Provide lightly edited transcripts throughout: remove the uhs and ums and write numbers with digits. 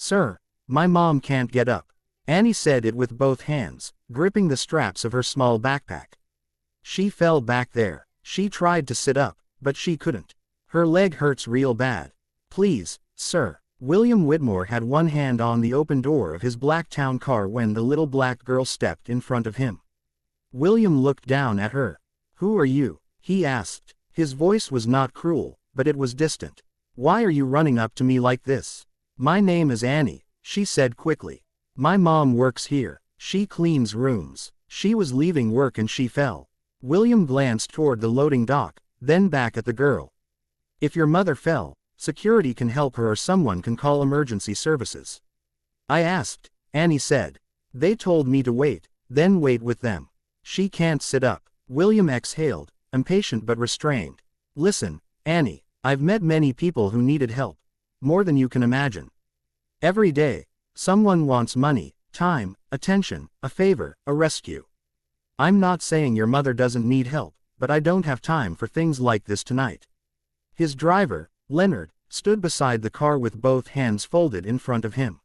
Sir, my mom can't get up. Annie said it with both hands, gripping the straps of her small backpack. She fell back there. She tried to sit up, but she couldn't. Her leg hurts real bad. Please, sir. William Whitmore had one hand on the open door of his black town car when the little black girl stepped in front of him. William looked down at her. Who are you? He asked. His voice was not cruel, but it was distant. Why are you running up to me like this? My name is Annie, she said quickly. My mom works here. She cleans rooms. She was leaving work and she fell. William glanced toward the loading dock, then back at the girl. If your mother fell, security can help her or someone can call emergency services. I asked, Annie said. They told me to wait, then wait with them. She can't sit up. William exhaled, impatient but restrained. Listen, Annie, I've met many people who needed help. More than you can imagine. Every day, someone wants money, time, attention, a favor, a rescue. I'm not saying your mother doesn't need help, but I don't have time for things like this tonight. His driver, Leonard, stood beside the car with both hands folded in front of him.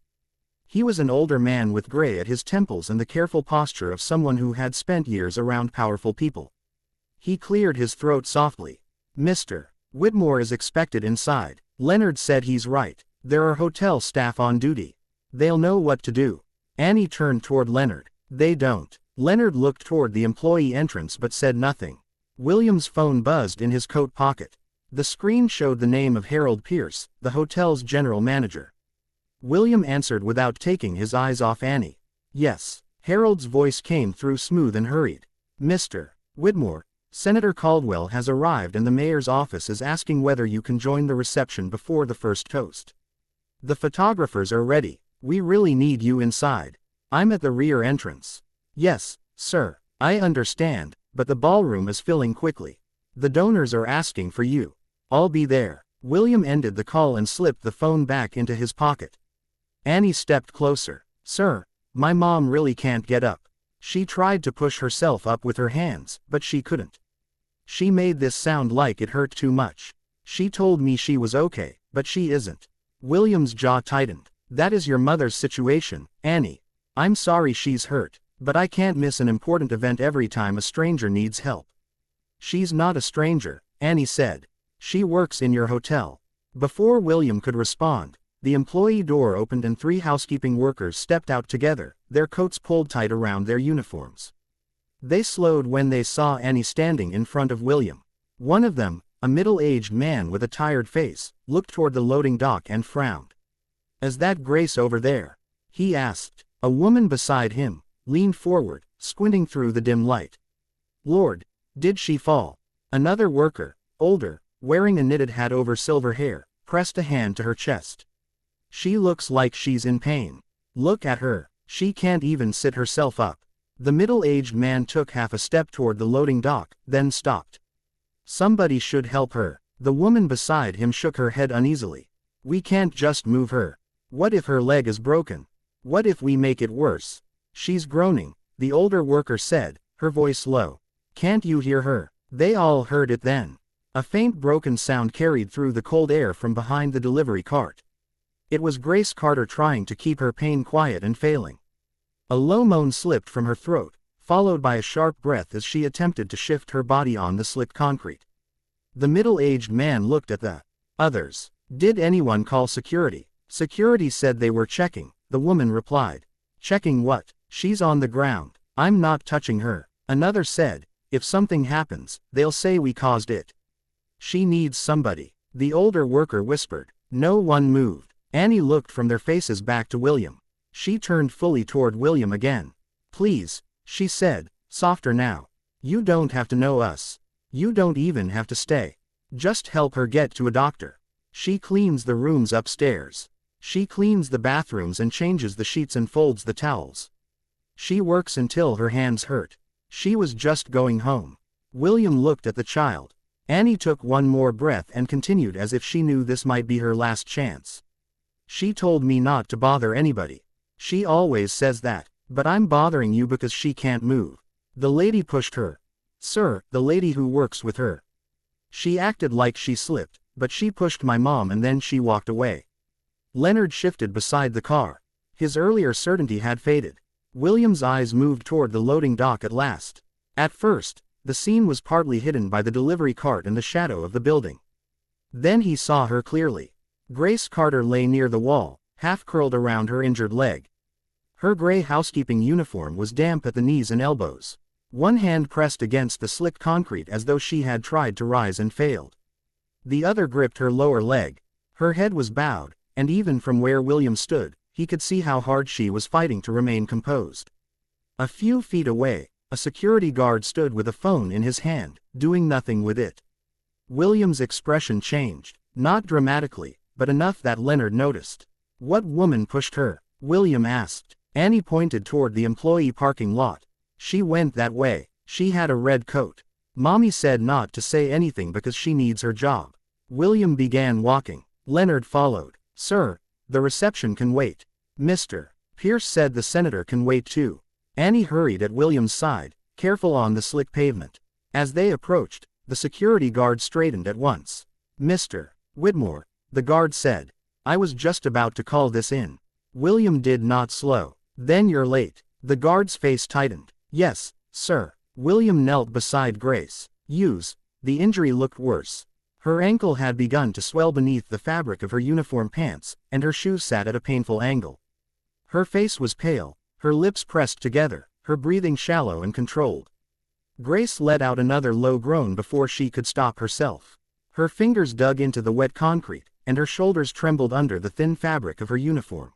He was an older man with gray at his temples and the careful posture of someone who had spent years around powerful people. He cleared his throat softly. Mr. Whitmore is expected inside. Leonard said he's right. There are hotel staff on duty. They'll know what to do. Annie turned toward Leonard. They don't. Leonard looked toward the employee entrance but said nothing. William's phone buzzed in his coat pocket. The screen showed the name of Harold Pierce, the hotel's general manager. William answered without taking his eyes off Annie. Yes. Harold's voice came through smooth and hurried. Mr. Whitmore, Senator Caldwell has arrived and the mayor's office is asking whether you can join the reception before the first toast. The photographers are ready. We really need you inside. I'm at the rear entrance. Yes, sir. I understand, but the ballroom is filling quickly. The donors are asking for you. I'll be there. William ended the call and slipped the phone back into his pocket. Annie stepped closer. Sir, my mom really can't get up. She tried to push herself up with her hands, but she couldn't. She made this sound like it hurt too much. She told me she was okay, but she isn't. William's jaw tightened. That is your mother's situation, Annie. I'm sorry she's hurt, but I can't miss an important event every time a stranger needs help. She's not a stranger, Annie said. She works in your hotel. Before William could respond, the employee door opened and 3 housekeeping workers stepped out together, their coats pulled tight around their uniforms. They slowed when they saw Annie standing in front of William. One of them, a middle-aged man with a tired face, looked toward the loading dock and frowned. Is that Grace over there? He asked. A woman beside him leaned forward, squinting through the dim light. Lord, did she fall? Another worker, older, wearing a knitted hat over silver hair, pressed a hand to her chest. She looks like she's in pain. Look at her. She can't even sit herself up. The middle-aged man took half a step toward the loading dock, then stopped. Somebody should help her. The woman beside him shook her head uneasily. We can't just move her. What if her leg is broken? What if we make it worse? She's groaning, the older worker said, her voice low. Can't you hear her? They all heard it then. A faint broken sound carried through the cold air from behind the delivery cart. It was Grace Carter trying to keep her pain quiet and failing. A low moan slipped from her throat, followed by a sharp breath as she attempted to shift her body on the slick concrete. The middle-aged man looked at the others. Did anyone call security? Security said they were checking, the woman replied. Checking what? She's on the ground. I'm not touching her. Another said, if something happens, they'll say we caused it. She needs somebody. The older worker whispered. No one moved. Annie looked from their faces back to William. She turned fully toward William again. Please, she said, softer now. You don't have to know us. You don't even have to stay. Just help her get to a doctor. She cleans the rooms upstairs. She cleans the bathrooms and changes the sheets and folds the towels. She works until her hands hurt. She was just going home. William looked at the child. Annie took one more breath and continued as if she knew this might be her last chance. She told me not to bother anybody. She always says that, but I'm bothering you because she can't move. The lady pushed her. Sir, the lady who works with her. She acted like she slipped, but she pushed my mom and then she walked away. Leonard shifted beside the car. His earlier certainty had faded. William's eyes moved toward the loading dock at last. At first, the scene was partly hidden by the delivery cart and the shadow of the building. Then he saw her clearly. Grace Carter lay near the wall, half curled around her injured leg. Her gray housekeeping uniform was damp at the knees and elbows. One hand pressed against the slick concrete as though she had tried to rise and failed. The other gripped her lower leg. Her head was bowed, and even from where William stood, he could see how hard she was fighting to remain composed. A few feet away, a security guard stood with a phone in his hand, doing nothing with it. William's expression changed, not dramatically, but enough that Leonard noticed. "What woman pushed her?" William asked. Annie pointed toward the employee parking lot. "She went that way. She had a red coat. Mommy said not to say anything because she needs her job." William began walking. Leonard followed. "Sir, the reception can wait." "Mr. Pierce said the senator can wait too." Annie hurried at William's side, careful on the slick pavement. As they approached, the security guard straightened at once. "Mr. Whitmore," the guard said. "I was just about to call this in." William did not slow. "Then you're late." The guard's face tightened. "Yes, sir." William knelt beside Grace. The injury looked worse. Her ankle had begun to swell beneath the fabric of her uniform pants, and her shoes sat at a painful angle. Her face was pale, her lips pressed together, her breathing shallow and controlled. Grace let out another low groan before she could stop herself. Her fingers dug into the wet concrete, and her shoulders trembled under the thin fabric of her uniform.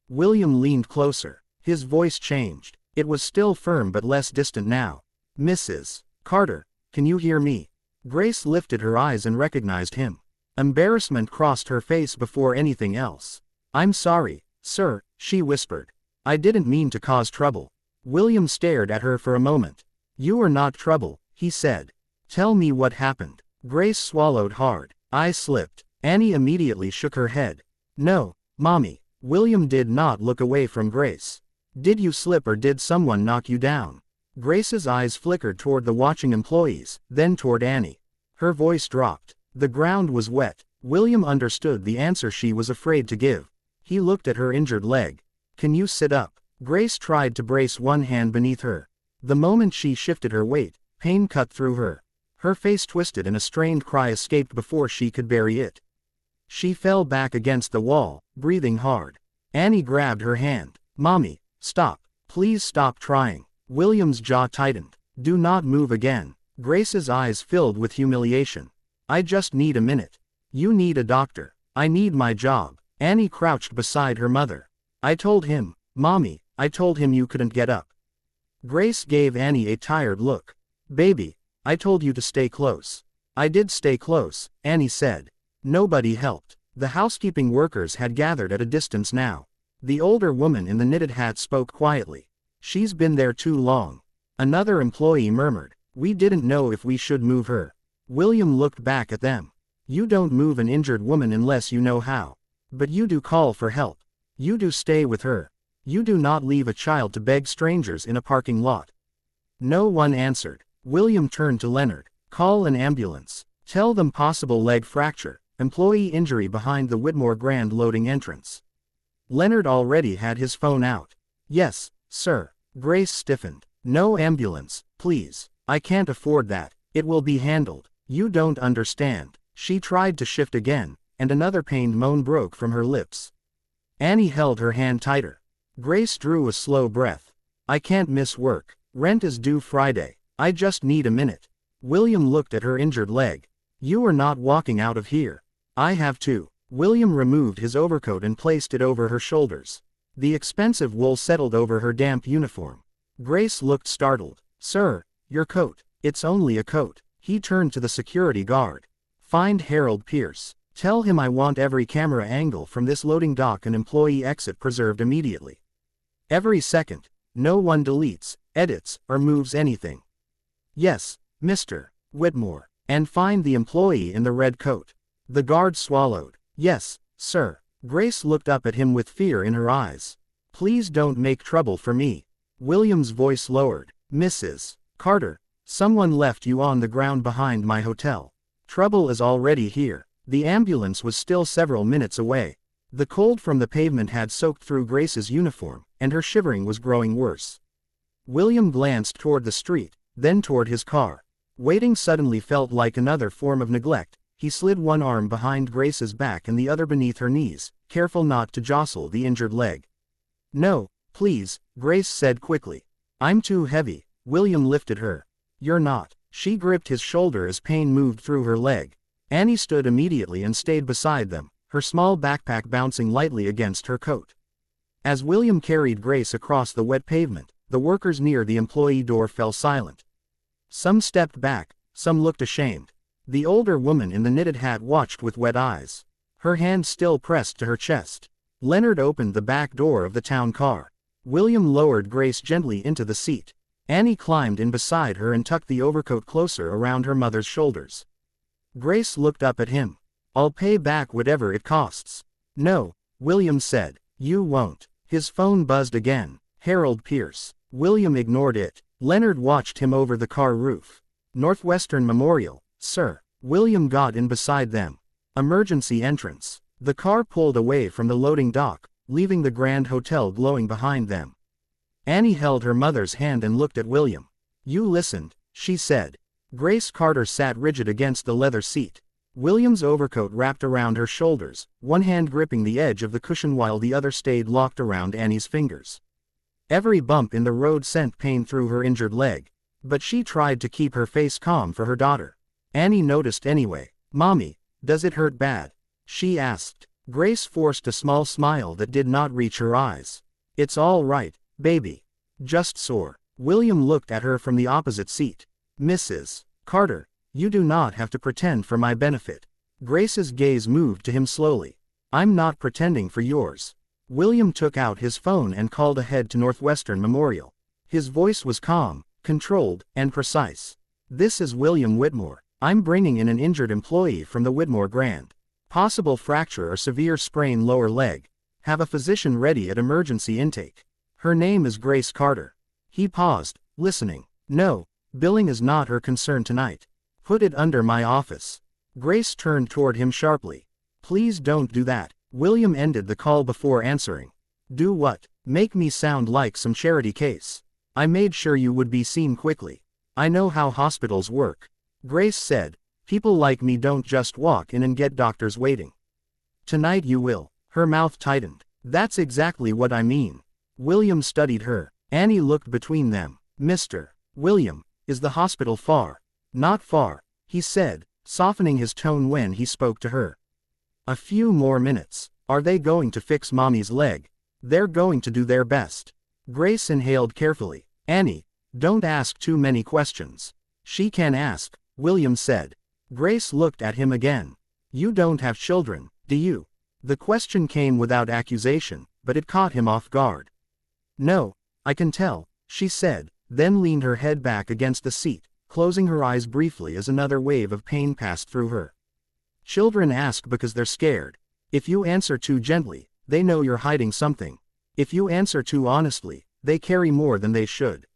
William leaned closer. His voice changed. It was still firm but less distant now. "Mrs. Carter, can you hear me?" Grace lifted her eyes and recognized him. Embarrassment crossed her face before anything else. "I'm sorry, sir," she whispered. "I didn't mean to cause trouble." William stared at her for a moment. "You are not trouble," he said. "Tell me what happened." Grace swallowed hard. "I slipped." Annie immediately shook her head. "No, Mommy." William did not look away from Grace. "Did you slip or did someone knock you down?" Grace's eyes flickered toward the watching employees, then toward Annie. Her voice dropped. The ground was wet. William understood the answer she was afraid to give. He looked at her injured leg. "Can you sit up?" Grace tried to brace one hand beneath her. The moment she shifted her weight, pain cut through her. Her face twisted and a strained cry escaped before she could bury it. She fell back against the wall, breathing hard. Annie grabbed her hand. "Mommy, stop. Please stop trying." William's jaw tightened. "Do not move again." Grace's eyes filled with humiliation. "I just need a minute." "You need a doctor." "I need my job." Annie crouched beside her mother. "I told him, Mommy, I told him you couldn't get up." Grace gave Annie a tired look. "Baby, I told you to stay close." "I did stay close," Annie said. Nobody helped. The housekeeping workers had gathered at a distance now. The older woman in the knitted hat spoke quietly. "She's been there too long." Another employee murmured, "We didn't know if we should move her." William looked back at them. "You don't move an injured woman unless you know how. But you do call for help. You do stay with her. You do not leave a child to beg strangers in a parking lot." No one answered. William turned to Leonard. "Call an ambulance. Tell them possible leg fracture, employee injury behind the Whitmore Grand loading entrance." Leonard already had his phone out. "Yes, sir." Grace stiffened. "No ambulance, please. I can't afford that. It will be handled." "You don't understand." She tried to shift again, and another pained moan broke from her lips. Annie held her hand tighter. Grace drew a slow breath. "I can't miss work. Rent is due Friday. I just need a minute." William looked at her injured leg. "You are not walking out of here." "I have to." William removed his overcoat and placed it over her shoulders. The expensive wool settled over her damp uniform. Grace looked startled. "Sir, your coat." "It's only a coat." He turned to the security guard. "Find Harold Pierce. Tell him I want every camera angle from this loading dock and employee exit preserved immediately. Every second. No one deletes, edits, or moves anything." "Yes, Mr. Whitmore. And find the employee in the red coat." The guard swallowed. "Yes, sir." Grace looked up at him with fear in her eyes. "Please don't make trouble for me." William's voice lowered. "Mrs. Carter, someone left you on the ground behind my hotel. Trouble is already here." The ambulance was still several minutes away. The cold from the pavement had soaked through Grace's uniform, and her shivering was growing worse. William glanced toward the street, then toward his car. Waiting suddenly felt like another form of neglect. He slid one arm behind Grace's back and the other beneath her knees, careful not to jostle the injured leg. "No, please," Grace said quickly. "I'm too heavy." William lifted her. "You're not." She gripped his shoulder as pain moved through her leg. Annie stood immediately and stayed beside them, her small backpack bouncing lightly against her coat. As William carried Grace across the wet pavement, the workers near the employee door fell silent. Some stepped back, some looked ashamed. The older woman in the knitted hat watched with wet eyes. Her hand still pressed to her chest. Leonard opened the back door of the town car. William lowered Grace gently into the seat. Annie climbed in beside her and tucked the overcoat closer around her mother's shoulders. Grace looked up at him. "I'll pay back whatever it costs." "No," William said. "You won't." His phone buzzed again. Harold Pierce. William ignored it. Leonard watched him over the car roof. "Northwestern Memorial, sir." William got in beside them. "Emergency entrance." The car pulled away from the loading dock, leaving the Grand Hotel glowing behind them. Annie held her mother's hand and looked at William. "You listened," she said. Grace Carter sat rigid against the leather seat. William's overcoat wrapped around her shoulders, one hand gripping the edge of the cushion while the other stayed locked around Annie's fingers. Every bump in the road sent pain through her injured leg, but she tried to keep her face calm for her daughter. Annie noticed anyway. "Mommy, does it hurt bad?" she asked. Grace forced a small smile that did not reach her eyes. "It's all right, baby. Just sore." William looked at her from the opposite seat. "Mrs. Carter, you do not have to pretend for my benefit." Grace's gaze moved to him slowly. "I'm not pretending for yours." William took out his phone and called ahead to Northwestern Memorial. His voice was calm, controlled, and precise. "This is William Whitmore. I'm bringing in an injured employee from the Whitmore Grand. Possible fracture or severe sprain lower leg. Have a physician ready at emergency intake. Her name is Grace Carter." He paused, listening. "No, billing is not her concern tonight. Put it under my office." Grace turned toward him sharply. "Please don't do that." William ended the call before answering. "Do what? Make me sound like some charity case. I made sure you would be seen quickly. I know how hospitals work." Grace said, "People like me don't just walk in and get doctors waiting." "Tonight you will." Her mouth tightened. "That's exactly what I mean." William studied her. Annie looked between them. "Mr. William, is the hospital far?" "Not far," he said, softening his tone when he spoke to her. "A few more minutes. Are they going to fix Mommy's leg?" "They're going to do their best." Grace inhaled carefully. "Annie, don't ask too many questions." "She can ask," William said. Grace looked at him again. "You don't have children, do you?" The question came without accusation, but it caught him off guard. "No, I can tell," she said, then leaned her head back against the seat, closing her eyes briefly as another wave of pain passed through her. "Children ask because they're scared. If you answer too gently, they know you're hiding something. If you answer too honestly, they carry more than they should."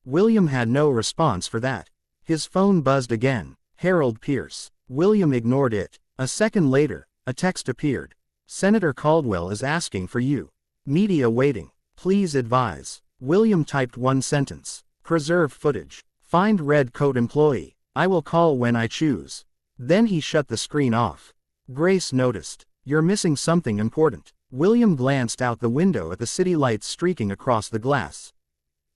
William had no response for that. His phone buzzed again. Harold Pierce. William ignored it. A second later, a text appeared. "Senator Caldwell is asking for you. Media waiting. Please advise." William typed one sentence. "Preserve footage. Find red coat employee. I will call when I choose." Then he shut the screen off. Grace noticed. "You're missing something important." William glanced out the window at the city lights streaking across the glass.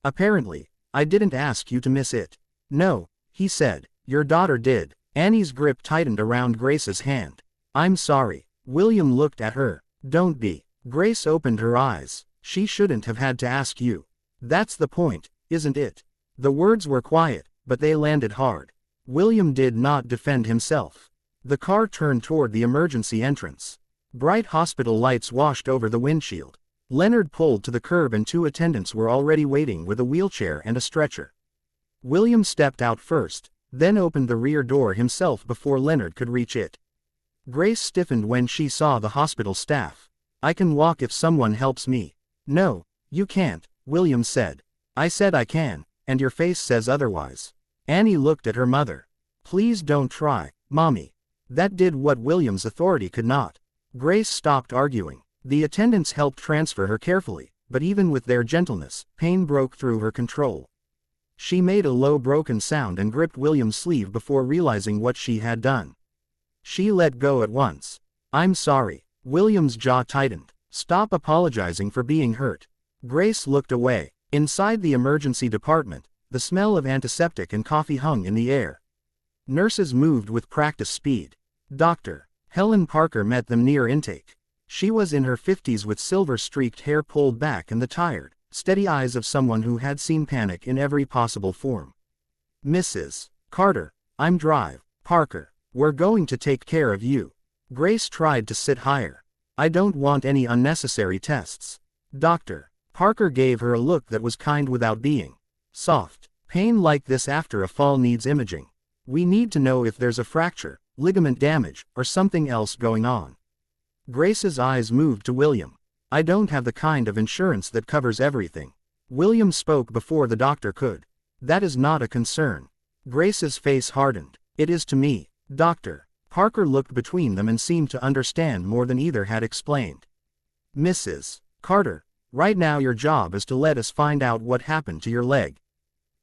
"Apparently, I didn't ask you to miss it." "No," he said. "Your daughter did." Annie's grip tightened around Grace's hand. "I'm sorry." William looked at her. "Don't be." Grace opened her eyes. "She shouldn't have had to ask you. That's the point, isn't it?" The words were quiet, but they landed hard. William did not defend himself. The car turned toward the emergency entrance. Bright hospital lights washed over the windshield. Leonard pulled to the curb and two attendants were already waiting with a wheelchair and a stretcher. William stepped out first, then opened the rear door himself before Leonard could reach it. Grace stiffened when she saw the hospital staff. "I can walk if someone helps me." "No, you can't," William said. "I said I can, and your face says otherwise." Annie looked at her mother. "Please don't try, Mommy." That did what William's authority could not. Grace stopped arguing. The attendants helped transfer her carefully, but even with their gentleness, pain broke through her control. She made a low broken sound and gripped William's sleeve before realizing what she had done. She let go at once. "I'm sorry." William's jaw tightened. "Stop apologizing for being hurt." Grace looked away. Inside the emergency department, the smell of antiseptic and coffee hung in the air. Nurses moved with practiced speed. Dr. Helen Parker met them near intake. She was in her 50s with silver-streaked hair pulled back and the tired, steady eyes of someone who had seen panic in every possible form. "Mrs. Carter, I'm Drive. Parker. We're going to take care of you." Grace tried to sit higher. "I don't want any unnecessary tests." Dr. Parker gave her a look that was kind without being soft. "Pain like this after a fall needs imaging. We need to know if there's a fracture, ligament damage, or something else going on." Grace's eyes moved to William. "I don't have the kind of insurance that covers everything." William spoke before the doctor could. "That is not a concern." Grace's face hardened. "It is to me." Dr. Parker looked between them and seemed to understand more than either had explained. "Mrs. Carter, right now your job is to let us find out what happened to your leg.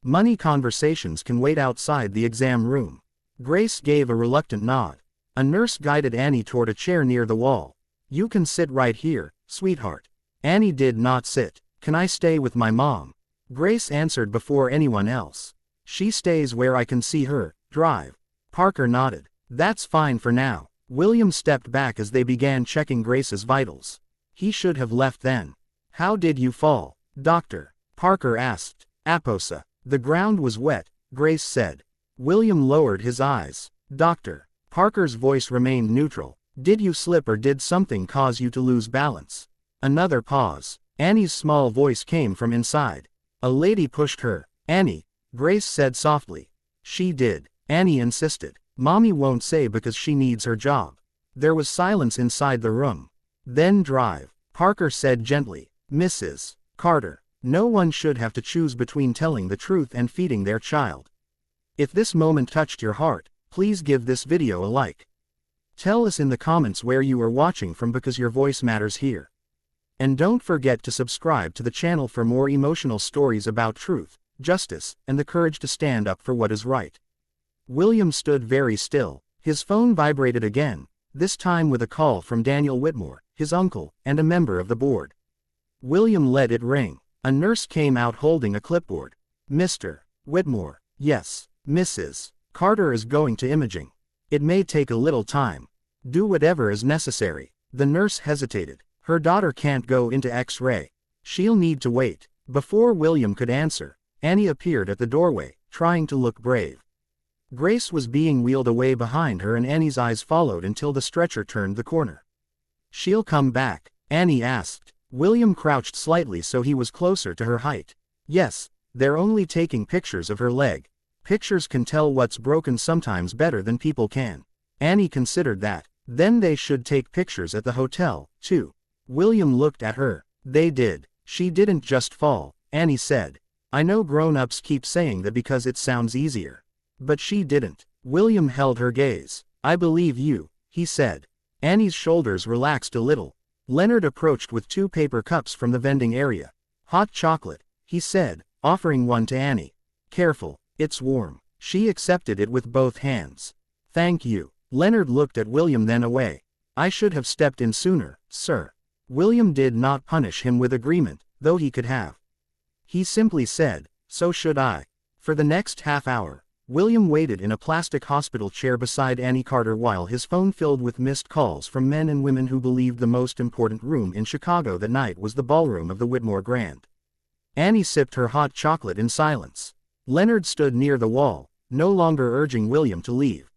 Money conversations can wait outside the exam room." Grace gave a reluctant nod. A nurse guided Annie toward a chair near the wall. "You can sit right here, sweetheart." Annie did not sit. "Can I stay with my mom?" Grace answered before anyone else. "She stays where I can see her, Drive." Parker nodded. "That's fine for now." William stepped back as they began checking Grace's vitals. He should have left then. "How did you fall?" Dr. Parker asked. "Aposa. The ground was wet," Grace said. William lowered his eyes. Dr. Parker's voice remained neutral. "Did you slip or did something cause you to lose balance?" Another pause. Annie's small voice came from inside. "A lady pushed her." "Annie," Grace said softly. "She did." Annie insisted. "Mommy won't say because she needs her job." There was silence inside the room. Then Drive. Parker said gently, "Mrs. Carter, no one should have to choose between telling the truth and feeding their child. If this moment touched your heart, please give this video a like. Tell us in the comments where you are watching from because your voice matters here. And don't forget to subscribe to the channel for more emotional stories about truth, justice, and the courage to stand up for what is right." William stood very still. His phone vibrated again, this time with a call from Daniel Whitmore, his uncle, and a member of the board. William let it ring. A nurse came out holding a clipboard. "Mr. Whitmore." "Yes." "Mrs. Carter is going to imaging. It may take a little time. Do whatever is necessary." The nurse hesitated. "Her daughter can't go into X-ray. She'll need to wait." Before William could answer, Annie appeared at the doorway, trying to look brave. Grace was being wheeled away behind her and Annie's eyes followed until the stretcher turned the corner. "She'll come back?" Annie asked. William crouched slightly so he was closer to her height. "Yes, they're only taking pictures of her leg. Pictures can tell what's broken sometimes better than people can." Annie considered that. "Then they should take pictures at the hotel, too." William looked at her. "They did. She didn't just fall," Annie said. "I know grown-ups keep saying that because it sounds easier. But she didn't." William held her gaze. "I believe you," he said. Annie's shoulders relaxed a little. Leonard approached with 2 paper cups from the vending area. "Hot chocolate," he said, offering one to Annie. "Careful, it's warm." She accepted it with both hands. "Thank you." Leonard looked at William then away. "I should have stepped in sooner, sir." William did not punish him with agreement, though he could have. He simply said, "So should I." For the next half hour, William waited in a plastic hospital chair beside Annie Carter while his phone filled with missed calls from men and women who believed the most important room in Chicago that night was the ballroom of the Whitmore Grand. Annie sipped her hot chocolate in silence. Leonard stood near the wall, no longer urging William to leave.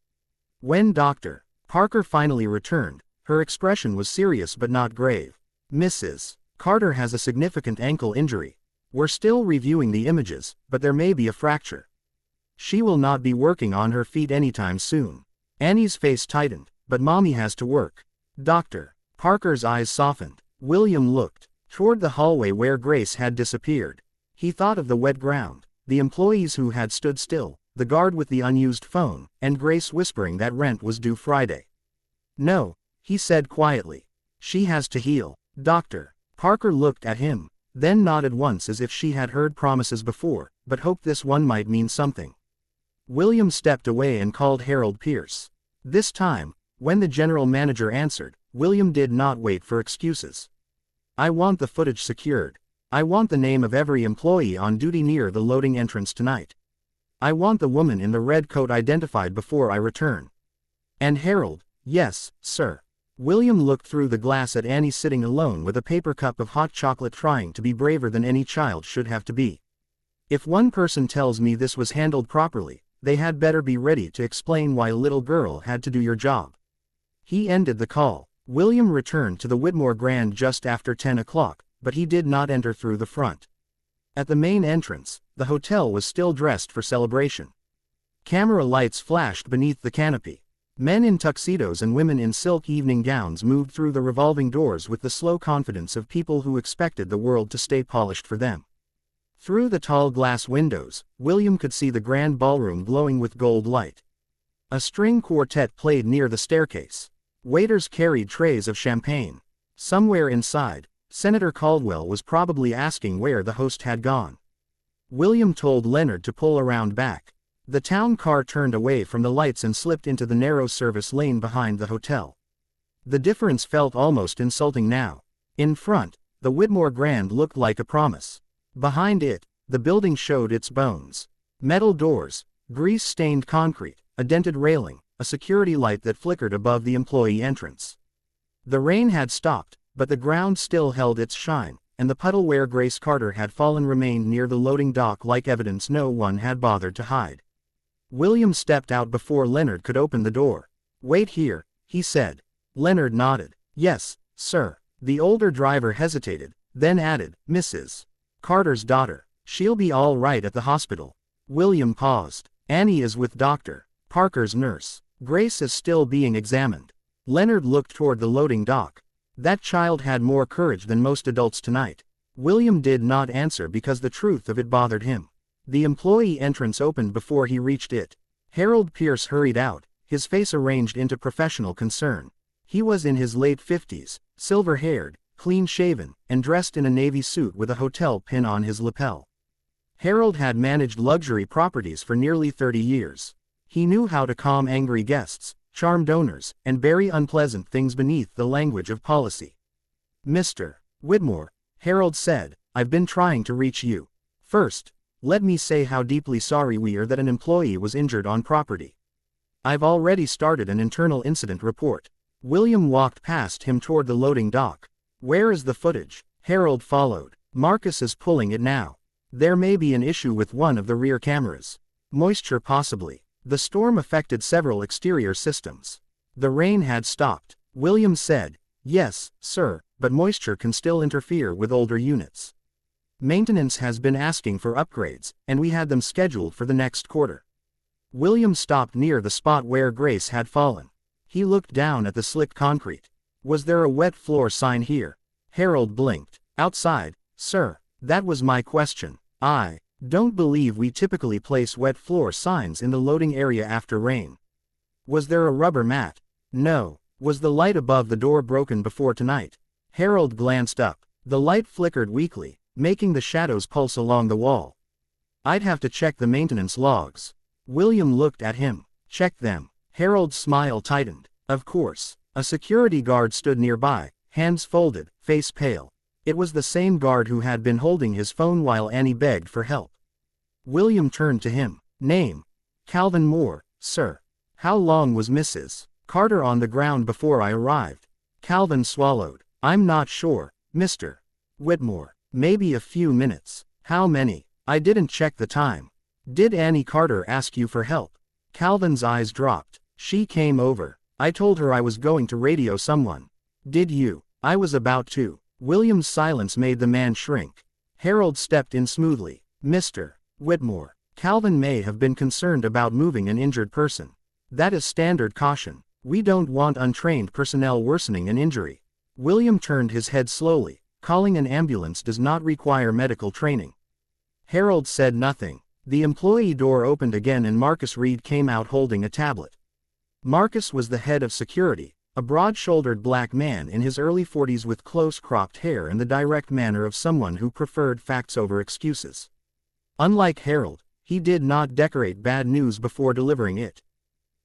When Dr. Parker finally returned, her expression was serious but not grave. "Mrs. Carter has a significant ankle injury. We're still reviewing the images, but there may be a fracture. She will not be working on her feet anytime soon." Annie's face tightened. "But mommy has to work." Dr. Parker's eyes softened. William looked toward the hallway where Grace had disappeared. He thought of the wet ground, the employees who had stood still, the guard with the unused phone, and Grace whispering that rent was due Friday. No, he said quietly. She has to heal. Doctor. Parker looked at him, then nodded once as if she had heard promises before, but hoped this one might mean something. William stepped away and called Harold Pierce. This time, when the general manager answered, William did not wait for excuses. I want the footage secured. I want the name of every employee on duty near the loading entrance tonight. I want the woman in the red coat identified before I return. And Harold, yes, sir. William looked through the glass at Annie sitting alone with a paper cup of hot chocolate trying to be braver than any child should have to be. If one person tells me this was handled properly, they had better be ready to explain why little girl had to do your job. He ended the call. William returned to the Whitmore Grand just after 10 o'clock, but he did not enter through the front. At the main entrance, the hotel was still dressed for celebration. Camera lights flashed beneath the canopy. Men in tuxedos and women in silk evening gowns moved through the revolving doors with the slow confidence of people who expected the world to stay polished for them. Through the tall glass windows, William could see the grand ballroom glowing with gold light. A string quartet played near the staircase. Waiters carried trays of champagne. Somewhere inside, Senator Caldwell was probably asking where the host had gone. William told Leonard to pull around back. The town car turned away from the lights and slipped into the narrow service lane behind the hotel. The difference felt almost insulting now. In front, the Whitmore Grand looked like a promise. Behind it, the building showed its bones. Metal doors, grease-stained concrete, a dented railing, a security light that flickered above the employee entrance. The rain had stopped, but the ground still held its shine, and the puddle where Grace Carter had fallen remained near the loading dock like evidence no one had bothered to hide. William stepped out before Leonard could open the door. "Wait here," he said. Leonard nodded. "Yes, sir." The older driver hesitated, then added, "Mrs. Carter's daughter. She'll be all right at the hospital." William paused. "Annie is with Dr. Parker's nurse. Grace is still being examined." Leonard looked toward the loading dock. That child had more courage than most adults tonight. William did not answer because the truth of it bothered him. The employee entrance opened before he reached it. Harold Pierce hurried out, his face arranged into professional concern. He was in his late 50s, silver-haired, clean-shaven, and dressed in a navy suit with a hotel pin on his lapel. Harold had managed luxury properties for nearly 30 years. He knew how to calm angry guests, charm donors, and bury unpleasant things beneath the language of policy. "Mr. Whitmore," Harold said, "I've been trying to reach you. First, let me say how deeply sorry we are that an employee was injured on property. I've already started an internal incident report." William walked past him toward the loading dock. "Where is the footage?" Harold followed. "Marcus is pulling it now. There may be an issue with one of the rear cameras. Moisture possibly. The storm affected several exterior systems." The rain had stopped. William said, "Yes, sir, but moisture can still interfere with older units. Maintenance has been asking for upgrades, and we had them scheduled for the next quarter." William stopped near the spot where Grace had fallen. He looked down at the slick concrete. "Was there a wet floor sign here?" Harold blinked. "Outside, sir. That was my question. I don't believe we typically place wet floor signs in the loading area after rain." "Was there a rubber mat?" "No." "Was the light above the door broken before tonight?" Harold glanced up. The light flickered weakly, making the shadows pulse along the wall. "I'd have to check the maintenance logs." William looked at him. "Check them." Harold's smile tightened. "Of course." A security guard stood nearby, hands folded, face pale. It was the same guard who had been holding his phone while Annie begged for help. William turned to him. "Name?" "Calvin Moore, sir." "How long was Mrs. Carter on the ground before I arrived?" Calvin swallowed. "I'm not sure, Mr. Whitmore. Maybe a few minutes." "How many?" "I didn't check the time." "Did Annie Carter ask you for help?" Calvin's eyes dropped. "She came over. I told her I was going to radio someone." "Did you?" "I was about to." William's silence made the man shrink. Harold stepped in smoothly. "Mr. Whitmore, Calvin may have been concerned about moving an injured person. That is standard caution. We don't want untrained personnel worsening an injury." William turned his head slowly. "Calling an ambulance does not require medical training." Harold said nothing. The employee door opened again and Marcus Reed came out holding a tablet. Marcus was the head of security, A broad-shouldered black man in his early 40s with close-cropped hair and the direct manner of someone who preferred facts over excuses. Unlike Harold, he did not decorate bad news before delivering it.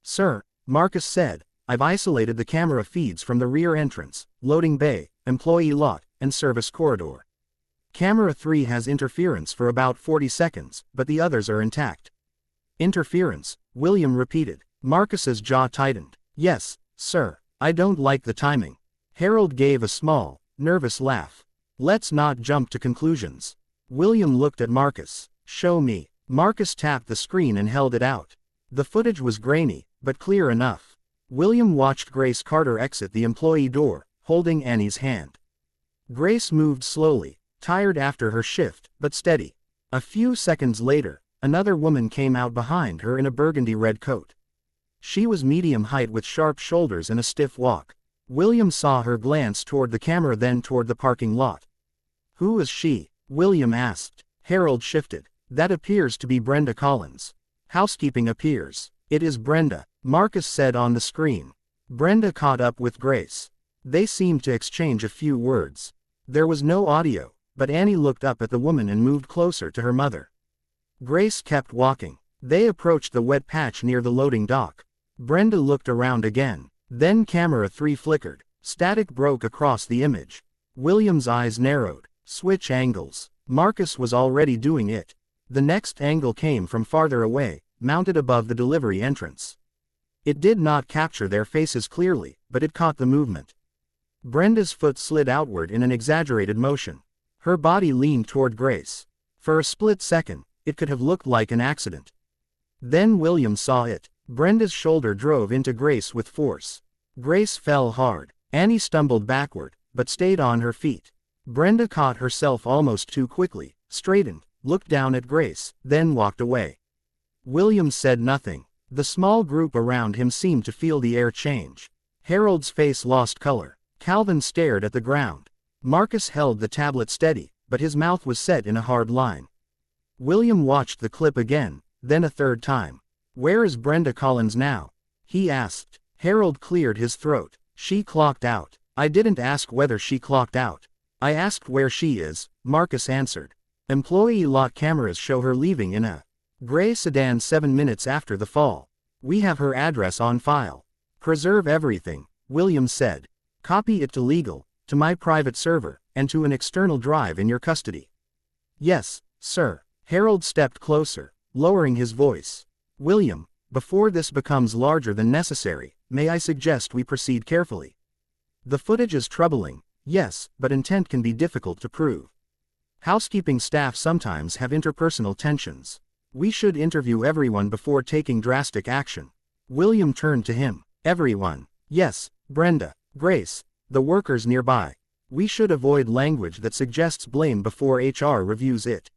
"Sir," Marcus said, "I've isolated the camera feeds from the rear entrance, loading bay, employee lot, and service corridor. Camera 3 has interference for about 40 seconds, but the others are intact." "Interference," William repeated. Marcus's jaw tightened. "Yes, sir. I don't like the timing." Harold gave a small, nervous laugh. "Let's not jump to conclusions." William looked at Marcus. "Show me." Marcus tapped the screen and held it out. The footage was grainy, but clear enough. William watched Grace Carter exit the employee door, holding Annie's hand. Grace moved slowly, tired after her shift, but steady. A few seconds later, another woman came out behind her in a burgundy-red coat. She was medium height with sharp shoulders and a stiff walk. William saw her glance toward the camera, then toward the parking lot. "Who is she?" William asked. Harold shifted. "That appears to be Brenda Collins. Housekeeping appears." "It is Brenda," Marcus said on the screen. Brenda caught up with Grace. They seemed to exchange a few words. There was no audio, but Annie looked up at the woman and moved closer to her mother. Grace kept walking. They approached the wet patch near the loading dock. Brenda looked around again. Then camera 3 flickered. Static broke across the image. William's eyes narrowed. "Switch angles." Marcus was already doing it. The next angle came from farther away, mounted above the delivery entrance. It did not capture their faces clearly, but it caught the movement. Brenda's foot slid outward in an exaggerated motion. Her body leaned toward Grace. For a split second, it could have looked like an accident. Then William saw it. Brenda's shoulder drove into Grace with force. Grace fell hard. Annie stumbled backward, but stayed on her feet. Brenda caught herself almost too quickly, straightened, looked down at Grace, then walked away. William said nothing. The small group around him seemed to feel the air change. Harold's face lost color. Calvin stared at the ground. Marcus held the tablet steady, but his mouth was set in a hard line. William watched the clip again, then a third time. "Where is Brenda Collins now?" he asked. Harold cleared his throat. "She clocked out." "I didn't ask whether she clocked out. I asked where she is," Marcus answered. "Employee lot cameras show her leaving in a gray sedan 7 minutes after the fall. We have her address on file." "Preserve everything," William said. "Copy it to legal, to my private server, and to an external drive in your custody." "Yes, sir." Harold stepped closer, lowering his voice. "William, before this becomes larger than necessary, may I suggest we proceed carefully? The footage is troubling, yes, but intent can be difficult to prove. Housekeeping staff sometimes have interpersonal tensions. We should interview everyone before taking drastic action." William turned to him. "Everyone?" "Yes, Brenda, Grace, the workers nearby. We should avoid language that suggests blame before HR reviews it."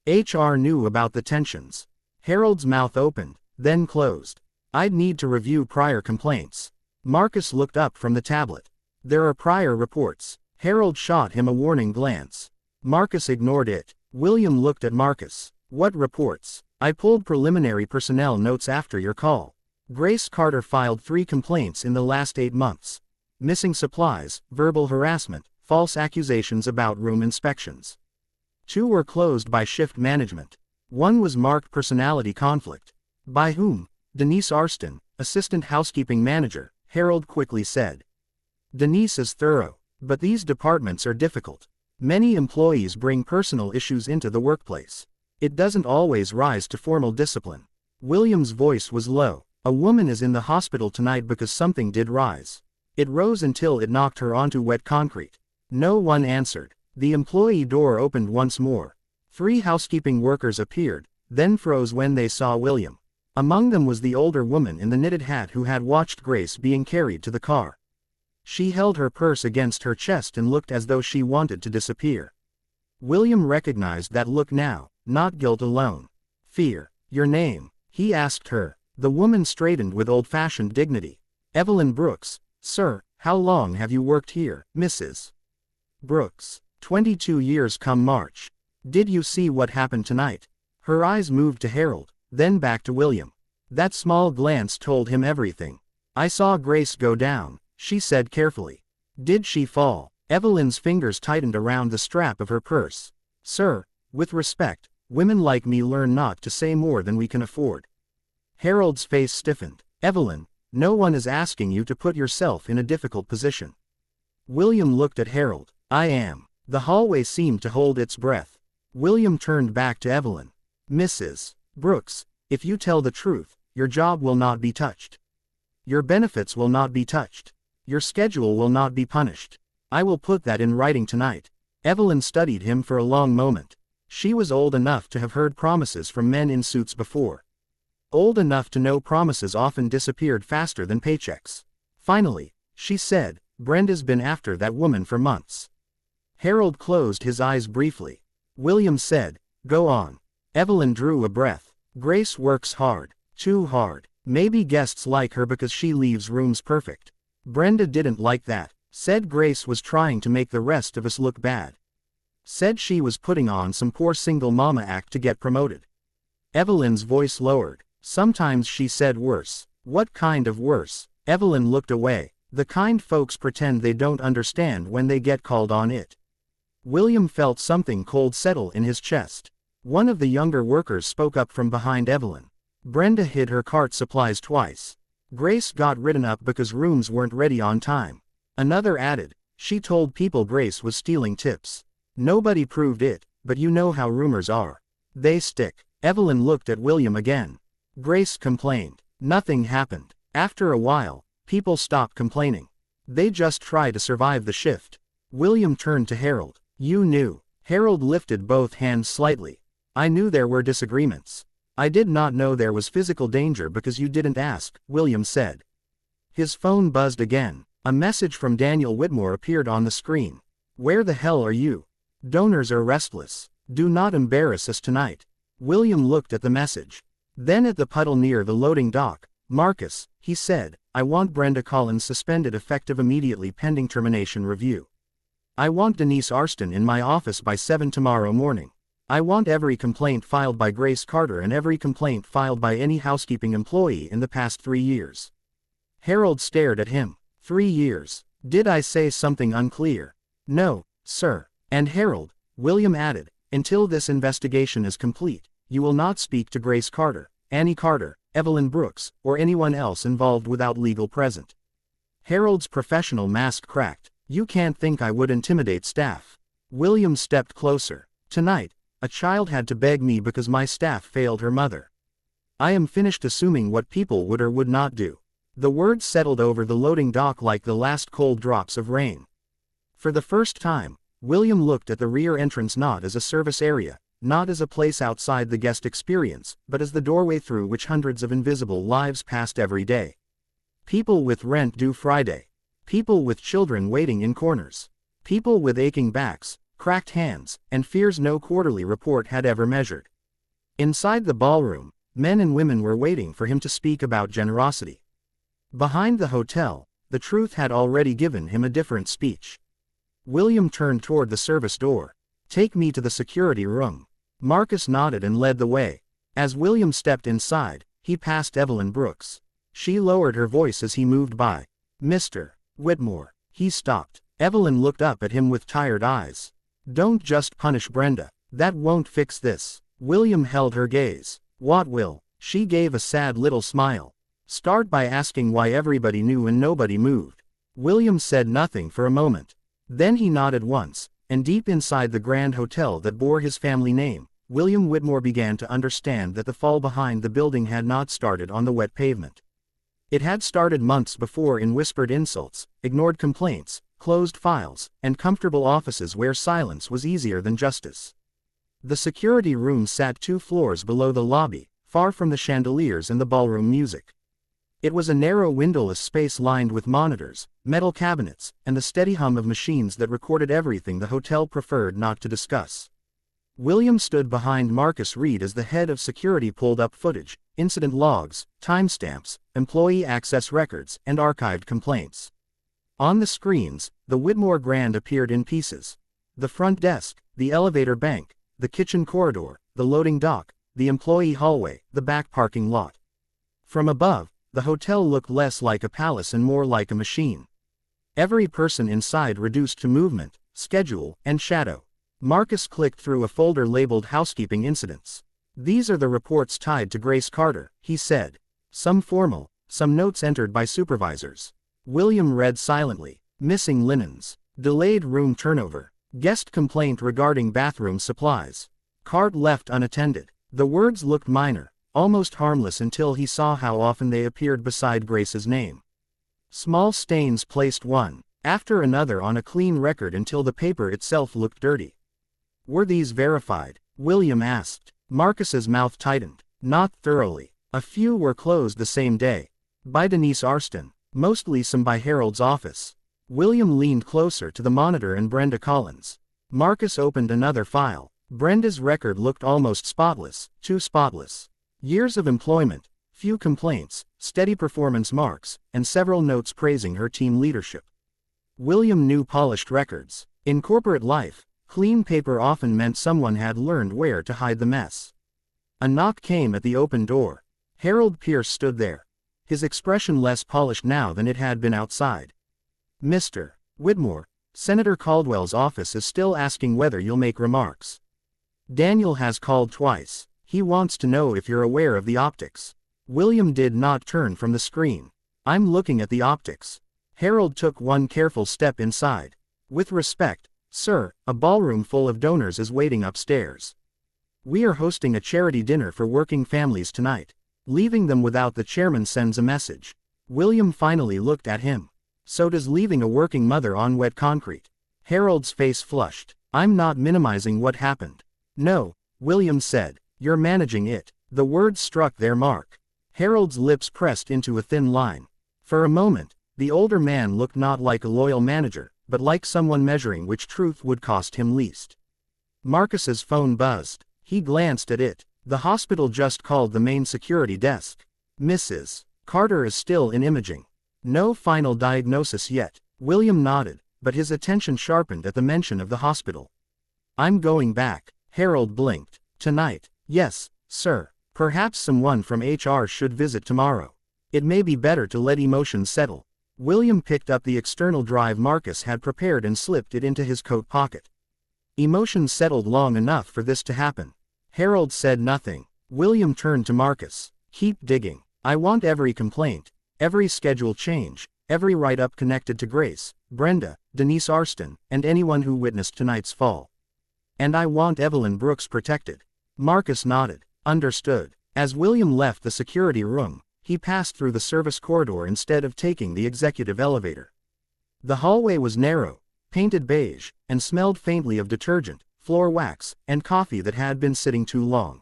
HR knew about the tensions. Harold's mouth opened, then closed. "I'd need to review prior complaints." Marcus looked up from the tablet. "There are prior reports." Harold shot him a warning glance. Marcus ignored it. William looked at Marcus. "What reports?" "I pulled preliminary personnel notes after your call. Grace Carter filed 3 complaints in the last 8 months. Missing supplies, verbal harassment, false accusations about room inspections. 2 were closed by shift management. 1 was marked personality conflict." "By whom?" "Denise Arston, assistant housekeeping manager," Harold quickly said. "Denise is thorough, but these departments are difficult. Many employees bring personal issues into the workplace. It doesn't always rise to formal discipline." William's voice was low. "A woman is in the hospital tonight because something did rise. It rose until it knocked her onto wet concrete." No one answered. The employee door opened once more. 3 housekeeping workers appeared, then froze when they saw William. Among them was the older woman in the knitted hat who had watched Grace being carried to the car. She held her purse against her chest and looked as though she wanted to disappear. William recognized that look now, not guilt alone. "Fear. Your name?" he asked her. The woman straightened with old-fashioned dignity. "Evelyn Brooks, sir." "How long have you worked here, Mrs. Brooks?" 22 years come March." "Did you see what happened tonight?" Her eyes moved to Harold, then back to William. That small glance told him everything. "I saw Grace go down, she said carefully. Did she fall? Evelyn's fingers tightened around the strap of her purse. Sir, with respect, women like me learn not to say more than we can afford. Harold's face stiffened. Evelyn, no one is asking you to put yourself in a difficult position. William looked at Harold. I am. The hallway seemed to hold its breath. William turned back to Evelyn. Mrs. Brooks, if you tell the truth, your job will not be touched. Your benefits will not be touched. Your schedule will not be punished. I will put that in writing tonight. Evelyn studied him for a long moment. She was old enough to have heard promises from men in suits before. Old enough to know promises often disappeared faster than paychecks. Finally, she said, Brenda's been after that woman for months. Harold closed his eyes briefly. William said, go on. Evelyn drew a breath. Grace works hard. Too hard. Maybe guests like her because she leaves rooms perfect. Brenda didn't like that. Said Grace was trying to make the rest of us look bad. Said she was putting on some poor single mama act to get promoted. Evelyn's voice lowered. Sometimes she said worse. What kind of worse? Evelyn looked away. The kind folks pretend they don't understand when they get called on it. William felt something cold settle in his chest. One of the younger workers spoke up from behind Evelyn. Brenda hid her cart supplies twice. Grace got written up because rooms weren't ready on time. Another added, she told people Grace was stealing tips. Nobody proved it, but you know how rumors are. They stick. Evelyn looked at William again. Grace complained. Nothing happened. After a while, people stopped complaining. They just try to survive the shift. William turned to Harold. You knew. Harold lifted both hands slightly. I knew there were disagreements. I did not know there was physical danger because you didn't ask, William said. His phone buzzed again. A message from Daniel Whitmore appeared on the screen. Where the hell are you? Donors are restless. Do not embarrass us tonight. William looked at the message. Then at the puddle near the loading dock. Marcus, he said, I want Brenda Collins suspended effective immediately pending termination review. I want Denise Arston in my office by 7 tomorrow morning. I want every complaint filed by Grace Carter and every complaint filed by any housekeeping employee in the past 3 years. Harold stared at him. 3 years. Did I say something unclear? No, sir. And Harold, William added, until this investigation is complete, you will not speak to Grace Carter, Annie Carter, Evelyn Brooks, or anyone else involved without legal present. Harold's professional mask cracked. You can't think I would intimidate staff. William stepped closer. Tonight, a child had to beg me because my staff failed her mother. I am finished assuming what people would or would not do. The words settled over the loading dock like the last cold drops of rain. For the first time, William looked at the rear entrance not as a service area, not as a place outside the guest experience, but as the doorway through which hundreds of invisible lives passed every day. People with rent due Friday. People with children waiting in corners. People with aching backs, cracked hands, and fears no quarterly report had ever measured. Inside the ballroom, men and women were waiting for him to speak about generosity. Behind the hotel, the truth had already given him a different speech. William turned toward the service door. Take me to the security room. Marcus nodded and led the way. As William stepped inside, he passed Evelyn Brooks. She lowered her voice as he moved by. Mr. Whitmore. He stopped. Evelyn looked up at him with tired eyes. Don't just punish Brenda. That won't fix this. William held her gaze. What will? She gave a sad little smile. Start by asking why everybody knew and nobody moved. William said nothing for a moment. Then he nodded once, and deep inside the grand hotel that bore his family name, William Whitmore began to understand that the fall behind the building had not started on the wet pavement. It had started months before in whispered insults, ignored complaints, closed files, and comfortable offices where silence was easier than justice. The security room sat 2 floors below the lobby, far from the chandeliers and the ballroom music. It was a narrow windowless space lined with monitors, metal cabinets, and the steady hum of machines that recorded everything the hotel preferred not to discuss. William stood behind Marcus Reed as the head of security pulled up footage, incident logs, timestamps, employee access records, and archived complaints. On the screens, the Whitmore Grand appeared in pieces. The front desk, the elevator bank, the kitchen corridor, the loading dock, the employee hallway, the back parking lot. From above, the hotel looked less like a palace and more like a machine. Every person inside reduced to movement, schedule, and shadow. Marcus clicked through a folder labeled Housekeeping Incidents. These are the reports tied to Grace Carter, he said. Some formal, some notes entered by supervisors. William read silently. Missing linens. Delayed room turnover. Guest complaint regarding bathroom supplies. Cart left unattended. The words looked minor, almost harmless until he saw how often they appeared beside Grace's name. Small stains placed one after another on a clean record until the paper itself looked dirty. Were these verified? William asked. Marcus's mouth tightened. Not thoroughly. A few were closed the same day. By Denise Arston. Mostly some by Harold's office. William leaned closer to the monitor and Brenda Collins. Marcus opened another file. Brenda's record looked almost spotless, too spotless. Years of employment, few complaints, steady performance marks, and several notes praising her team leadership. William knew polished records. In corporate life, clean paper often meant someone had learned where to hide the mess. A knock came at the open door. Harold Pierce stood there, his expression less polished now than it had been outside. Mr. Whitmore, Senator Caldwell's office is still asking whether you'll make remarks. Daniel has called twice. He wants to know if you're aware of the optics. William did not turn from the screen. I'm looking at the optics. Harold took one careful step inside. With respect, sir, a ballroom full of donors is waiting upstairs. We are hosting a charity dinner for working families tonight. Leaving them without the chairman sends a message. William finally looked at him. So does leaving a working mother on wet concrete. Harold's face flushed. I'm not minimizing what happened. No, William said. You're managing it. The words struck their mark. Harold's lips pressed into a thin line. For a moment, the older man looked not like a loyal manager, but like someone measuring which truth would cost him least. Marcus's phone buzzed. He glanced at it. The hospital just called the main security desk. Mrs. Carter is still in imaging. No final diagnosis yet. William nodded, but his attention sharpened at the mention of the hospital. I'm going back. Harold blinked. Tonight. Yes, sir. Perhaps someone from HR should visit tomorrow. It may be better to let emotions settle. William picked up the external drive Marcus had prepared and slipped it into his coat pocket. Emotions settled long enough for this to happen. Harold said nothing. William turned to Marcus. Keep digging. I want every complaint, every schedule change, every write-up connected to Grace, Brenda, Denise Arston, and anyone who witnessed tonight's fall. And I want Evelyn Brooks protected. Marcus nodded. Understood. As William left the security room, he passed through the service corridor instead of taking the executive elevator. The hallway was narrow, painted beige, and smelled faintly of detergent, floor wax, and coffee that had been sitting too long.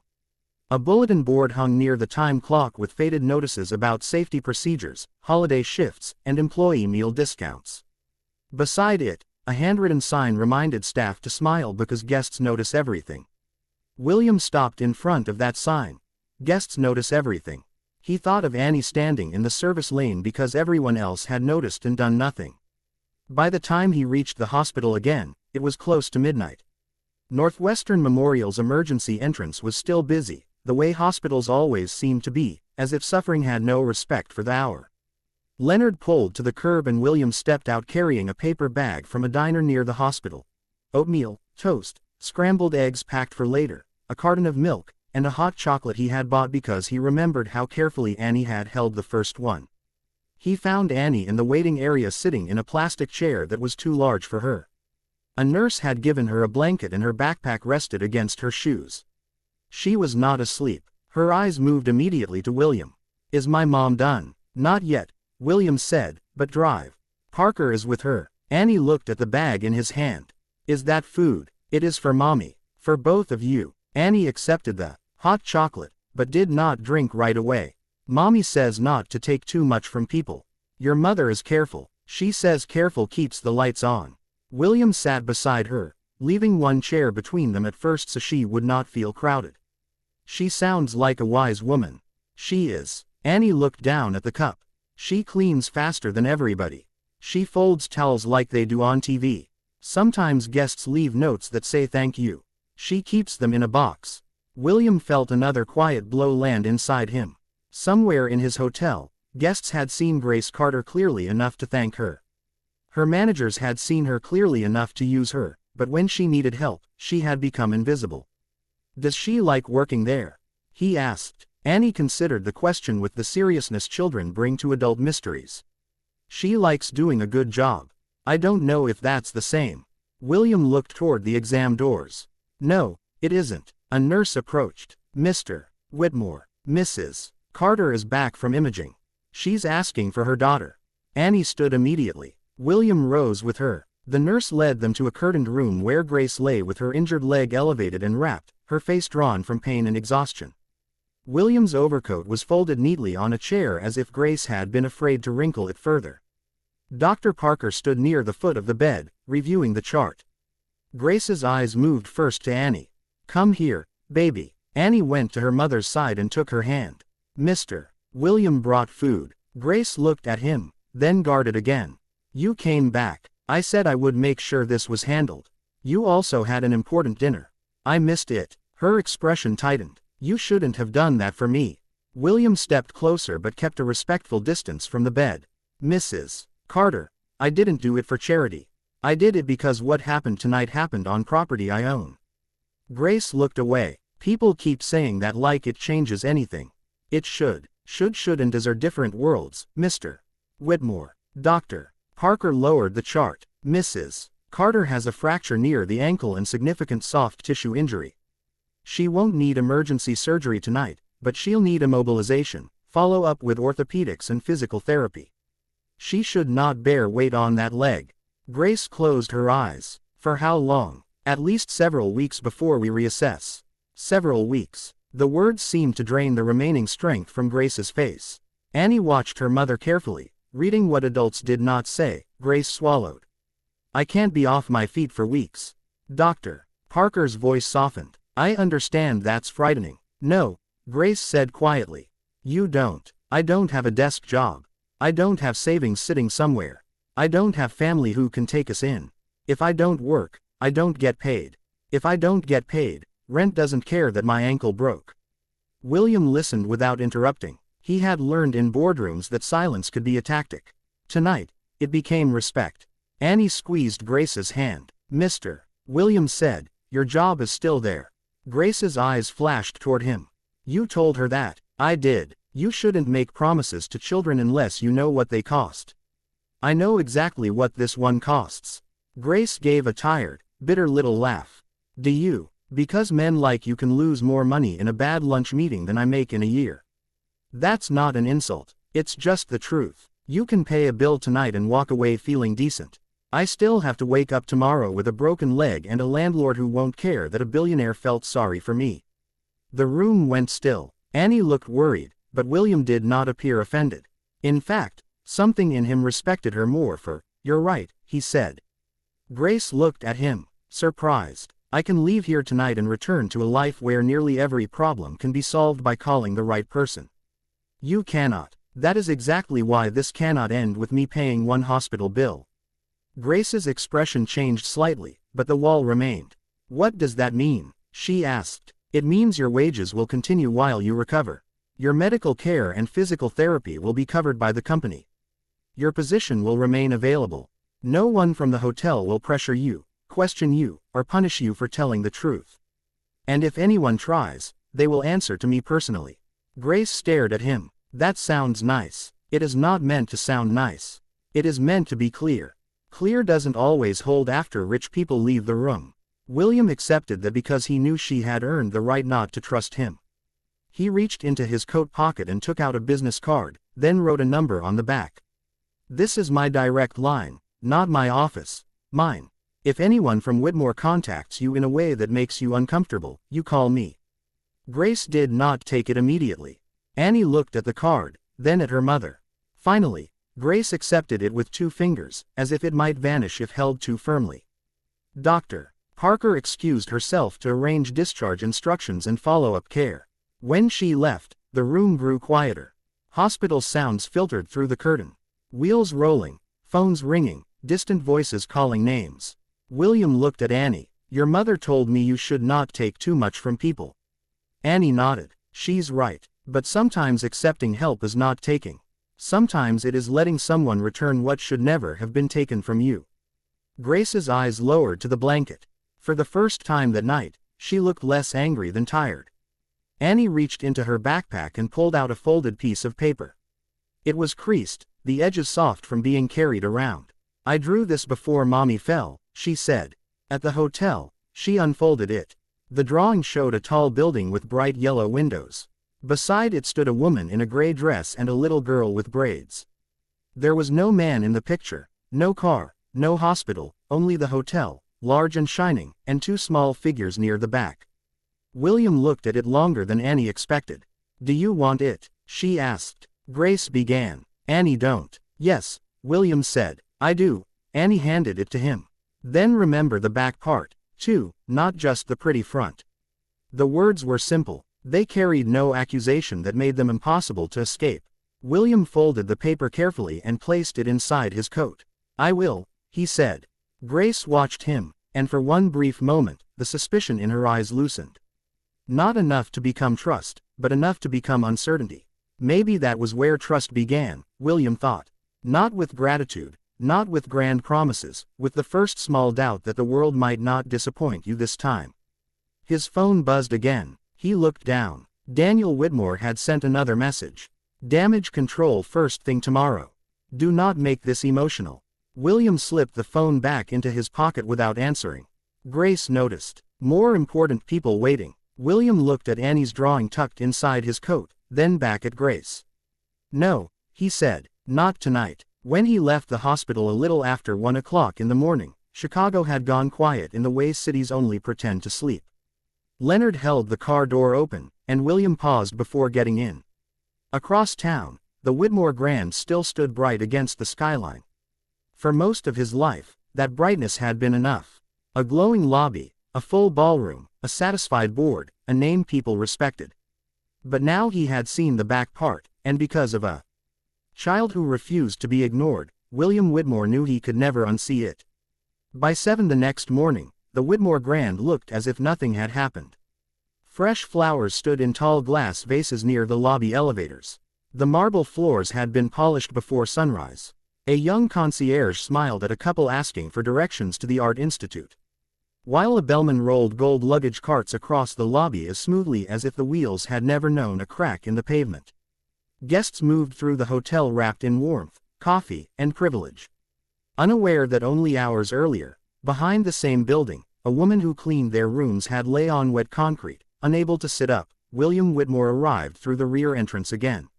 A bulletin board hung near the time clock with faded notices about safety procedures, holiday shifts, and employee meal discounts. Beside it, a handwritten sign reminded staff to smile because guests notice everything. William stopped in front of that sign. Guests notice everything. He thought of Annie standing in the service lane because everyone else had noticed and done nothing. By the time he reached the hospital again, it was close to midnight. Northwestern Memorial's emergency entrance was still busy, the way hospitals always seem to be, as if suffering had no respect for the hour. Leonard pulled to the curb and William stepped out carrying a paper bag from a diner near the hospital. Oatmeal, toast, scrambled eggs packed for later, a carton of milk, and a hot chocolate he had bought because he remembered how carefully Annie had held the first one. He found Annie in the waiting area sitting in a plastic chair that was too large for her. A nurse had given her a blanket and her backpack rested against her shoes. She was not asleep. Her eyes moved immediately to William. Is my mom done? Not yet, William said, but drive. Parker is with her. Annie looked at the bag in his hand. Is that food? It is for mommy. For both of you. Annie accepted the hot chocolate, but did not drink right away. Mommy says not to take too much from people. Your mother is careful. She says careful keeps the lights on. William sat beside her, leaving one chair between them at first so she would not feel crowded. She sounds like a wise woman. She is. Annie looked down at the cup. She cleans faster than everybody. She folds towels like they do on TV. Sometimes guests leave notes that say thank you. She keeps them in a box. William felt another quiet blow land inside him. Somewhere in his hotel, guests had seen Grace Carter clearly enough to thank her. Her managers had seen her clearly enough to use her, but when she needed help, she had become invisible. "Does she like working there?" he asked. Annie considered the question with the seriousness children bring to adult mysteries. "She likes doing a good job. I don't know if that's the same." William looked toward the exam doors. "No, it isn't." A nurse approached. "Mr. Whitmore, Mrs. Carter is back from imaging. She's asking for her daughter." Annie stood immediately. William rose with her. The nurse led them to a curtained room where Grace lay with her injured leg elevated and wrapped, her face drawn from pain and exhaustion. William's overcoat was folded neatly on a chair as if Grace had been afraid to wrinkle it further. Dr. Parker stood near the foot of the bed, reviewing the chart. Grace's eyes moved first to Annie. "Come here, baby." Annie went to her mother's side and took her hand. "Mr. William brought food." Grace looked at him, then guarded again. "You came back. I said I would make sure this was handled. You also had an important dinner. I missed it." Her expression tightened. "You shouldn't have done that for me." William stepped closer but kept a respectful distance from the bed. "Mrs. Carter, I didn't do it for charity. I did it because what happened tonight happened on property I own." Grace looked away. "People keep saying that like it changes anything. It should. Should and is are different worlds, Mr. Whitmore." Dr. Parker lowered the chart. "Mrs. Carter has a fracture near the ankle and significant soft tissue injury. She won't need emergency surgery tonight, but she'll need immobilization, follow up with orthopedics and physical therapy. She should not bear weight on that leg." Grace closed her eyes. "For how long?" "At least several weeks before we reassess." "Several weeks." The words seemed to drain the remaining strength from Grace's face. Annie watched her mother carefully, reading what adults did not say. Grace swallowed. "I can't be off my feet for weeks." Dr. Parker's voice softened. "I understand that's frightening." "No," Grace said quietly. "You don't. I don't have a desk job. I don't have savings sitting somewhere. I don't have family who can take us in. If I don't work, I don't get paid. If I don't get paid, rent doesn't care that my ankle broke." William listened without interrupting. He had learned in boardrooms that silence could be a tactic. Tonight, it became respect. Annie squeezed Grace's hand. "Mr. William said, your job is still there." Grace's eyes flashed toward him. "You told her that?" "I did. You shouldn't make promises to children unless you know what they cost." "I know exactly what this one costs." Grace gave a tired, bitter little laugh. "Do you? Because men like you can lose more money in a bad lunch meeting than I make in a year." "That's not an insult. It's just the truth. You can pay a bill tonight and walk away feeling decent. I still have to wake up tomorrow with a broken leg and a landlord who won't care that a billionaire felt sorry for me." The room went still. Annie looked worried, but William did not appear offended. In fact, something in him respected her more for, "You're right," he said. Grace looked at him, surprised. "I can leave here tonight and return to a life where nearly every problem can be solved by calling the right person." "You cannot. That is exactly why this cannot end with me paying one hospital bill." Grace's expression changed slightly, but the wall remained. "What does that mean?" she asked. "It means your wages will continue while you recover. Your medical care and physical therapy will be covered by the company. Your position will remain available. No one from the hotel will pressure you, question you, or punish you for telling the truth. And if anyone tries, they will answer to me personally." Grace stared at him. "That sounds nice." "It is not meant to sound nice. It is meant to be clear. Clear doesn't always hold after rich people leave the room." William accepted that because he knew she had earned the right not to trust him. He reached into his coat pocket and took out a business card, then wrote a number on the back. "This is my direct line, not my office. Mine. If anyone from Whitmore contacts you in a way that makes you uncomfortable, you call me." Grace did not take it immediately. Annie looked at the card, then at her mother. Finally, Grace accepted it with 2 fingers, as if it might vanish if held too firmly. Dr. Parker excused herself to arrange discharge instructions and follow-up care. When she left, the room grew quieter. Hospital sounds filtered through the curtain. Wheels rolling, phones ringing, distant voices calling names. William looked at Annie. "Your mother told me you should not take too much from people." Annie nodded. "She's right. But sometimes accepting help is not taking." Sometimes it is letting someone return what should never have been taken from you. Grace's eyes lowered to the blanket. For the first time that night, she looked less angry than tired. Annie reached into her backpack and pulled out a folded piece of paper. It was creased, the edges soft from being carried around. "I drew this before Mommy fell," she said. At the hotel, she unfolded it. The drawing showed a tall building with bright yellow windows. Beside it stood a woman in a gray dress and a little girl with braids. There was no man in the picture, no car, no hospital, only the hotel, large and shining, and two small figures near the back. William looked at it longer than Annie expected. "Do you want it?" she asked. Grace began. "Annie, don't." "Yes," William said. "I do." Annie handed it to him. "Then remember the back part, too, not just the pretty front." The words were simple. They carried no accusation that made them impossible to escape. William folded the paper carefully and placed it inside his coat. "I will," he said. Grace watched him, and for one brief moment, the suspicion in her eyes loosened. Not enough to become trust, but enough to become uncertainty. Maybe that was where trust began, William thought. Not with gratitude, not with grand promises, with the first small doubt that the world might not disappoint you this time. His phone buzzed again. He looked down. Daniel Whitmore had sent another message. "Damage control first thing tomorrow. Do not make this emotional." William slipped the phone back into his pocket without answering. Grace noticed. More important people waiting. William looked at Annie's drawing tucked inside his coat, then back at Grace. "No," he said, "not tonight." When he left the hospital a little after 1 o'clock in the morning, Chicago had gone quiet in the way cities only pretend to sleep. Leonard held the car door open, and William paused before getting in. Across town, the Whitmore Grand still stood bright against the skyline. For most of his life, that brightness had been enough. A glowing lobby, a full ballroom, a satisfied board, a name people respected. But now he had seen the back part, and because of a child who refused to be ignored, William Whitmore knew he could never unsee it. By 7 the next morning, the Whitmore Grand looked as if nothing had happened. Fresh flowers stood in tall glass vases near the lobby elevators. The marble floors had been polished before sunrise. A young concierge smiled at a couple asking for directions to the Art Institute. While a bellman rolled gold luggage carts across the lobby as smoothly as if the wheels had never known a crack in the pavement. Guests moved through the hotel wrapped in warmth, coffee, and privilege. Unaware that only hours earlier, behind the same building, a woman who cleaned their rooms had lay on wet concrete, unable to sit up, William Whitmore arrived through the rear entrance again.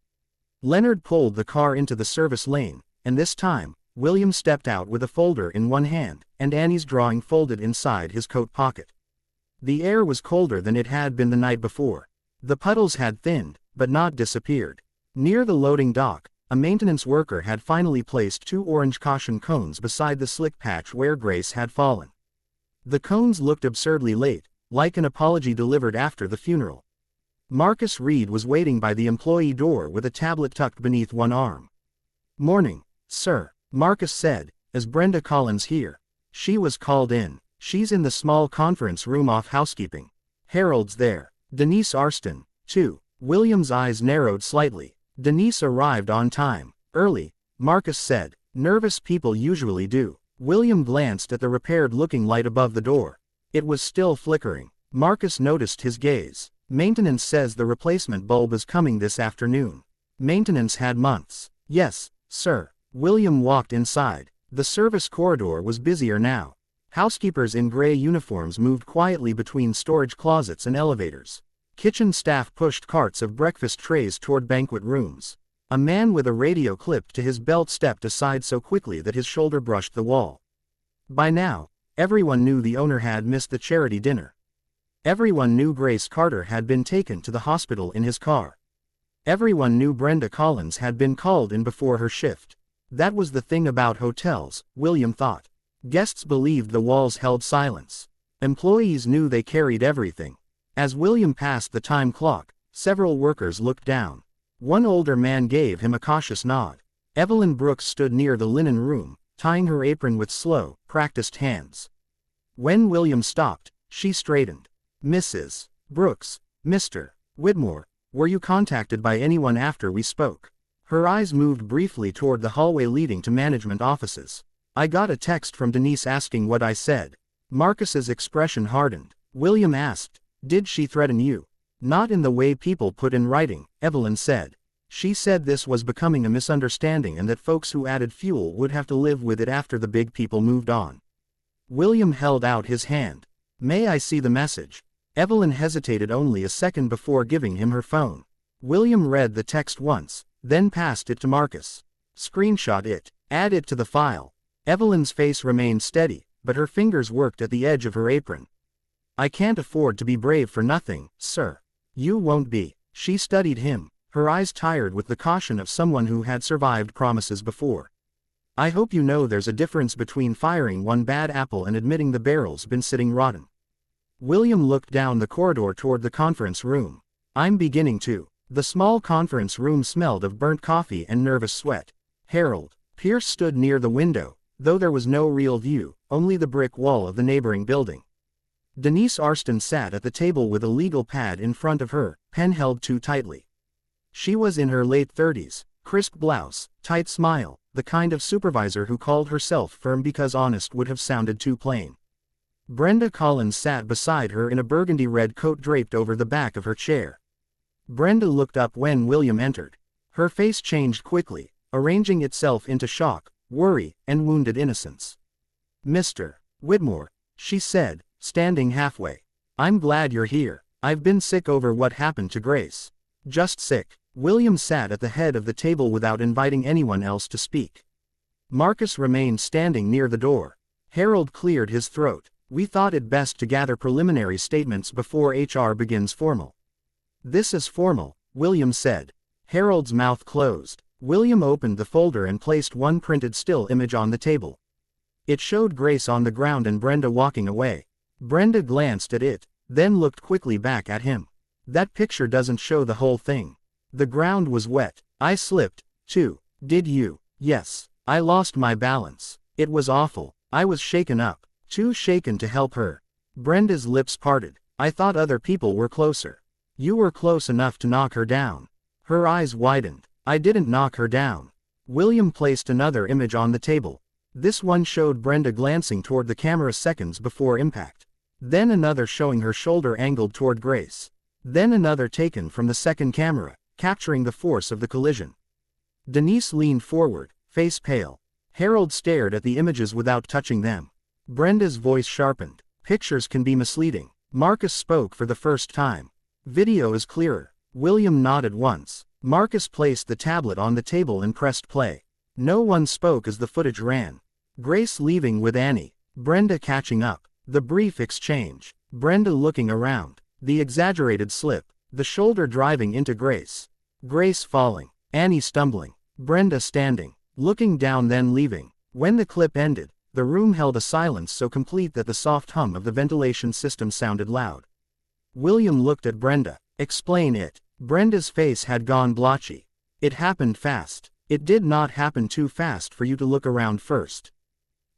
Leonard pulled the car into the service lane, and this time, William stepped out with a folder in one hand, and Annie's drawing folded inside his coat pocket. The air was colder than it had been the night before. The puddles had thinned, but not disappeared. Near the loading dock, a maintenance worker had finally placed 2 orange caution cones beside the slick patch where Grace had fallen. The cones looked absurdly late, like an apology delivered after the funeral. Marcus Reed was waiting by the employee door with a tablet tucked beneath one arm. "Morning, sir," Marcus said, "is Brenda Collins here?" She was called in. "She's in the small conference room off housekeeping. Harold's there. Denise Arston, too." William's eyes narrowed slightly. Denise arrived on time. "Early," Marcus said. "Nervous people usually do." William glanced at the repaired-looking light above the door. It was still flickering. Marcus noticed his gaze. "Maintenance says the replacement bulb is coming this afternoon." Maintenance had months. "Yes, sir." William walked inside. The service corridor was busier now. Housekeepers in gray uniforms moved quietly between storage closets and elevators. Kitchen staff pushed carts of breakfast trays toward banquet rooms. A man with a radio clipped to his belt stepped aside so quickly that his shoulder brushed the wall. By now, everyone knew the owner had missed the charity dinner. Everyone knew Grace Carter had been taken to the hospital in his car. Everyone knew Brenda Collins had been called in before her shift. That was the thing about hotels, William thought. Guests believed the walls held silence. Employees knew they carried everything. As William passed the time clock, several workers looked down. One older man gave him a cautious nod. Evelyn Brooks stood near the linen room, tying her apron with slow, practiced hands. When William stopped, she straightened. "Mrs. Brooks, Mr. Whitmore, were you contacted by anyone after we spoke?" Her eyes moved briefly toward the hallway leading to management offices. I got a text from Denise asking what I said. Marcus's expression hardened. William asked, "Did she threaten you?" "Not in the way people put in writing," Evelyn said. "She said this was becoming a misunderstanding and that folks who added fuel would have to live with it after the big people moved on." William held out his hand. "May I see the message?" Evelyn hesitated only a second before giving him her phone. William read the text once, then passed it to Marcus. "Screenshot it. Add it to the file." Evelyn's face remained steady, but her fingers worked at the edge of her apron. "I can't afford to be brave for nothing, sir." "You won't be." She studied him, her eyes tired with the caution of someone who had survived promises before. "I hope you know there's a difference between firing one bad apple and admitting the barrel's been sitting rotten." William looked down the corridor toward the conference room. "I'm beginning to." The small conference room smelled of burnt coffee and nervous sweat. Harold Pierce stood near the window, though there was no real view, only the brick wall of the neighboring building. Denise Arston sat at the table with a legal pad in front of her, pen held too tightly. She was in her late 30s, crisp blouse, tight smile, the kind of supervisor who called herself firm because honest would have sounded too plain. Brenda Collins sat beside her in a burgundy red coat draped over the back of her chair. Brenda looked up when William entered. Her face changed quickly, arranging itself into shock, worry, and wounded innocence. "Mr. Whitmore," she said, standing halfway. "I'm glad you're here. I've been sick over what happened to Grace." "Just sick." William sat at the head of the table without inviting anyone else to speak. Marcus remained standing near the door. Harold cleared his throat. "We thought it best to gather preliminary statements before HR begins formal." "This is formal," William said. Harold's mouth closed. William opened the folder and placed one printed still image on the table. It showed Grace on the ground and Brenda walking away. Brenda glanced at it, then looked quickly back at him. "That picture doesn't show the whole thing. The ground was wet. I slipped, too." "Did you?" "Yes. I lost my balance. It was awful. I was shaken up. Too shaken to help her." Brenda's lips parted. "I thought other people were closer." "You were close enough to knock her down." Her eyes widened. "I didn't knock her down." William placed another image on the table. This one showed Brenda glancing toward the camera seconds before impact. Then another showing her shoulder angled toward Grace. Then another taken from the second camera, capturing the force of the collision. Denise leaned forward, face pale. Harold stared at the images without touching them. Brenda's voice sharpened. "Pictures can be misleading." Marcus spoke for the first time. "Video is clearer." William nodded once. Marcus placed the tablet on the table and pressed play. No one spoke as the footage ran. Grace leaving with Annie. Brenda catching up. The brief exchange. Brenda looking around. The exaggerated slip. The shoulder driving into Grace. Grace falling. Annie stumbling. Brenda standing. Looking down then leaving. When the clip ended, the room held a silence so complete that the soft hum of the ventilation system sounded loud. William looked at Brenda. "Explain it." Brenda's face had gone blotchy. "It happened fast. It did not happen too fast for you to look around first.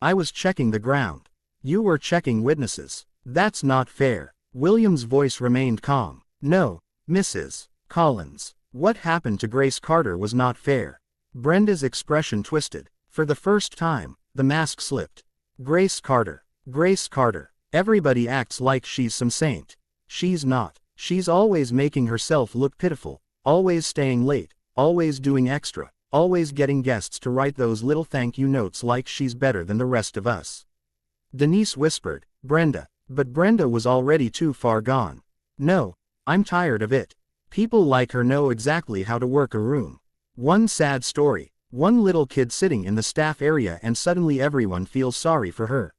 I was checking the ground. You were checking witnesses. That's not fair." William's voice remained calm. "No, Mrs. Collins. What happened to Grace Carter was not fair." Brenda's expression twisted. For the first time, the mask slipped. "Grace Carter. Grace Carter. Everybody acts like she's some saint. She's not. She's always making herself look pitiful, always staying late, always doing extra, always getting guests to write those little thank you notes like she's better than the rest of us." Denise whispered, "Brenda." But Brenda was already too far gone. "No, I'm tired of it. People like her know exactly how to work a room. One sad story, one little kid sitting in the staff area and suddenly everyone feels sorry for her."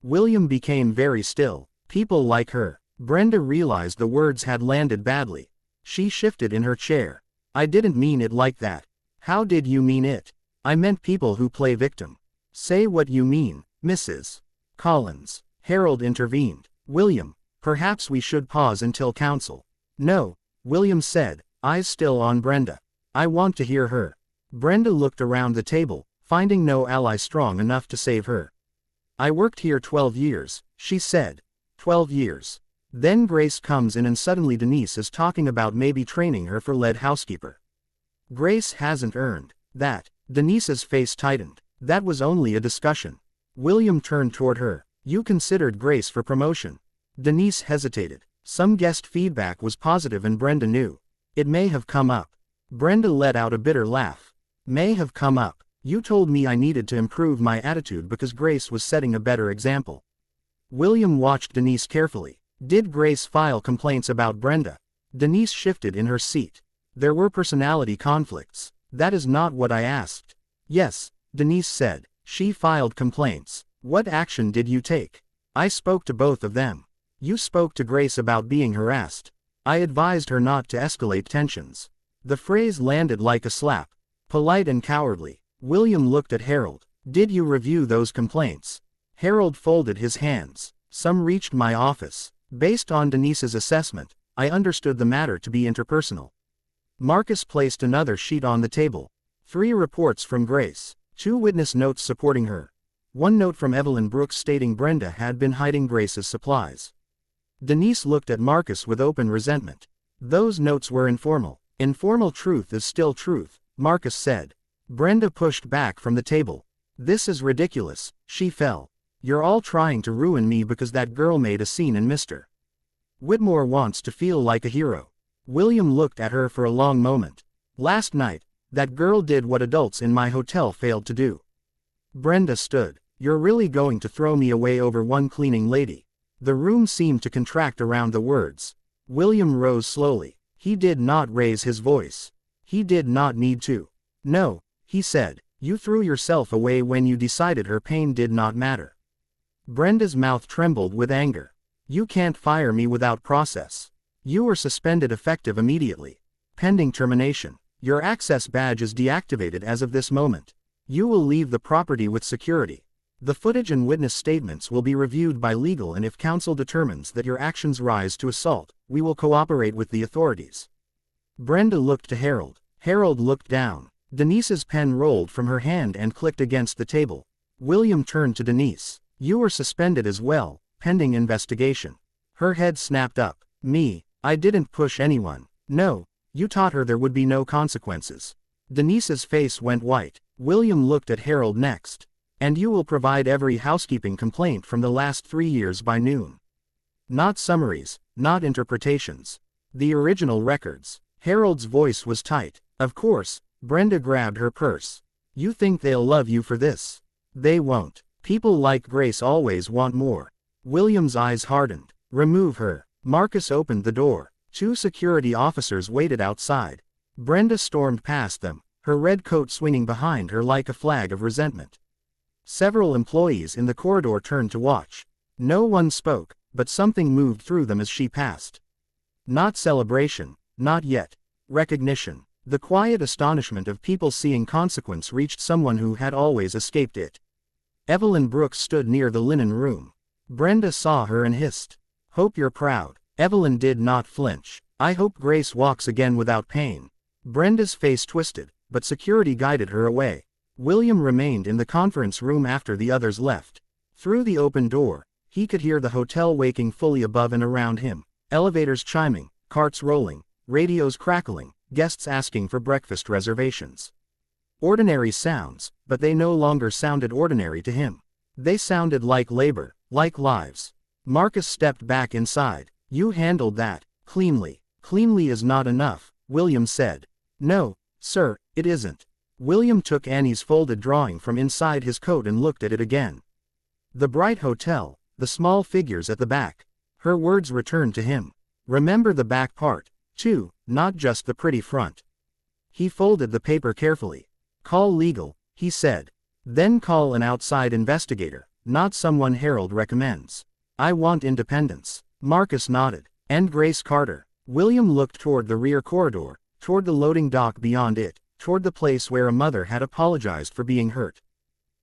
William became very still. "People like her." Brenda realized the words had landed badly. She shifted in her chair. "I didn't mean it like that." "How did you mean it?" "I meant people who play victim." "Say what you mean, Mrs. Collins." Harold intervened. "William, perhaps we should pause until counsel." "No," William said, eyes still on Brenda. "I want to hear her." Brenda looked around the table, finding no ally strong enough to save her. "I worked here 12 years, she said. 12 years. Then Grace comes in and suddenly Denise is talking about maybe training her for lead housekeeper. Grace hasn't earned that. Denise's face tightened. That was only a discussion. William turned toward her. You considered Grace for promotion. Denise hesitated. Some guest feedback was positive and Brenda knew. It may have come up. Brenda let out a bitter laugh. May have come up. You told me I needed to improve my attitude because Grace was setting a better example. William watched Denise carefully. Did Grace file complaints about Brenda? Denise shifted in her seat. There were personality conflicts. That is not what I asked. Yes, Denise said. She filed complaints. What action did you take? I spoke to both of them. You spoke to Grace about being harassed. I advised her not to escalate tensions. The phrase landed like a slap. Polite and cowardly. William looked at Harold. Did you review those complaints? Harold folded his hands. Some reached my office. Based on Denise's assessment, I understood the matter to be interpersonal. Marcus placed another sheet on the table. 3 reports from Grace. 2 witness notes supporting her. 1 note from Evelyn Brooks stating Brenda had been hiding Grace's supplies. Denise looked at Marcus with open resentment. Those notes were informal. Informal truth is still truth, Marcus said. Brenda pushed back from the table. This is ridiculous, she fell. You're all trying to ruin me because that girl made a scene in Mr. Whitmore wants to feel like a hero. William looked at her for a long moment. Last night, that girl did what adults in my hotel failed to do. Brenda stood. You're really going to throw me away over one cleaning lady? The room seemed to contract around the words. William rose slowly. He did not raise his voice. He did not need to. No, he said. You threw yourself away when you decided her pain did not matter. Brenda's mouth trembled with anger. You can't fire me without process. You were suspended effective immediately. Pending termination. Your access badge is deactivated as of this moment. You will leave the property with security. The footage and witness statements will be reviewed by legal, and if counsel determines that your actions rise to assault, we will cooperate with the authorities. Brenda looked to Harold. Harold looked down. Denise's pen rolled from her hand and clicked against the table. William turned to Denise. You were suspended as well, pending investigation. Her head snapped up. Me? I didn't push anyone. No, you taught her there would be no consequences. Denise's face went white. William looked at Harold next. And you will provide every housekeeping complaint from the last 3 years by noon. Not summaries, not interpretations. The original records. Harold's voice was tight. Of course. Brenda grabbed her purse. You think they'll love you for this? They won't. People like Grace always want more. William's eyes hardened. Remove her. Marcus opened the door. 2 security officers waited outside. Brenda stormed past them, her red coat swinging behind her like a flag of resentment. Several employees in the corridor turned to watch. No one spoke, but something moved through them as she passed. Not celebration, not yet. Recognition. The quiet astonishment of people seeing consequence reached someone who had always escaped it. Evelyn Brooks stood near the linen room. Brenda saw her and hissed. Hope you're proud. Evelyn did not flinch. I hope Grace walks again without pain. Brenda's face twisted, but security guided her away. William remained in the conference room after the others left. Through the open door, he could hear the hotel waking fully above and around him. Elevators chiming, carts rolling, radios crackling, guests asking for breakfast reservations. Ordinary sounds, but they no longer sounded ordinary to him. They sounded like labor, like lives. Marcus stepped back inside. You handled that, cleanly. Cleanly is not enough, William said. No, sir, it isn't. William took Annie's folded drawing from inside his coat and looked at it again. The bright hotel, the small figures at the back. Her words returned to him. Remember the back part, too, not just the pretty front. He folded the paper carefully. Call legal, he said. Then call an outside investigator, not someone Harold recommends. I want independence. Marcus nodded. And Grace Carter. William looked toward the rear corridor, toward the loading dock beyond it, toward the place where a mother had apologized for being hurt.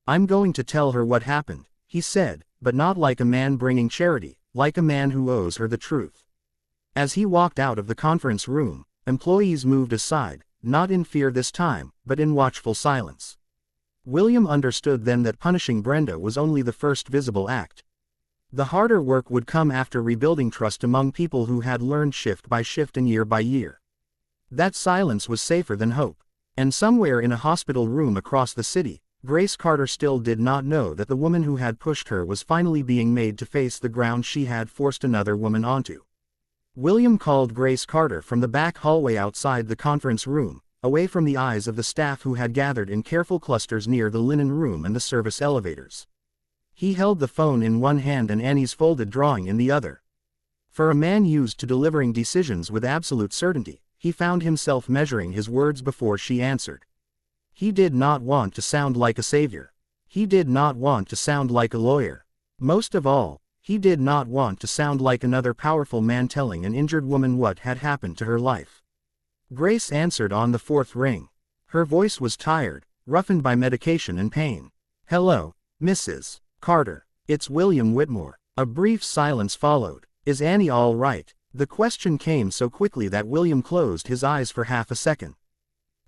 I'm going to tell her what happened, he said, but not like a man bringing charity, like a man who owes her the truth. As he walked out of the conference room, employees moved aside, not in fear this time, but in watchful silence. William understood then that punishing Brenda was only the first visible act. The harder work would come after rebuilding trust among people who had learned shift by shift and year by year. That silence was safer than hope. And somewhere in a hospital room across the city, Grace Carter still did not know that the woman who had pushed her was finally being made to face the ground she had forced another woman onto. William called Grace Carter from the back hallway outside the conference room, away from the eyes of the staff who had gathered in careful clusters near the linen room and the service elevators. He held the phone in one hand and Annie's folded drawing in the other. For a man used to delivering decisions with absolute certainty, he found himself measuring his words before she answered. He did not want to sound like a savior. He did not want to sound like a lawyer. Most of all, he did not want to sound like another powerful man telling an injured woman what had happened to her life. Grace answered on the fourth ring. Her voice was tired, roughened by medication and pain. "Hello, Mrs. Carter. It's William Whitmore." A brief silence followed. "Is Annie all right?" The question came so quickly that William closed his eyes for half a second.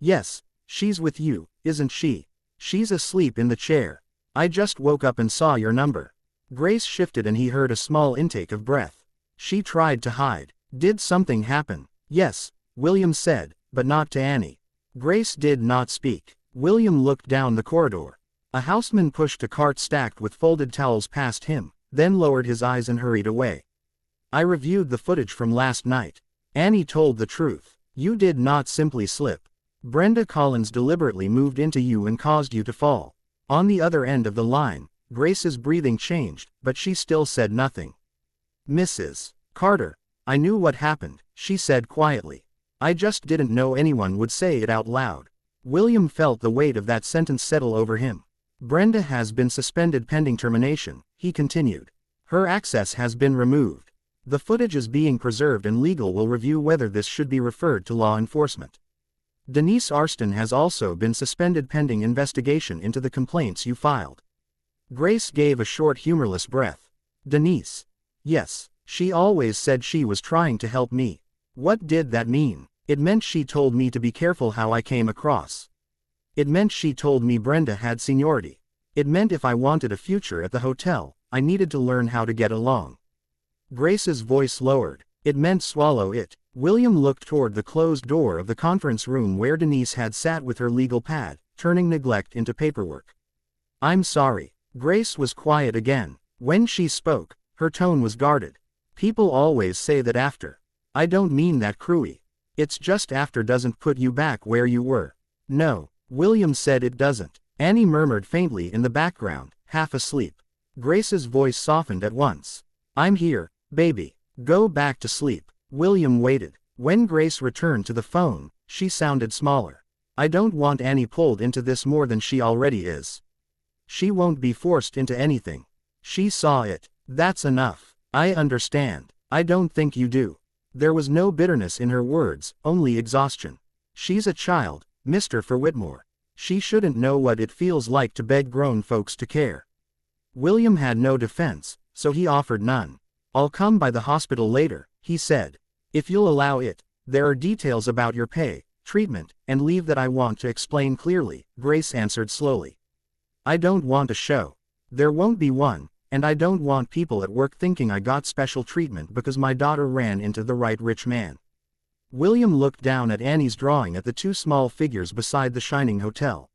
"Yes, she's with you, isn't she? She's asleep in the chair. I just woke up and saw your number." Grace shifted and he heard a small intake of breath. She tried to hide. "Did something happen?" "Yes," William said, "but not to Annie." Grace did not speak. William looked down the corridor. A houseman pushed a cart stacked with folded towels past him, then lowered his eyes and hurried away. "I reviewed the footage from last night. Annie told the truth. You did not simply slip. Brenda Collins deliberately moved into you and caused you to fall." On the other end of the line, Grace's breathing changed, but she still said nothing. "Mrs. Carter, I knew what happened," she said quietly. "I just didn't know anyone would say it out loud." William felt the weight of that sentence settle over him. "Brenda has been suspended pending termination," he continued. "Her access has been removed. The footage is being preserved and legal will review whether this should be referred to law enforcement. Denise Arston has also been suspended pending investigation into the complaints you filed." Grace gave a short humorless breath. "Denise? Yes, she always said she was trying to help me. What did that mean?" "It meant she told me to be careful how I came across. It meant she told me Brenda had seniority. It meant if I wanted a future at the hotel, I needed to learn how to get along." Grace's voice lowered. "It meant swallow it." William looked toward the closed door of the conference room where Denise had sat with her legal pad, turning neglect into paperwork. "I'm sorry." Grace was quiet again. When she spoke, her tone was guarded. "People always say that after. I don't mean that cruelly. It's just after doesn't put you back where you were." "No," William said, "it doesn't." Annie murmured faintly in the background, half asleep. Grace's voice softened at once. "I'm here, baby. Go back to sleep." William waited. When Grace returned to the phone, she sounded smaller. "I don't want Annie pulled into this more than she already is. She won't be forced into anything. She saw it. That's enough." "I understand. I don't think you do." There was no bitterness in her words, only exhaustion. "She's a child, Mr. Whitmore. She shouldn't know what it feels like to beg grown folks to care." William had no defense, so he offered none. "I'll come by the hospital later," he said. "If you'll allow it. There are details about your pay, treatment, and leave that I want to explain clearly," Grace answered slowly. "I don't want a show. There won't be one, and I don't want people at work thinking I got special treatment because my daughter ran into the right rich man." William looked down at Annie's drawing at the two small figures beside the shining hotel.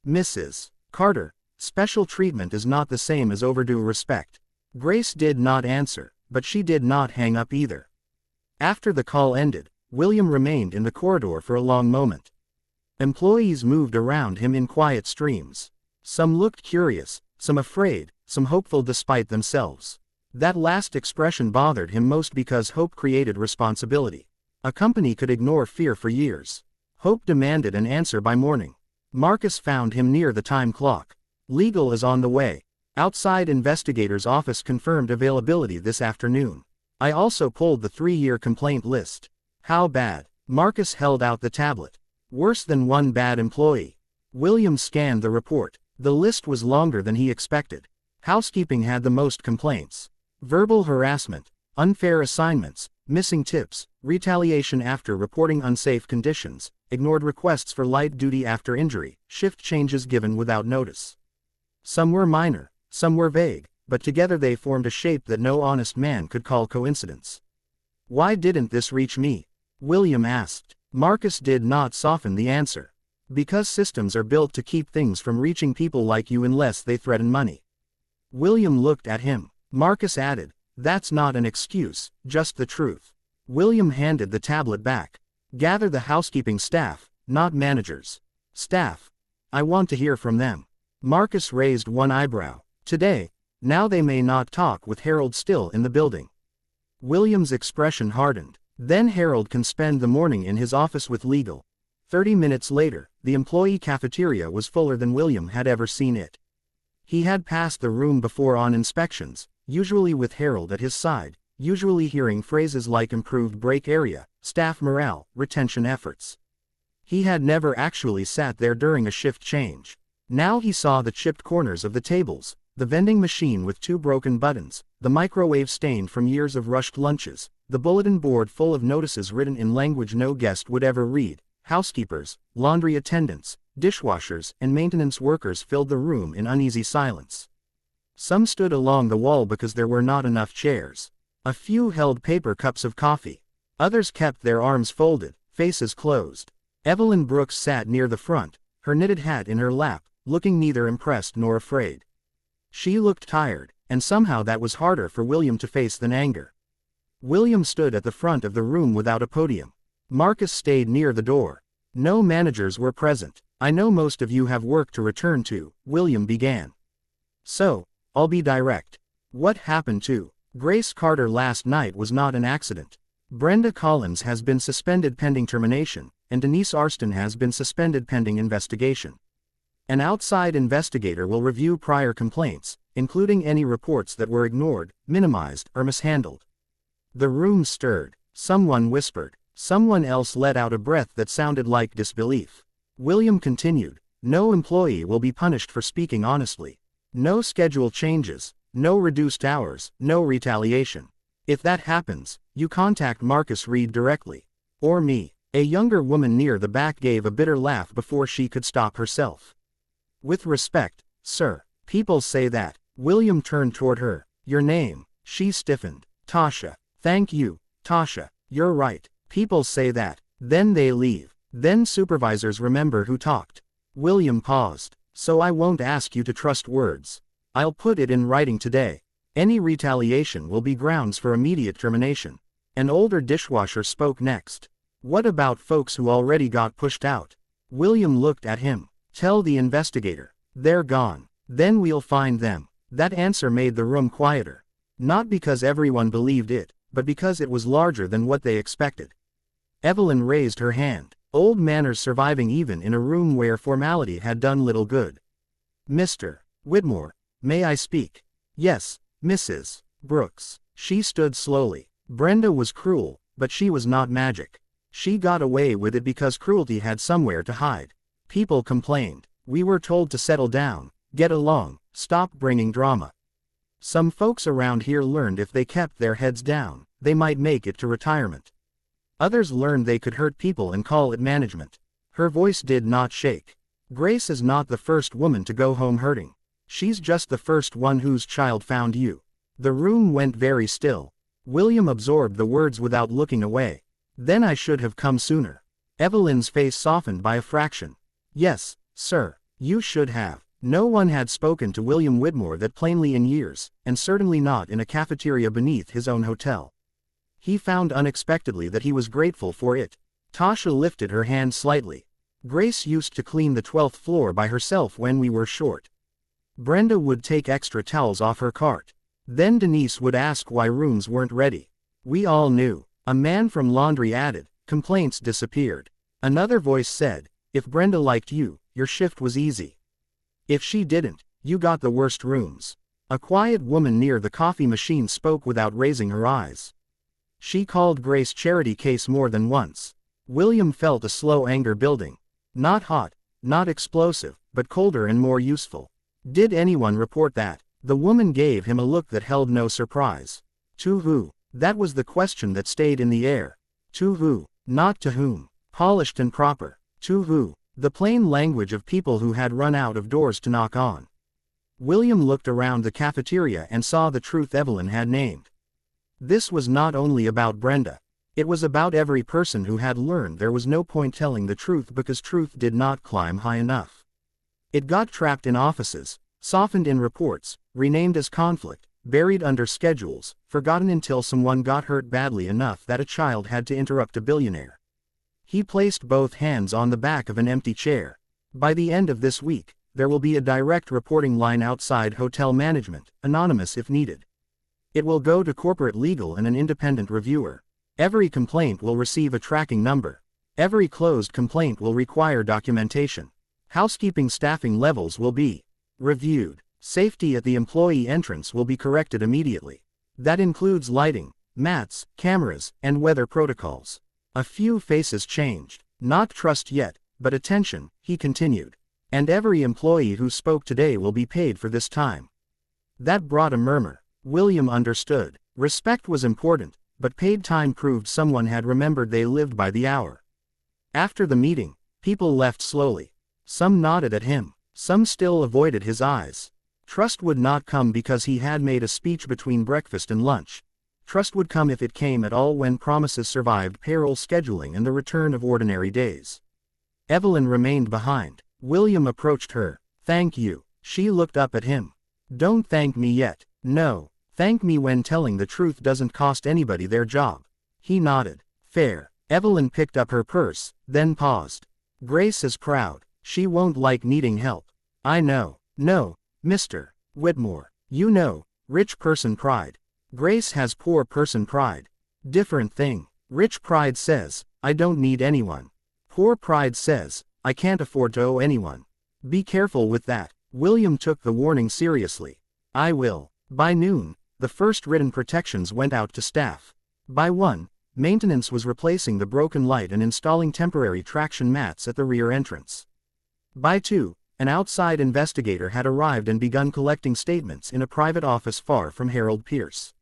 "Mrs. Carter, special treatment is not the same as overdue respect." Grace did not answer, but she did not hang up either. After the call ended, William remained in the corridor for a long moment. Employees moved around him in quiet streams. Some looked curious, some afraid, some hopeful despite themselves. That last expression bothered him most because hope created responsibility. A company could ignore fear for years. Hope demanded an answer by morning. Marcus found him near the time clock. "Legal is on the way. Outside investigator's office confirmed availability this afternoon. I also pulled the 3-year complaint list." "How bad?" Marcus held out the tablet. "Worse than one bad employee." William scanned the report. The list was longer than he expected. Housekeeping had the most complaints. Verbal harassment, unfair assignments, missing tips, retaliation after reporting unsafe conditions, ignored requests for light duty after injury, shift changes given without notice. Some were minor, some were vague, but together they formed a shape that no honest man could call coincidence. "Why didn't this reach me?" William asked. Marcus did not soften the answer. Because systems are built to keep things from reaching people like you unless they threaten money. William looked at him. Marcus added, "That's not an excuse, just the truth." William handed the tablet back. "Gather the housekeeping staff, not managers." "Staff? I want to hear from them." Marcus raised one eyebrow. "Today, now they may not talk with Harold still in the building." William's expression hardened. "Then Harold can spend the morning in his office with legal." 30 minutes later, the employee cafeteria was fuller than William had ever seen it. He had passed the room before on inspections, usually with Harold at his side, usually hearing phrases like improved break area, staff morale, retention efforts. He had never actually sat there during a shift change. Now he saw the chipped corners of the tables, the vending machine with 2 broken buttons, the microwave stained from years of rushed lunches, the bulletin board full of notices written in language no guest would ever read. Housekeepers, laundry attendants, dishwashers, and maintenance workers filled the room in uneasy silence. Some stood along the wall because there were not enough chairs. A few held paper cups of coffee. Others kept their arms folded, faces closed. Evelyn Brooks sat near the front, her knitted hat in her lap, looking neither impressed nor afraid. She looked tired, and somehow that was harder for William to face than anger. William stood at the front of the room without a podium. Marcus stayed near the door. No managers were present. "I know most of you have work to return to," William began. "So, I'll be direct. What happened to Grace Carter last night was not an accident. Brenda Collins has been suspended pending termination, and Denise Arston has been suspended pending investigation. An outside investigator will review prior complaints, including any reports that were ignored, minimized, or mishandled." The room stirred. Someone whispered. Someone else let out a breath that sounded like disbelief. William continued, "No employee will be punished for speaking honestly. No schedule changes, no reduced hours, no retaliation. If that happens, you contact Marcus Reed directly. Or me." A younger woman near the back gave a bitter laugh before she could stop herself. "With respect, sir, people say that." William turned toward her. "Your name?" She stiffened. "Tasha." "Thank you, Tasha. You're right. People say that. Then they leave. Then supervisors remember who talked." William paused. "So I won't ask you to trust words. I'll put it in writing today. Any retaliation will be grounds for immediate termination." An older dishwasher spoke next. "What about folks who already got pushed out?" William looked at him. "Tell the investigator. They're gone. Then we'll find them." That answer made the room quieter. Not because everyone believed it, but because it was larger than what they expected. Evelyn raised her hand. Old manners surviving even in a room where formality had done little good. "Mr. Whitmore, may I speak?" "Yes, Mrs. Brooks." She stood slowly. Brenda was cruel, but she was not magic. She got away with it because cruelty had somewhere to hide. People complained. We were told to settle down, get along, stop bringing drama. Some folks around here learned if they kept their heads down, they might make it to retirement. Others learned they could hurt people and call it management. Her voice did not shake. "Grace is not the first woman to go home hurting. She's just the first one whose child found you." The room went very still. William absorbed the words without looking away. "Then I should have come sooner." Evelyn's face softened by a fraction. "Yes, sir, you should have." No one had spoken to William Whitmore that plainly in years, and certainly not in a cafeteria beneath his own hotel. He found unexpectedly that he was grateful for it. Tasha lifted her hand slightly. "Grace used to clean the 12th floor by herself when we were short. Brenda would take extra towels off her cart. Then Denise would ask why rooms weren't ready. We all knew." A man from laundry added. Complaints disappeared. Another voice said, "If Brenda liked you, your shift was easy. If she didn't, you got the worst rooms." A quiet woman near the coffee machine spoke without raising her eyes. She called Grace charity case more than once. William felt a slow anger building. Not hot, not explosive, but colder and more useful. "Did anyone report that?" The woman gave him a look that held no surprise. "To who?" That was the question that stayed in the air. To who? Not to whom. Polished and proper. To who? The plain language of people who had run out of doors to knock on. William looked around the cafeteria and saw the truth Evelyn had named. This was not only about Brenda. It was about every person who had learned there was no point telling the truth because truth did not climb high enough. It got trapped in offices, softened in reports, renamed as conflict, buried under schedules, forgotten until someone got hurt badly enough that a child had to interrupt a billionaire. He placed both hands on the back of an empty chair. By the end of this week, there will be a direct reporting line outside hotel management, anonymous if needed. It will go to corporate legal and an independent reviewer. Every complaint will receive a tracking number. Every closed complaint will require documentation. Housekeeping staffing levels will be reviewed. Safety at the employee entrance will be corrected immediately. That includes lighting, mats, cameras, and weather protocols. A few faces changed. Not trust yet, but attention, he continued. And every employee who spoke today will be paid for this time. That brought a murmur. William understood. Respect was important, but paid time proved someone had remembered they lived by the hour. After the meeting, people left slowly. Some nodded at him. Some still avoided his eyes. Trust would not come because he had made a speech between breakfast and lunch. Trust would come if it came at all when promises survived payroll scheduling and the return of ordinary days. Evelyn remained behind. William approached her. Thank you. She looked up at him. Don't thank me yet. No. Thank me when telling the truth doesn't cost anybody their job. He nodded. Fair. Evelyn picked up her purse, then paused. Grace is proud. She won't like needing help. I know. No, Mr. Whitmore. You know, rich person pride. Grace has poor person pride. Different thing. Rich pride says, I don't need anyone. Poor pride says, I can't afford to owe anyone. Be careful with that. William took the warning seriously. I will. By noon, the first written protections went out to staff. By 1, maintenance was replacing the broken light and installing temporary traction mats at the rear entrance. By 2, an outside investigator had arrived and begun collecting statements in a private office far from Harold Pierce.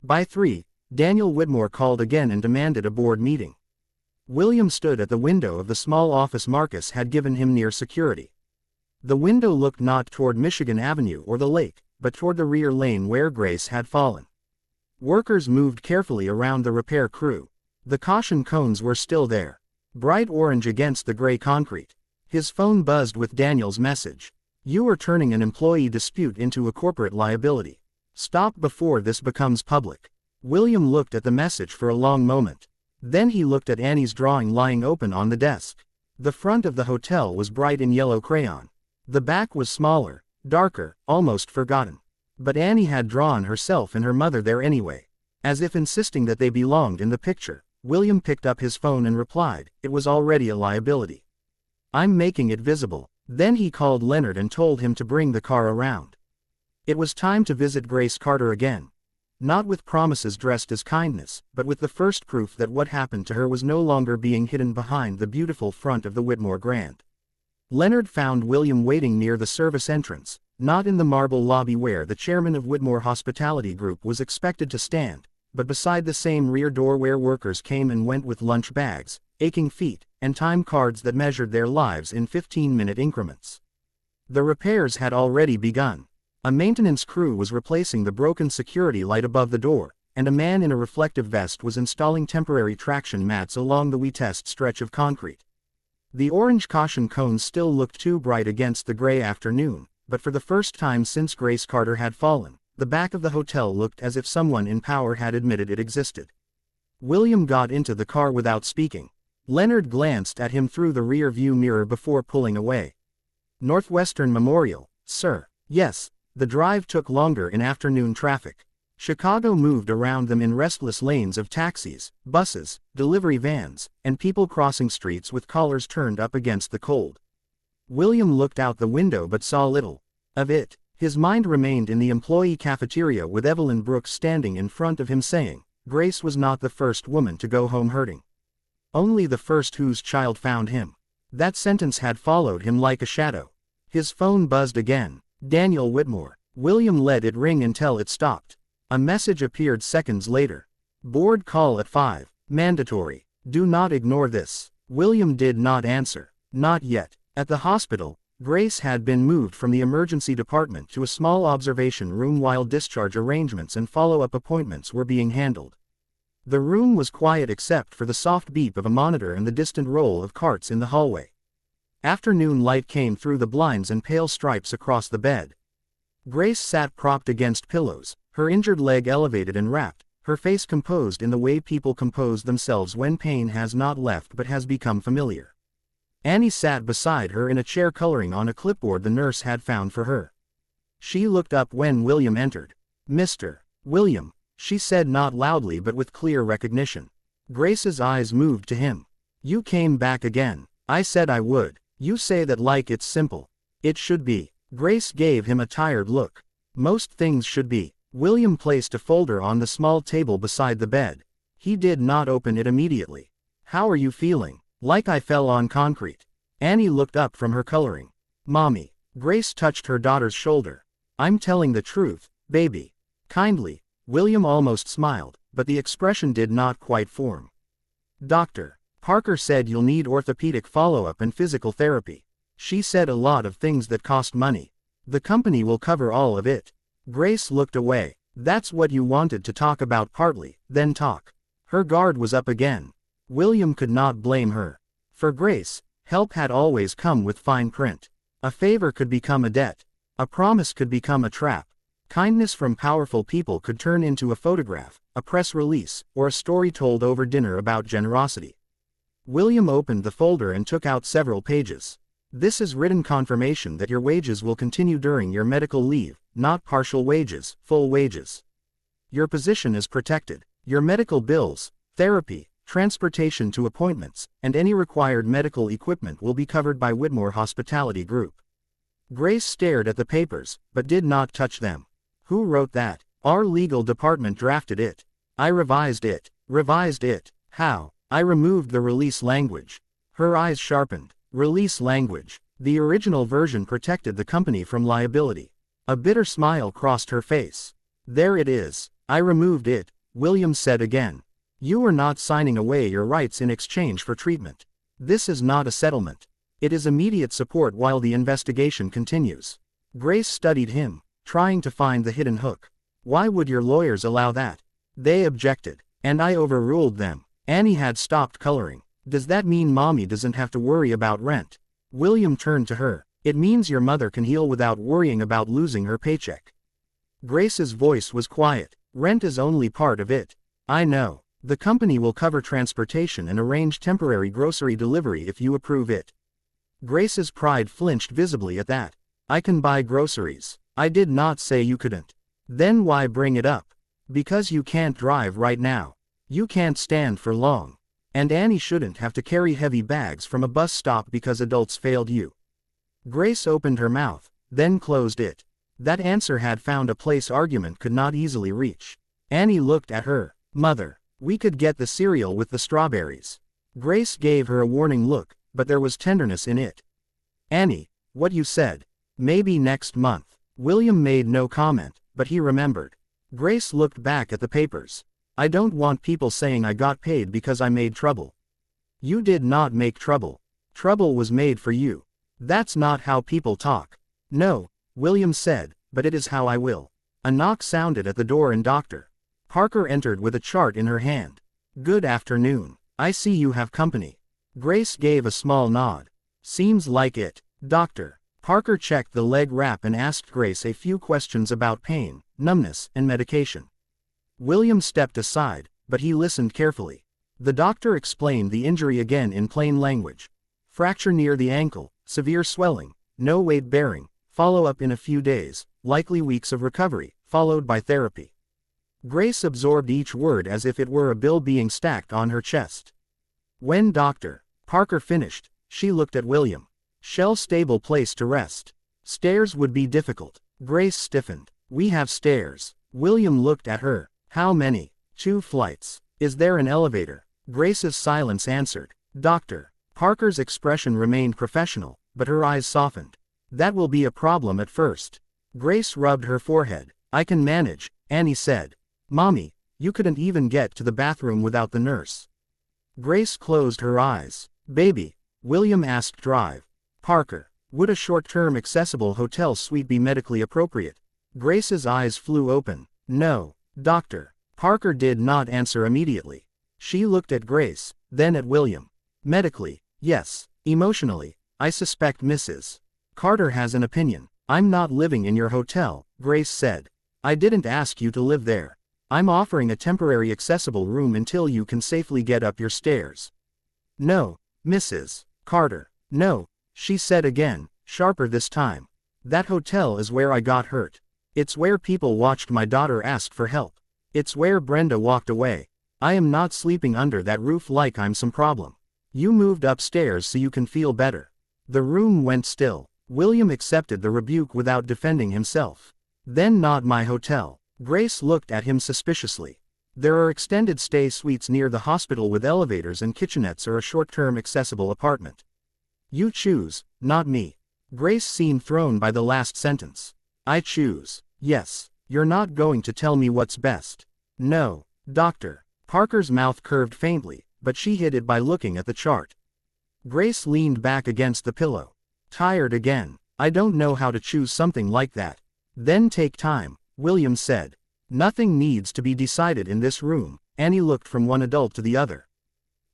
By 3, Daniel Whitmore called again and demanded a board meeting. William stood at the window of the small office Marcus had given him near security. The window looked not toward Michigan Avenue or the lake, but toward the rear lane where Grace had fallen. Workers moved carefully around the repair crew. The caution cones were still there, bright orange against the gray concrete. His phone buzzed with Daniel's message. You are turning an employee dispute into a corporate liability. Stop before this becomes public. William looked at the message for a long moment. Then he looked at Annie's drawing lying open on the desk. The front of the hotel was bright in yellow crayon. The back was smaller, darker, almost forgotten. But Annie had drawn herself and her mother there anyway. As if insisting that they belonged in the picture, William picked up his phone and replied, it was already a liability. I'm making it visible. Then he called Leonard and told him to bring the car around. It was time to visit Grace Carter again. Not with promises dressed as kindness, but with the first proof that what happened to her was no longer being hidden behind the beautiful front of the Whitmore Grand. Leonard found William waiting near the service entrance, not in the marble lobby where the chairman of Whitmore Hospitality Group was expected to stand, but beside the same rear door where workers came and went with lunch bags, aching feet, and time cards that measured their lives in 15-minute increments. The repairs had already begun. A maintenance crew was replacing the broken security light above the door, and a man in a reflective vest was installing temporary traction mats along the wee-test stretch of concrete. The orange caution cones still looked too bright against the gray afternoon, but for the first time since Grace Carter had fallen, the back of the hotel looked as if someone in power had admitted it existed. William got into the car without speaking. Leonard glanced at him through the rear view mirror before pulling away. Northwestern Memorial, sir. Yes. The drive took longer in afternoon traffic. Chicago moved around them in restless lanes of taxis, buses, delivery vans, and people crossing streets with collars turned up against the cold. William looked out the window but saw little of it. His mind remained in the employee cafeteria with Evelyn Brooks standing in front of him saying, Grace was not the first woman to go home hurting. Only the first whose child found him. That sentence had followed him like a shadow. His phone buzzed again. Daniel Whitmore. William let it ring until it stopped. A message appeared seconds later. Board call at 5. Mandatory. Do not ignore this. William did not answer. Not yet. At the hospital, Grace had been moved from the emergency department to a small observation room while discharge arrangements and follow-up appointments were being handled. The room was quiet except for the soft beep of a monitor and the distant roll of carts in the hallway. Afternoon light came through the blinds and pale stripes across the bed. Grace sat propped against pillows, her injured leg elevated and wrapped, her face composed in the way people compose themselves when pain has not left but has become familiar. Annie sat beside her in a chair coloring on a clipboard the nurse had found for her. She looked up when William entered. "Mr. William," she said not loudly but with clear recognition. Grace's eyes moved to him. "You came back again. I said I would. You say that like it's simple. It should be." Grace gave him a tired look. "Most things should be." William placed a folder on the small table beside the bed. He did not open it immediately. "How are you feeling?" "Like I fell on concrete." Annie looked up from her coloring. "Mommy." Grace touched her daughter's shoulder. "I'm telling the truth, baby." Kindly. William almost smiled, but the expression did not quite form. "Dr. Parker said you'll need orthopedic follow-up and physical therapy. She said a lot of things that cost money. The company will cover all of it." Grace looked away. "That's what you wanted to talk about partly, then talk." Her guard was up again. William could not blame her. For Grace, help had always come with fine print. A favor could become a debt. A promise could become a trap. Kindness from powerful people could turn into a photograph, a press release, or a story told over dinner about generosity. William opened the folder and took out several pages. "This is written confirmation that your wages will continue during your medical leave, not partial wages, full wages. Your position is protected. Your medical bills, therapy, transportation to appointments, and any required medical equipment will be covered by Whitmore Hospitality Group." Grace stared at the papers, but did not touch them. "Who wrote that?" "Our legal department drafted it. I revised it." "Revised it? How?" "I removed the release language." Her eyes sharpened. Release language. The original version protected the company from liability. A bitter smile crossed her face. "There it is. I removed it," William said again. "You are not signing away your rights in exchange for treatment. This is not a settlement. It is immediate support while the investigation continues." Grace studied him, trying to find the hidden hook. "Why would your lawyers allow that?" "They objected, and I overruled them." Annie had stopped coloring. "Does that mean Mommy doesn't have to worry about rent?" William turned to her. "It means your mother can heal without worrying about losing her paycheck." Grace's voice was quiet. "Rent is only part of it. I know. The company will cover transportation and arrange temporary grocery delivery if you approve it." Grace's pride flinched visibly at that. "I can buy groceries. I did not say you couldn't." "Then why bring it up?" "Because you can't drive right now. You can't stand for long. And Annie shouldn't have to carry heavy bags from a bus stop because adults failed you." Grace opened her mouth, then closed it. That answer had found a place argument could not easily reach. Annie looked at her. "Mother, we could get the cereal with the strawberries." Grace gave her a warning look, but there was tenderness in it. "Annie, what you said. Maybe next month." William made no comment, but he remembered. Grace looked back at the papers. "I don't want people saying I got paid because I made trouble. You did not make trouble. Trouble was made for you. That's not how people talk." "No," William said, "but it is how I will." A knock sounded at the door and Dr. Parker entered with a chart in her hand. "Good afternoon. I see you have company." Grace gave a small nod. "Seems like it." Dr. Parker checked the leg wrap and asked Grace a few questions about pain, numbness, and medication. William stepped aside, but he listened carefully. The doctor explained the injury again in plain language. "Fracture near the ankle, severe swelling, no weight bearing, follow-up in a few days, likely weeks of recovery, followed by therapy." Grace absorbed each word as if it were a bill being stacked on her chest. When Dr. Parker finished, she looked at William. "Shell-stable place to rest. Stairs would be difficult." Grace stiffened. "We have stairs." William looked at her. "How many?" "2 flights." "Is there an elevator?" Grace's silence answered. Dr. Parker's expression remained professional, but her eyes softened. "That will be a problem at first." Grace rubbed her forehead. "I can manage," Annie said. "Mommy, you couldn't even get to the bathroom without the nurse." Grace closed her eyes. "Baby," William asked Drive. Parker, "Would a short-term accessible hotel suite be medically appropriate?" Grace's eyes flew open. "No." Dr. Parker did not answer immediately. She looked at Grace, then at William. Medically, yes. Emotionally, I suspect Mrs. Carter has an opinion. I'm not living in your hotel, Grace said. I didn't ask you to live there. I'm offering a temporary accessible room until you can safely get up your stairs. No, Mrs. Carter. No, she said again, sharper this time. That hotel is where I got hurt. It's where people watched my daughter ask for help. It's where Brenda walked away. I am not sleeping under that roof like I'm some problem. You moved upstairs so you can feel better. The room went still. William accepted the rebuke without defending himself. Then not my hotel. Grace looked at him suspiciously. There are extended stay suites near the hospital with elevators and kitchenettes or a short-term accessible apartment. You choose, not me. Grace seemed thrown by the last sentence. I choose. Yes. You're not going to tell me what's best. No, doctor. Parker's mouth curved faintly, but she hid it by looking at the chart. Grace leaned back against the pillow. Tired again. I don't know how to choose something like that. Then take time, William said. Nothing needs to be decided in this room. Annie looked from one adult to the other.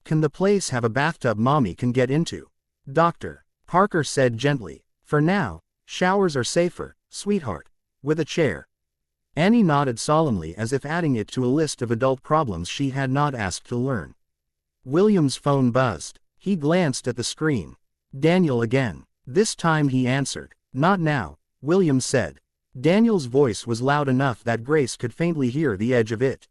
Can the place have a bathtub mommy can get into? Doctor. Parker said gently. For now, showers are safer, sweetheart. With a chair. Annie nodded solemnly as if adding it to a list of adult problems she had not asked to learn. William's phone buzzed. He glanced at the screen. Daniel again. This time he answered. Not now, William said. Daniel's voice was loud enough that Grace could faintly hear the edge of it.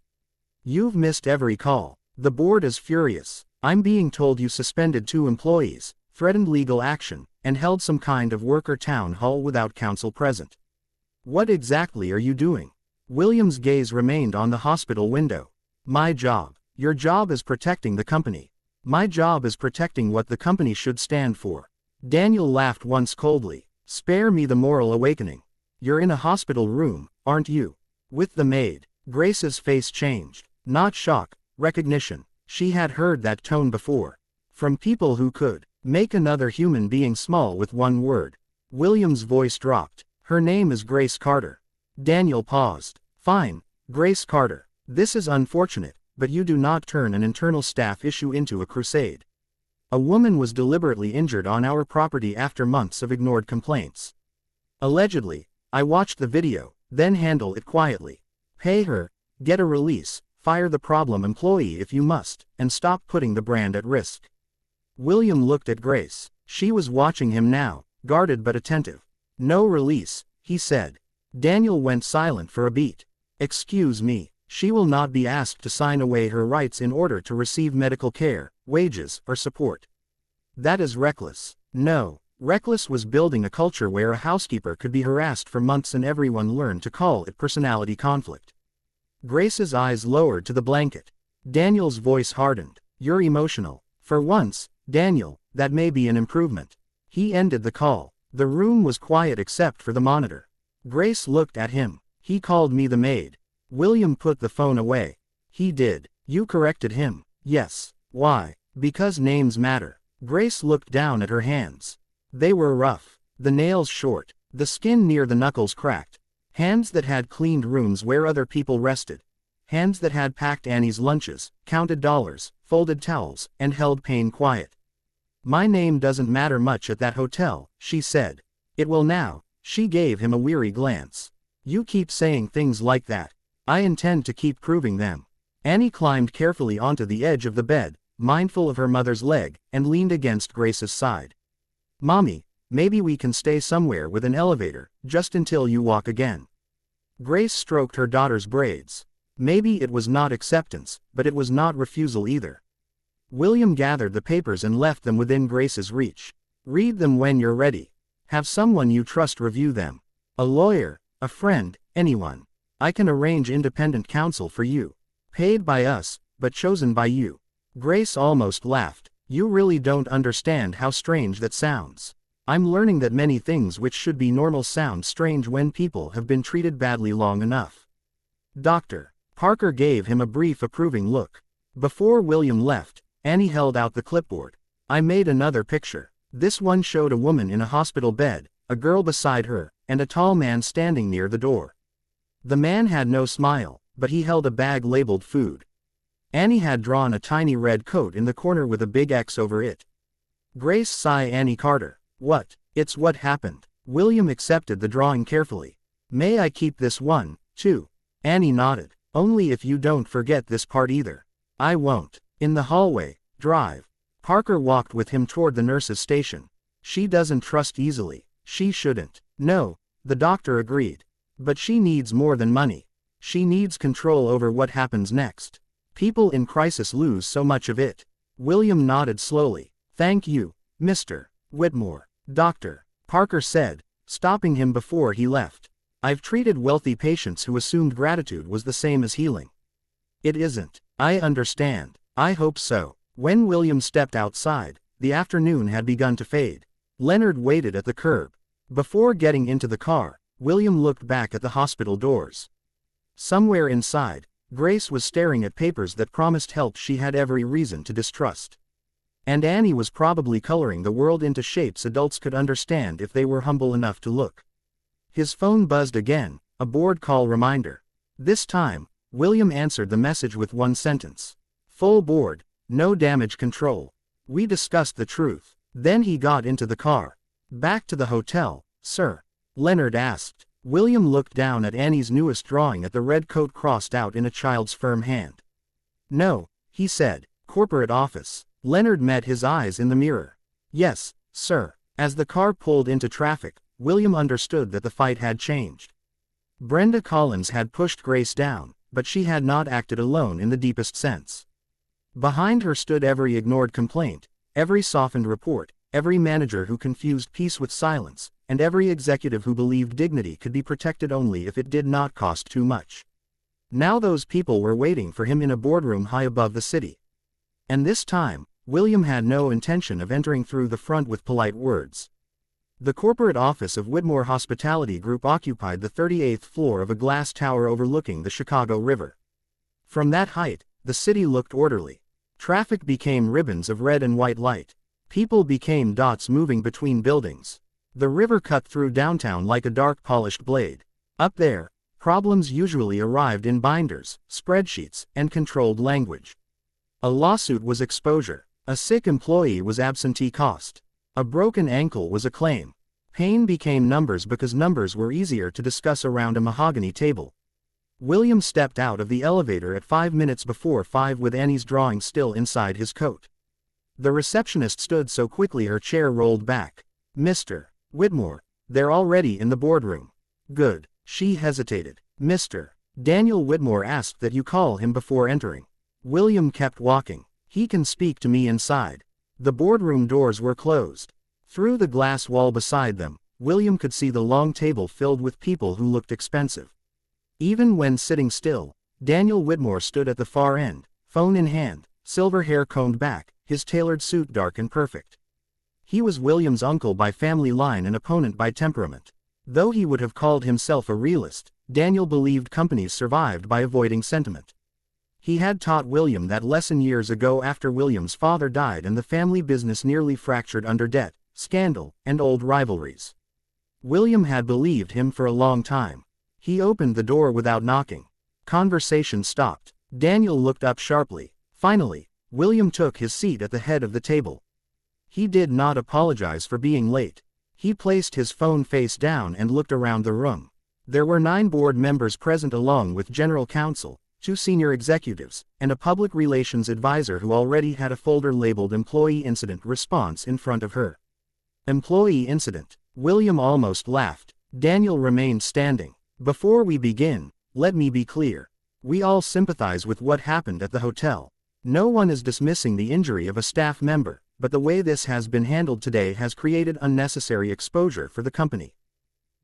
You've missed every call. The board is furious. I'm being told you suspended 2 employees, threatened legal action, and held some kind of worker town hall without counsel present. What exactly are you doing? William's gaze remained on the hospital window. My job. Your job is protecting the company. My job is protecting what the company should stand for. Daniel laughed once coldly. Spare me the moral awakening. You're in a hospital room, aren't you? With the maid. Grace's face changed. Not shock, recognition. She had heard that tone before. From people who could make another human being small with one word. William's voice dropped. Her name is Grace Carter. Daniel paused. Fine, Grace Carter. This is unfortunate, but you do not turn an internal staff issue into a crusade. A woman was deliberately injured on our property after months of ignored complaints. Allegedly, I watched the video, then handle it quietly. Pay her, get a release, fire the problem employee if you must, and stop putting the brand at risk. William looked at Grace. She was watching him now, guarded but attentive. No release, he said. Daniel went silent for a beat. Excuse me, she will not be asked to sign away her rights in order to receive medical care, wages, or support. That is reckless. No, reckless was building a culture where a housekeeper could be harassed for months and everyone learned to call it personality conflict. Grace's eyes lowered to the blanket. Daniel's voice hardened. You're emotional. For once, Daniel, that may be an improvement. He ended the call. The room was quiet except for the monitor. Grace looked at him. He called me the maid. William put the phone away. He did. You corrected him. Yes. Why? Because names matter. Grace looked down at her hands. They were rough. The nails short. The skin near the knuckles cracked. Hands that had cleaned rooms where other people rested. Hands that had packed Annie's lunches, counted dollars, folded towels, and held pain quiet. My name doesn't matter much at that hotel, she said. It will now. She gave him a weary glance. You keep saying things like that. I intend to keep proving them. Annie climbed carefully onto the edge of the bed, mindful of her mother's leg, and leaned against Grace's side. Mommy, maybe we can stay somewhere with an elevator, just until you walk again. Grace stroked her daughter's braids. Maybe it was not acceptance, but it was not refusal either. William gathered the papers and left them within Grace's reach. Read them when you're ready. Have someone you trust review them. A lawyer, a friend, anyone. I can arrange independent counsel for you. Paid by us, but chosen by you. Grace almost laughed. You really don't understand how strange that sounds. I'm learning that many things which should be normal sound strange when people have been treated badly long enough. Doctor. Parker gave him a brief approving look. Before William left, Annie held out the clipboard. I made another picture. This one showed a woman in a hospital bed, a girl beside her, and a tall man standing near the door. The man had no smile, but he held a bag labeled food. Annie had drawn a tiny red coat in the corner with a big X over it. Grace sigh Annie Carter. What? It's what happened. William accepted the drawing carefully. May I keep this one, too? Annie nodded. Only if you don't forget this part either. I won't. In the hallway, drive. Parker walked with him toward the nurse's station. She doesn't trust easily. She shouldn't. No, the doctor agreed. But she needs more than money. She needs control over what happens next. People in crisis lose so much of it. William nodded slowly. Thank you, Mr. Whitmore. Doctor, Parker said, stopping him before he left. I've treated wealthy patients who assumed gratitude was the same as healing. It isn't. I understand. I hope so. When William stepped outside, the afternoon had begun to fade. Leonard waited at the curb. Before getting into the car, William looked back at the hospital doors. Somewhere inside, Grace was staring at papers that promised help she had every reason to distrust. And Annie was probably coloring the world into shapes adults could understand if they were humble enough to look. His phone buzzed again, a board call reminder. This time, William answered the message with one sentence. Full board, no damage control. We discussed the truth. Then he got into the car. Back to the hotel, sir? Leonard asked. William looked down at Annie's newest drawing at the red coat crossed out in a child's firm hand. No, he said. Corporate office. Leonard met his eyes in the mirror. Yes, sir. As the car pulled into traffic, William understood that the fight had changed. Brenda Collins had pushed Grace down, but she had not acted alone in the deepest sense. Behind her stood every ignored complaint, every softened report, every manager who confused peace with silence, and every executive who believed dignity could be protected only if it did not cost too much. Now those people were waiting for him in a boardroom high above the city. And this time, William had no intention of entering through the front with polite words. The corporate office of Whitmore Hospitality Group occupied the 38th floor of a glass tower overlooking the Chicago River. From that height, the city looked orderly. Traffic became ribbons of red and white light. People became dots moving between buildings. The river cut through downtown like a dark polished blade. Up there, problems usually arrived in binders, spreadsheets, and controlled language. A lawsuit was exposure. A sick employee was absentee cost. A broken ankle was a claim. Pain became numbers because numbers were easier to discuss around a mahogany table. William stepped out of the elevator at 5 minutes before 5 with Annie's drawing still inside his coat. The receptionist stood so quickly her chair rolled back. Mr. Whitmore, they're already in the boardroom. Good. She hesitated. Mr. Daniel Whitmore asked that you call him before entering. William kept walking. He can speak to me inside. The boardroom doors were closed. Through the glass wall beside them, William could see the long table filled with people who looked expensive. Even when sitting still, Daniel Whitmore stood at the far end, phone in hand, silver hair combed back, his tailored suit dark and perfect. He was William's uncle by family line and opponent by temperament. Though he would have called himself a realist, Daniel believed companies survived by avoiding sentiment. He had taught William that lesson years ago after William's father died and the family business nearly fractured under debt, scandal, and old rivalries. William had believed him for a long time. He opened the door without knocking. Conversation stopped. Daniel looked up sharply. Finally, William took his seat at the head of the table. He did not apologize for being late. He placed his phone face down and looked around the room. There were 9 board members present along with general counsel, 2 senior executives, and a public relations advisor who already had a folder labeled Employee Incident Response in front of her. Employee Incident. William almost laughed. Daniel remained standing. Before we begin, let me be clear. We all sympathize with what happened at the hotel. No one is dismissing the injury of a staff member, but the way this has been handled today has created unnecessary exposure for the company.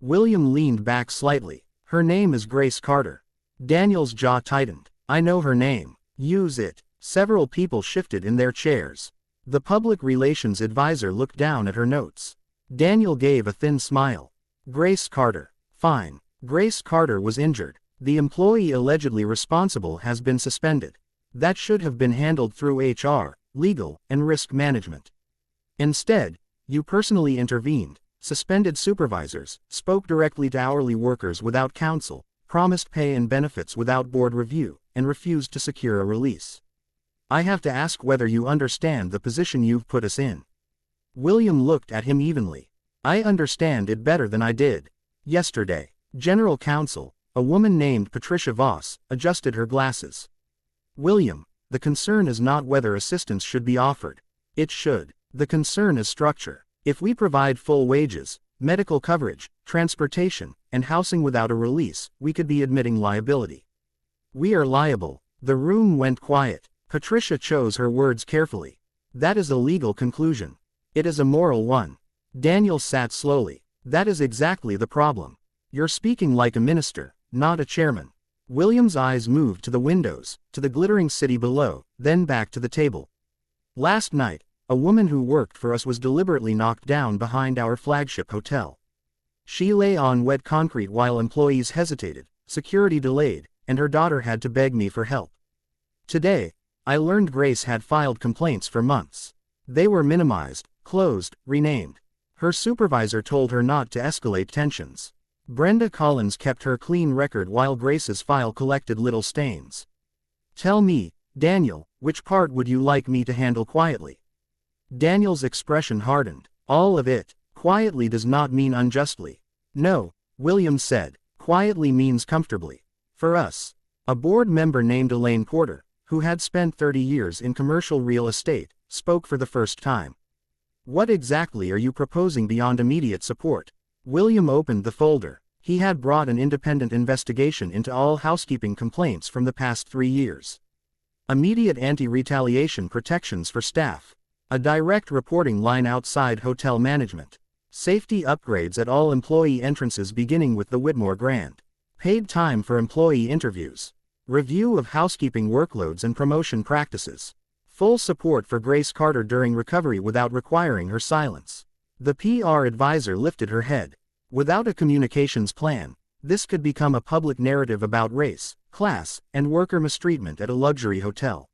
William leaned back slightly. Her name is Grace Carter. Daniel's jaw tightened. I know her name. Use it. Several people shifted in their chairs. The public relations advisor looked down at her notes. Daniel gave a thin smile. Grace Carter. Fine. Grace Carter was injured. The employee allegedly responsible has been suspended. That should have been handled through HR, legal, and risk management. Instead, you personally intervened, suspended supervisors, spoke directly to hourly workers without counsel, promised pay and benefits without board review, and refused to secure a release. I have to ask whether you understand the position you've put us in. William looked at him evenly. I understand it better than I did yesterday. General Counsel, a woman named Patricia Voss, adjusted her glasses. William, the concern is not whether assistance should be offered. It should. The concern is structure. If we provide full wages, medical coverage, transportation, and housing without a release, we could be admitting liability. We are liable. The room went quiet. Patricia chose her words carefully. That is a legal conclusion. It is a moral one. Daniel sat slowly. That is exactly the problem. You're speaking like a minister, not a chairman. William's eyes moved to the windows, to the glittering city below, then back to the table. Last night, a woman who worked for us was deliberately knocked down behind our flagship hotel. She lay on wet concrete while employees hesitated, security delayed, and her daughter had to beg me for help. Today, I learned Grace had filed complaints for months. They were minimized, closed, renamed. Her supervisor told her not to escalate tensions. Brenda Collins kept her clean record while Grace's file collected little stains. Tell me, Daniel, which part would you like me to handle quietly? Daniel's expression hardened. All of it. Quietly does not mean unjustly. No, William said. Quietly means comfortably. For us. A board member named Elaine Porter, who had spent 30 years in commercial real estate, spoke for the first time. What exactly are you proposing beyond immediate support? William opened the folder. He had brought an independent investigation into all housekeeping complaints from the past 3 years. Immediate anti-retaliation protections for staff. A direct reporting line outside hotel management. Safety upgrades at all employee entrances beginning with the Whitmore Grand. Paid time for employee interviews. Review of housekeeping workloads and promotion practices. Full support for Grace Carter during recovery without requiring her silence. The PR advisor lifted her head. Without a communications plan, this could become a public narrative about race, class, and worker mistreatment at a luxury hotel.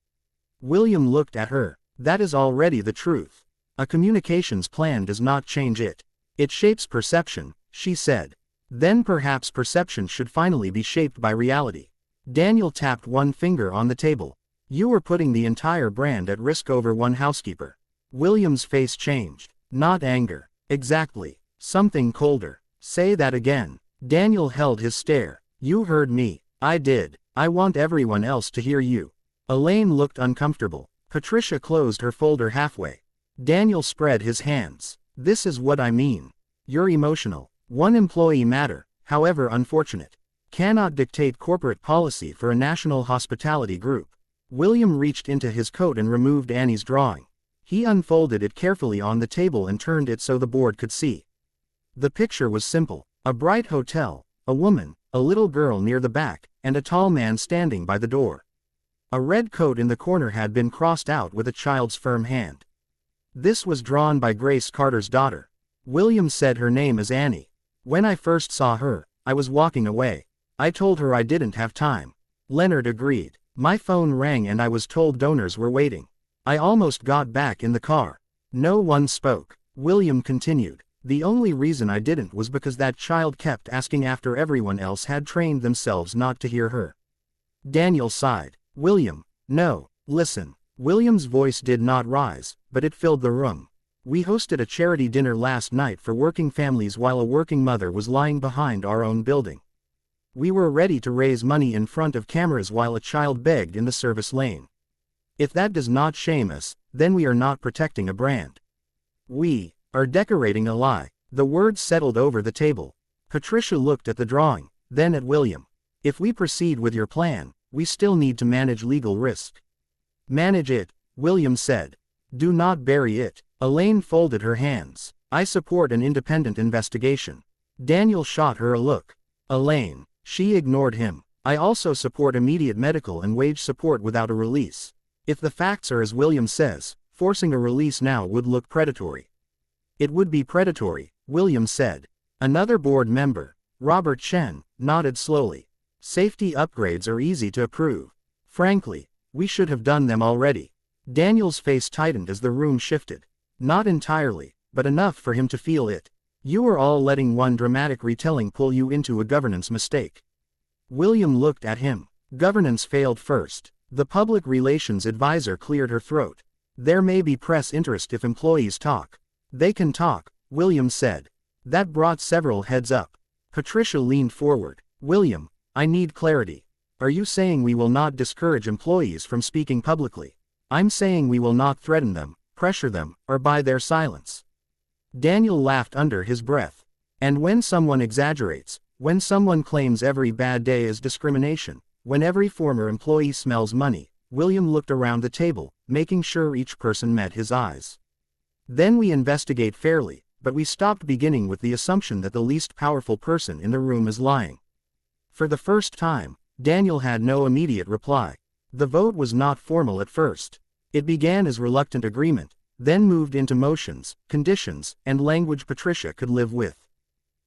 William looked at her. That is already the truth. A communications plan does not change it. It shapes perception, she said. Then perhaps perception should finally be shaped by reality. Daniel tapped one finger on the table. You are putting the entire brand at risk over one housekeeper. William's face changed. Not anger. Exactly. Something colder. Say that again. Daniel held his stare. You heard me. I did. I want everyone else to hear you. Elaine looked uncomfortable. Patricia closed her folder halfway. Daniel spread his hands. This is what I mean. You're emotional. One employee matter, however unfortunate, cannot dictate corporate policy for a national hospitality group. William reached into his coat and removed Annie's drawing. He unfolded it carefully on the table and turned it so the board could see. The picture was simple. A bright hotel, a woman, a little girl near the back, and a tall man standing by the door. A red coat in the corner had been crossed out with a child's firm hand. This was drawn by Grace Carter's daughter. William said her name is Annie. When I first saw her, I was walking away. I told her I didn't have time. Leonard agreed. My phone rang and I was told donors were waiting. I almost got back in the car. No one spoke. William continued. The only reason I didn't was because that child kept asking after everyone else had trained themselves not to hear her. Daniel sighed. William, no, listen. William's voice did not rise, but it filled the room. We hosted a charity dinner last night for working families while a working mother was lying behind our own building. We were ready to raise money in front of cameras while a child begged in the service lane. If that does not shame us, then we are not protecting a brand. We are decorating a lie. The words settled over the table. Patricia looked at the drawing, then at William. If we proceed with your plan, we still need to manage legal risk. Manage it, William said. Do not bury it. Elaine folded her hands. I support an independent investigation. Daniel shot her a look. Elaine. She ignored him. I also support immediate medical and wage support without a release. If the facts are as William says, forcing a release now would look predatory. It would be predatory, William said. Another board member, Robert Chen, nodded slowly. Safety upgrades are easy to approve. Frankly, we should have done them already. Daniel's face tightened as the room shifted. Not entirely, but enough for him to feel it. You are all letting one dramatic retelling pull you into a governance mistake. William looked at him. Governance failed first. The public relations advisor cleared her throat. There may be press interest if employees talk. They can talk, William said. That brought several heads up. Patricia leaned forward. William, I need clarity. Are you saying we will not discourage employees from speaking publicly? I'm saying we will not threaten them, pressure them, or buy their silence. Daniel laughed under his breath. And when someone exaggerates, when someone claims every bad day is discrimination, when every former employee smells money, William looked around the table, making sure each person met his eyes. Then we investigate fairly, but we stopped beginning with the assumption that the least powerful person in the room is lying. For the first time, Daniel had no immediate reply. The vote was not formal at first. It began as reluctant agreement, then moved into motions, conditions, and language Patricia could live with.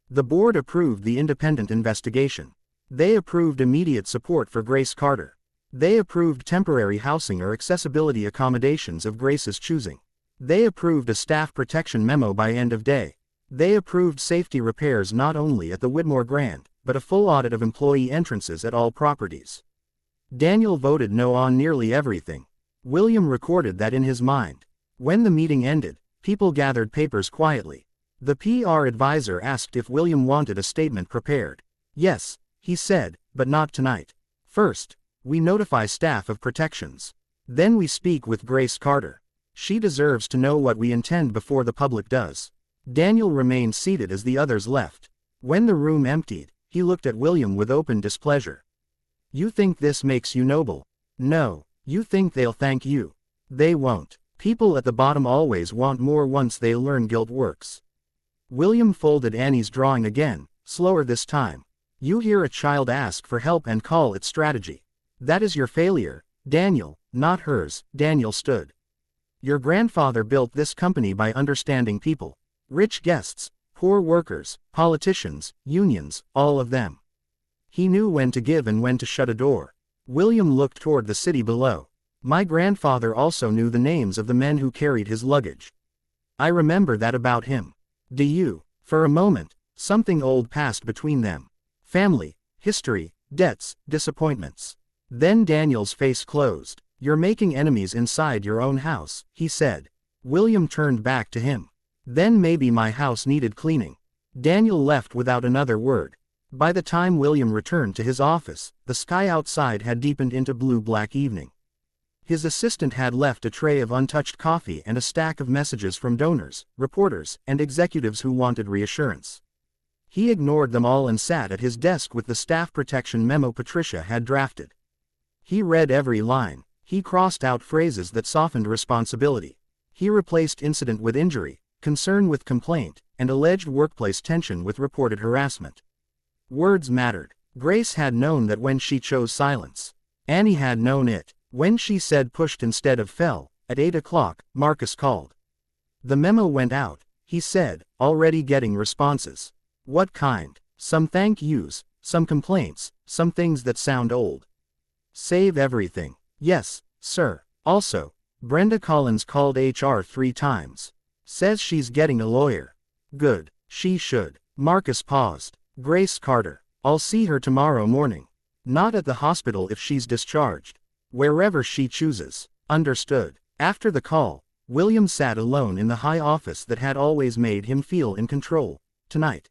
The board approved the independent investigation. They approved immediate support for Grace Carter. They approved temporary housing or accessibility accommodations of Grace's choosing. They approved a staff protection memo by end of day. They approved safety repairs not only at the Whitmore Grand, but a full audit of employee entrances at all properties. Daniel voted no on nearly everything. William recorded that in his mind. When the meeting ended, people gathered papers quietly. The PR advisor asked if William wanted a statement prepared. Yes, he said, but not tonight. First, we notify staff of protections. Then we speak with Grace Carter. She deserves to know what we intend before the public does. Daniel remained seated as the others left. When the room emptied, he looked at William with open displeasure. You think this makes you noble? No, you think they'll thank you. They won't. People at the bottom always want more once they learn guilt works. William folded Annie's drawing again, slower this time. You hear a child ask for help and call it strategy. That is your failure, Daniel, not hers. Daniel stood. Your grandfather built this company by understanding people. Rich guests, poor workers, politicians, unions, all of them. He knew when to give and when to shut a door. William looked toward the city below. My grandfather also knew the names of the men who carried his luggage. I remember that about him. Do you? For a moment, something old passed between them. Family, history, debts, disappointments. Then Daniel's face closed. You're making enemies inside your own house, he said. William turned back to him. Then maybe my house needed cleaning. Daniel left without another word. By the time William returned to his office, the sky outside had deepened into blue-black evening. His assistant had left a tray of untouched coffee and a stack of messages from donors, reporters, and executives who wanted reassurance. He ignored them all and sat at his desk with the staff protection memo Patricia had drafted. He read every line. He crossed out phrases that softened responsibility. He replaced incident with injury, concern with complaint, and alleged workplace tension with reported harassment. Words mattered. Grace had known that when she chose silence. Annie had known it. When she said pushed instead of fell, at 8 o'clock, Marcus called. The memo went out, he said, already getting responses. What kind? Some thank yous, some complaints, some things that sound old. Save everything. Yes, sir. Also, Brenda Collins called HR 3 times. Says she's getting a lawyer. Good. She should. Marcus paused. Grace Carter. I'll see her tomorrow morning. Not at the hospital if she's discharged. Wherever she chooses. Understood. After the call, William sat alone in the high office that had always made him feel in control. Tonight.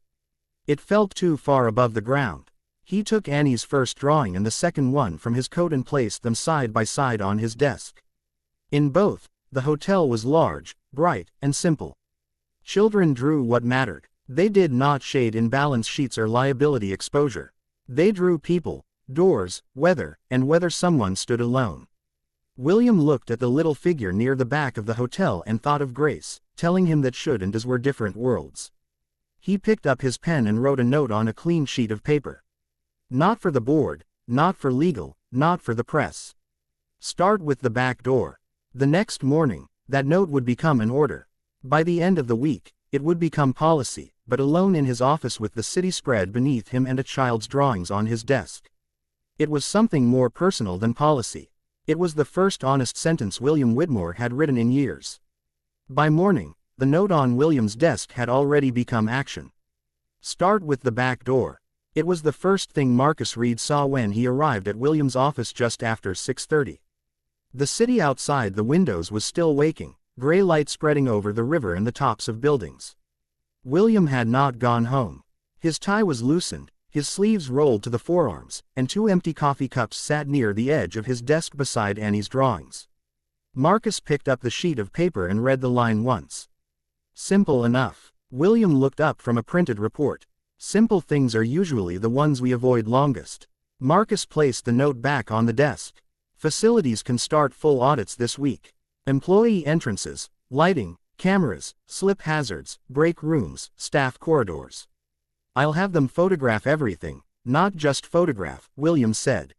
It felt too far above the ground. He took Annie's first drawing and the second one from his coat and placed them side by side on his desk. In both, the hotel was large, bright, and simple. Children drew what mattered. They did not shade in balance sheets or liability exposure. They drew people, doors, weather, and whether someone stood alone. William looked at the little figure near the back of the hotel and thought of Grace, telling him that should and does were different worlds. He picked up his pen and wrote a note on a clean sheet of paper. Not for the board, not for legal, not for the press. Start with the back door. The next morning, that note would become an order. By the end of the week, it would become policy, but alone in his office with the city spread beneath him and a child's drawings on his desk. It was something more personal than policy. It was the first honest sentence William Whitmore had written in years. By morning, the note on William's desk had already become action. Start with the back door. It was the first thing Marcus Reed saw when he arrived at William's office just after 6:30. The city outside the windows was still waking, gray light spreading over the river and the tops of buildings. William had not gone home. His tie was loosened, his sleeves rolled to the forearms, and 2 empty coffee cups sat near the edge of his desk beside Annie's drawings. Marcus picked up the sheet of paper and read the line once. Simple enough. William looked up from a printed report. Simple things are usually the ones we avoid longest. Marcus placed the note back on the desk. Facilities can start full audits this week. Employee entrances, lighting, cameras, slip hazards, break rooms, staff corridors. I'll have them photograph everything, not just photograph, William said.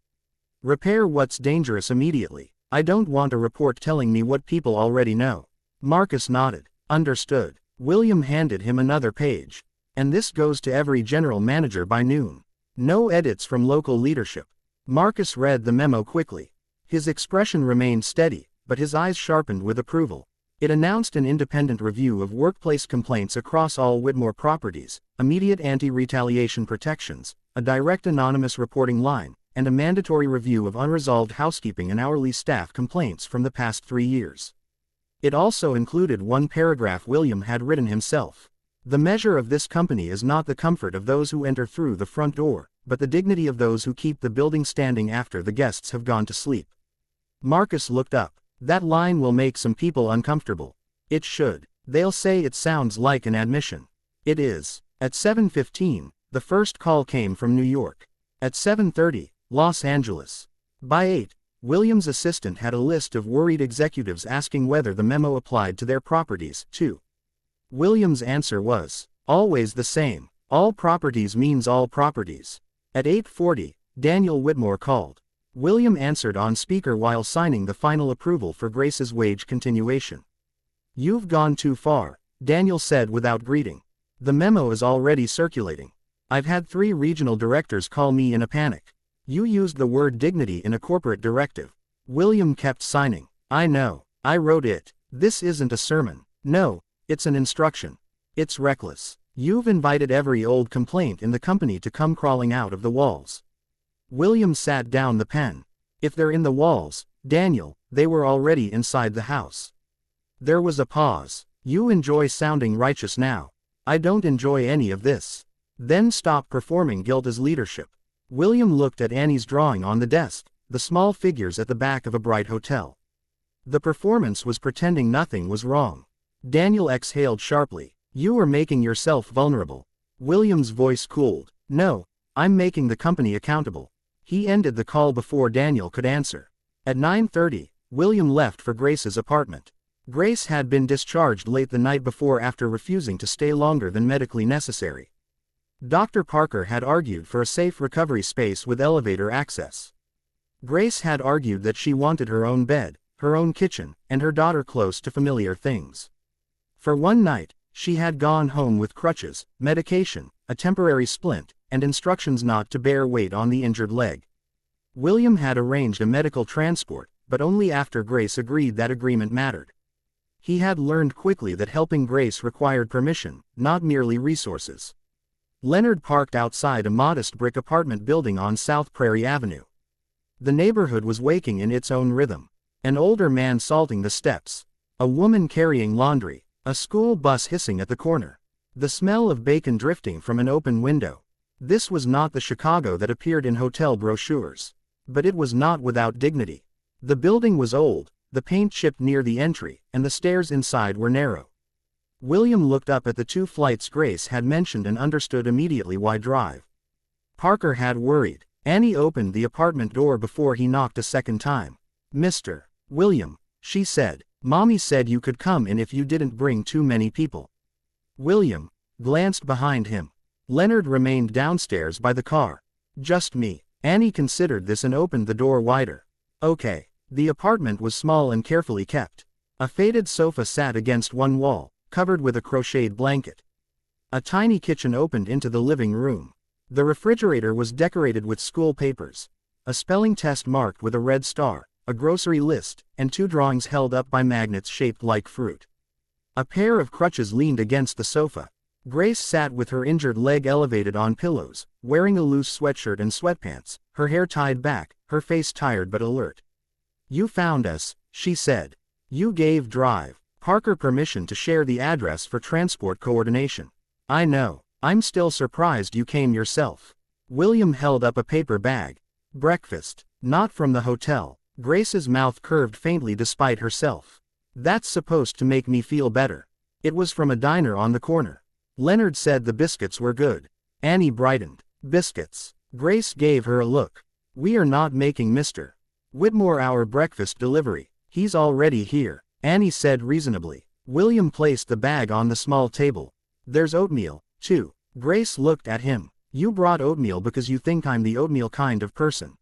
Repair what's dangerous immediately. I don't want a report telling me what people already know. Marcus nodded. Understood. William handed him another page. And this goes to every general manager by noon. No edits from local leadership. Marcus read the memo quickly. His expression remained steady, but his eyes sharpened with approval. It announced an independent review of workplace complaints across all Whitmore properties, immediate anti-retaliation protections, a direct anonymous reporting line, and a mandatory review of unresolved housekeeping and hourly staff complaints from the past 3 years. It also included one paragraph William had written himself. The measure of this company is not the comfort of those who enter through the front door, but the dignity of those who keep the building standing after the guests have gone to sleep. Marcus looked up. That line will make some people uncomfortable. It should. They'll say it sounds like an admission. It is. At 7:15, the first call came from New York. At 7:30, Los Angeles. By 8, William's assistant had a list of worried executives asking whether the memo applied to their properties, too. William's answer was, always the same. All properties means all properties. At 8:40, Daniel Whitmore called. William answered on speaker while signing the final approval for Grace's wage continuation. You've gone too far, Daniel said without greeting. The memo is already circulating. I've had 3 regional directors call me in a panic. You used the word dignity in a corporate directive. William kept signing. I know. I wrote it. This isn't a sermon. No, it's an instruction. It's reckless. You've invited every old complaint in the company to come crawling out of the walls. William sat down the pen. If they're in the walls, Daniel, they were already inside the house. There was a pause. You enjoy sounding righteous now. I don't enjoy any of this. Then stop performing guilt as leadership. William looked at Annie's drawing on the desk, the small figures at the back of a bright hotel. The performance was pretending nothing was wrong. Daniel exhaled sharply. You are making yourself vulnerable. William's voice cooled. No, I'm making the company accountable. He ended the call before Daniel could answer. At 9:30, William left for Grace's apartment. Grace had been discharged late the night before after refusing to stay longer than medically necessary. Dr. Parker had argued for a safe recovery space with elevator access. Grace had argued that she wanted her own bed, her own kitchen, and her daughter close to familiar things. For one night, she had gone home with crutches, medication, a temporary splint, and instructions not to bear weight on the injured leg. William had arranged a medical transport, but only after Grace agreed that agreement mattered. He had learned quickly that helping Grace required permission, not merely resources. Leonard parked outside a modest brick apartment building on South Prairie Avenue. The neighborhood was waking in its own rhythm. An older man salting the steps. A woman carrying laundry. A school bus hissing at the corner. The smell of bacon drifting from an open window. This was not the Chicago that appeared in hotel brochures. But it was not without dignity. The building was old, the paint chipped near the entry, and the stairs inside were narrow. William looked up at the 2 flights Grace had mentioned and understood immediately why drive. Parker had worried. Annie opened the apartment door before he knocked a second time. Mr. William, she said, Mommy said you could come in if you didn't bring too many people. William glanced behind him. Leonard remained downstairs by the car. Just me. Annie considered this and opened the door wider. Okay. The apartment was small and carefully kept. A faded sofa sat against one wall, covered with a crocheted blanket. A tiny kitchen opened into the living room. The refrigerator was decorated with school papers. A spelling test marked with a red star, a grocery list, and 2 drawings held up by magnets shaped like fruit. A pair of crutches leaned against the sofa. Grace sat with her injured leg elevated on pillows, wearing a loose sweatshirt and sweatpants, her hair tied back, her face tired but alert. "You found us," she said. "You gave Drive Parker permission to share the address for transport coordination." "I know. I'm still surprised you came yourself." William held up a paper bag. "Breakfast. Not from the hotel." Grace's mouth curved faintly despite herself. "That's supposed to make me feel better. It was from a diner on the corner. Leonard said the biscuits were good." Annie brightened. "Biscuits." Grace gave her a look. "We are not making Mr. Whitmore our breakfast delivery. He's already here," Annie said reasonably. William placed the bag on the small table. "There's oatmeal, too." Grace looked at him. "You brought oatmeal because you think I'm the oatmeal kind of person."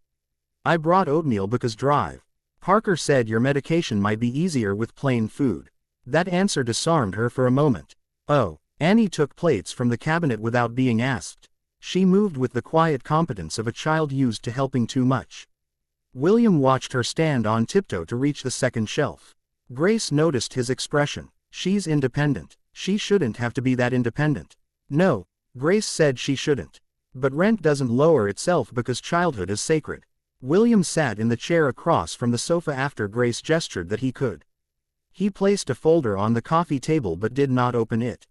"I brought oatmeal because Drive Parker said your medication might be easier with plain food." That answer disarmed her for a moment. "Oh." Annie took plates from the cabinet without being asked. She moved with the quiet competence of a child used to helping too much. William watched her stand on tiptoe to reach the second shelf. Grace noticed his expression. "She's independent. She shouldn't have to be that independent." "No," Grace said, "she shouldn't. But rent doesn't lower itself because childhood is sacred." William sat in the chair across from the sofa after Grace gestured that he could. He placed a folder on the coffee table but did not open it.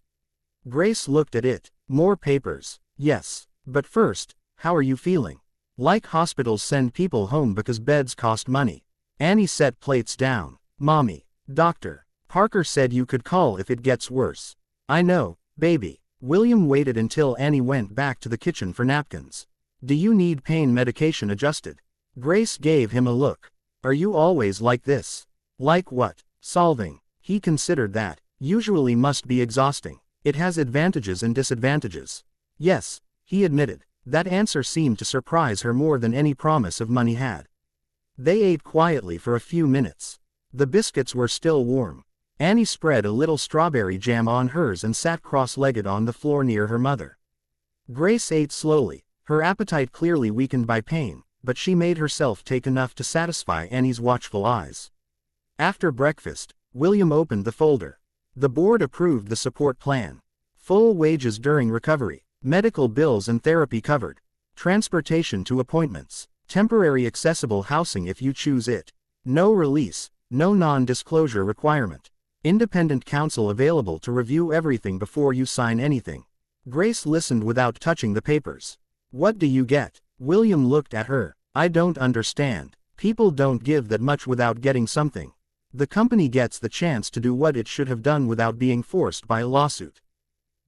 Grace looked at it. "More papers." "Yes. But first, how are you feeling?" "Like hospitals send people home because beds cost money." Annie set plates down. "Mommy. Dr. Parker said you could call if it gets worse." "I know, baby." William waited until Annie went back to the kitchen for napkins. "Do you need pain medication adjusted?" Grace gave him a look. "Are you always like this?" "Like what?" "Solving." He considered that. "Usually must be exhausting. It has advantages and disadvantages." "Yes," he admitted. That answer seemed to surprise her more than any promise of money had. They ate quietly for a few minutes. The biscuits were still warm. Annie spread a little strawberry jam on hers and sat cross-legged on the floor near her mother. Grace ate slowly, her appetite clearly weakened by pain, but she made herself take enough to satisfy Annie's watchful eyes. After breakfast, William opened the folder. The board approved the support plan. Full wages during recovery, medical bills and therapy covered, transportation to appointments, temporary accessible housing if you choose it, no release, no non-disclosure requirement, independent counsel available to review everything before you sign anything. Grace listened without touching the papers. "What do you get?" William looked at her. "I don't understand. People don't give that much without getting something. The company gets the chance to do what it should have done without being forced by a lawsuit.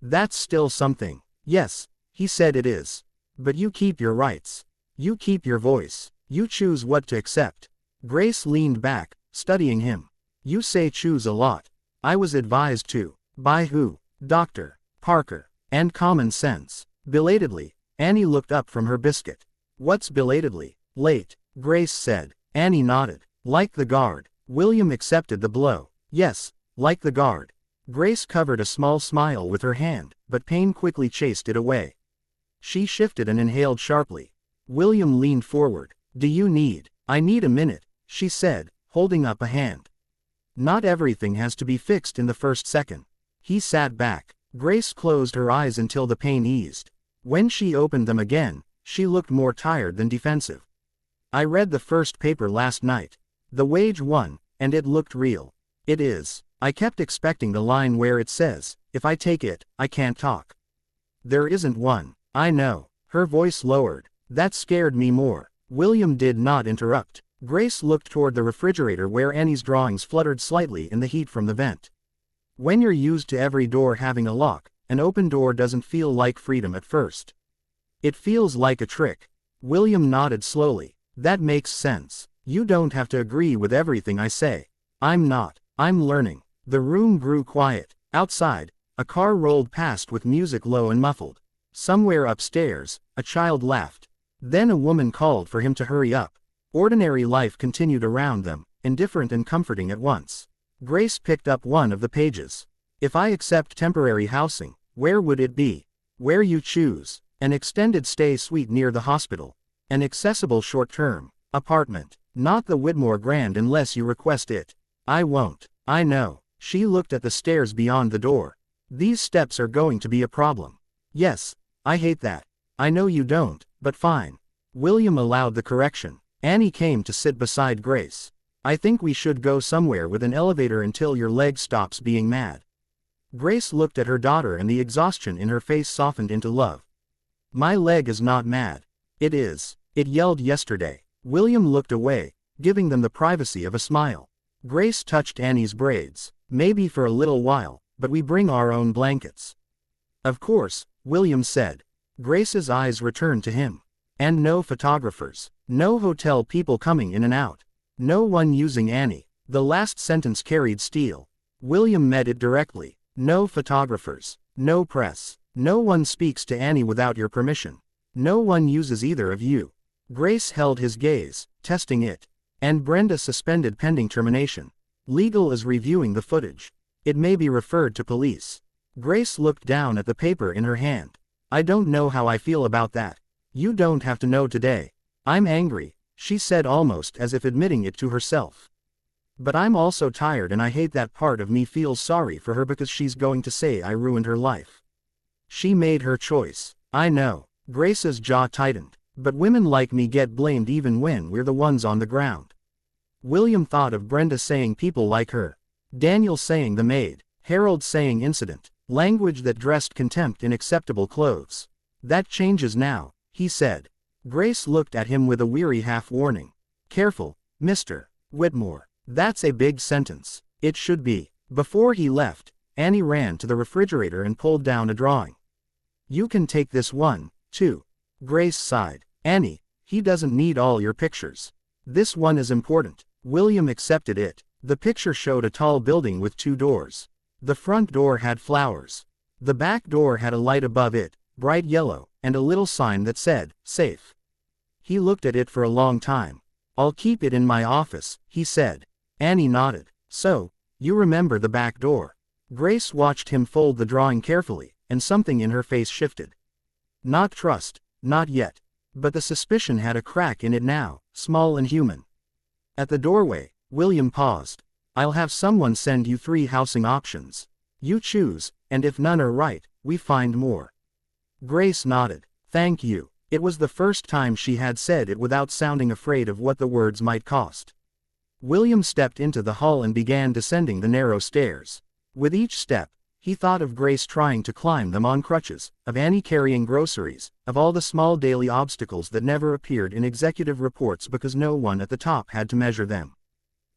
That's still something." "Yes," he said, "it is. But you keep your rights. You keep your voice. You choose what to accept." Grace leaned back, studying him. "You say choose a lot. I was advised to. By who?" "Dr. Parker. And common sense." Belatedly, Annie looked up from her biscuit. "What's belatedly?" "Late," Grace said. Annie nodded. "Like the guard." William accepted the blow. "Yes, like the guard." Grace covered a small smile with her hand, but pain quickly chased it away. She shifted and inhaled sharply. William leaned forward. "Do you need?" "I need a minute," she said, holding up a hand. "Not everything has to be fixed in the first second." He sat back. Grace closed her eyes until the pain eased. When she opened them again, she looked more tired than defensive. "I read the first paper last night. The wage one, and it looked real." "It is. I kept expecting the line where it says, 'If I take it, I can't talk.' There isn't one." "I know." Her voice lowered. "That scared me more." William did not interrupt. Grace looked toward the refrigerator where Annie's drawings fluttered slightly in the heat from the vent. "When you're used to every door having a lock, an open door doesn't feel like freedom at first. It feels like a trick." William nodded slowly. "That makes sense. You don't have to agree with everything I say." "I'm not. I'm learning." The room grew quiet. Outside, a car rolled past with music low and muffled. Somewhere upstairs, a child laughed. Then a woman called for him to hurry up. Ordinary life continued around them, indifferent and comforting at once. Grace picked up one of the pages. "If I accept temporary housing, where would it be?" "Where you choose. An extended stay suite near the hospital. An accessible short-term apartment. Not the Whitmore Grand unless you request it." "I won't." "I know." She looked at the stairs beyond the door. These steps are going to be a problem. Yes, I hate that. I know you don't, but fine. William allowed the correction. Annie came to sit beside Grace. I think we should go somewhere with an elevator until your leg stops being mad. Grace looked at her daughter and the exhaustion in her face softened into love. My leg is not mad. It is. It yelled yesterday. William looked away, giving them the privacy of a smile. Grace touched Annie's braids. Maybe for a little while, but we bring our own blankets. Of course, William said. Grace's eyes returned to him. And no photographers. No hotel people coming in and out. No one using Annie. The last sentence carried steel. William met it directly. No photographers. No press. No one speaks to Annie without your permission. No one uses either of you. Grace held his gaze, testing it. And Brenda suspended pending termination. Legal is reviewing the footage. It may be referred to police. Grace looked down at the paper in her hand. I don't know how I feel about that. You don't have to know today. I'm angry, she said almost as if admitting it to herself. But I'm also tired and I hate that part of me feels sorry for her because she's going to say I ruined her life. She made her choice. I know. Grace's jaw tightened. But women like me get blamed even when we're the ones on the ground. William thought of Brenda saying people like her. Daniel saying the maid. Harold saying incident. Language that dressed contempt in acceptable clothes. That changes now, he said. Grace looked at him with a weary half-warning. Careful, Mr. Whitmore. That's a big sentence. It should be. Before he left, Annie ran to the refrigerator and pulled down a drawing. You can take this one, too. Grace sighed. Annie, he doesn't need all your pictures. This one is important. William accepted it. The picture showed a tall building with 2 doors. The front door had flowers. The back door had a light above it, bright yellow, and a little sign that said, safe. He looked at it for a long time. I'll keep it in my office, he said. Annie nodded. So, you remember the back door. Grace watched him fold the drawing carefully, and something in her face shifted. Not trust, not yet. But the suspicion had a crack in it now, small and human. At the doorway, William paused. I'll have someone send you 3 housing options. You choose, and if none are right, we find more. Grace nodded. Thank you. It was the first time she had said it without sounding afraid of what the words might cost. William stepped into the hall and began descending the narrow stairs. With each step, he thought of Grace trying to climb them on crutches, of Annie carrying groceries, of all the small daily obstacles that never appeared in executive reports because no one at the top had to measure them.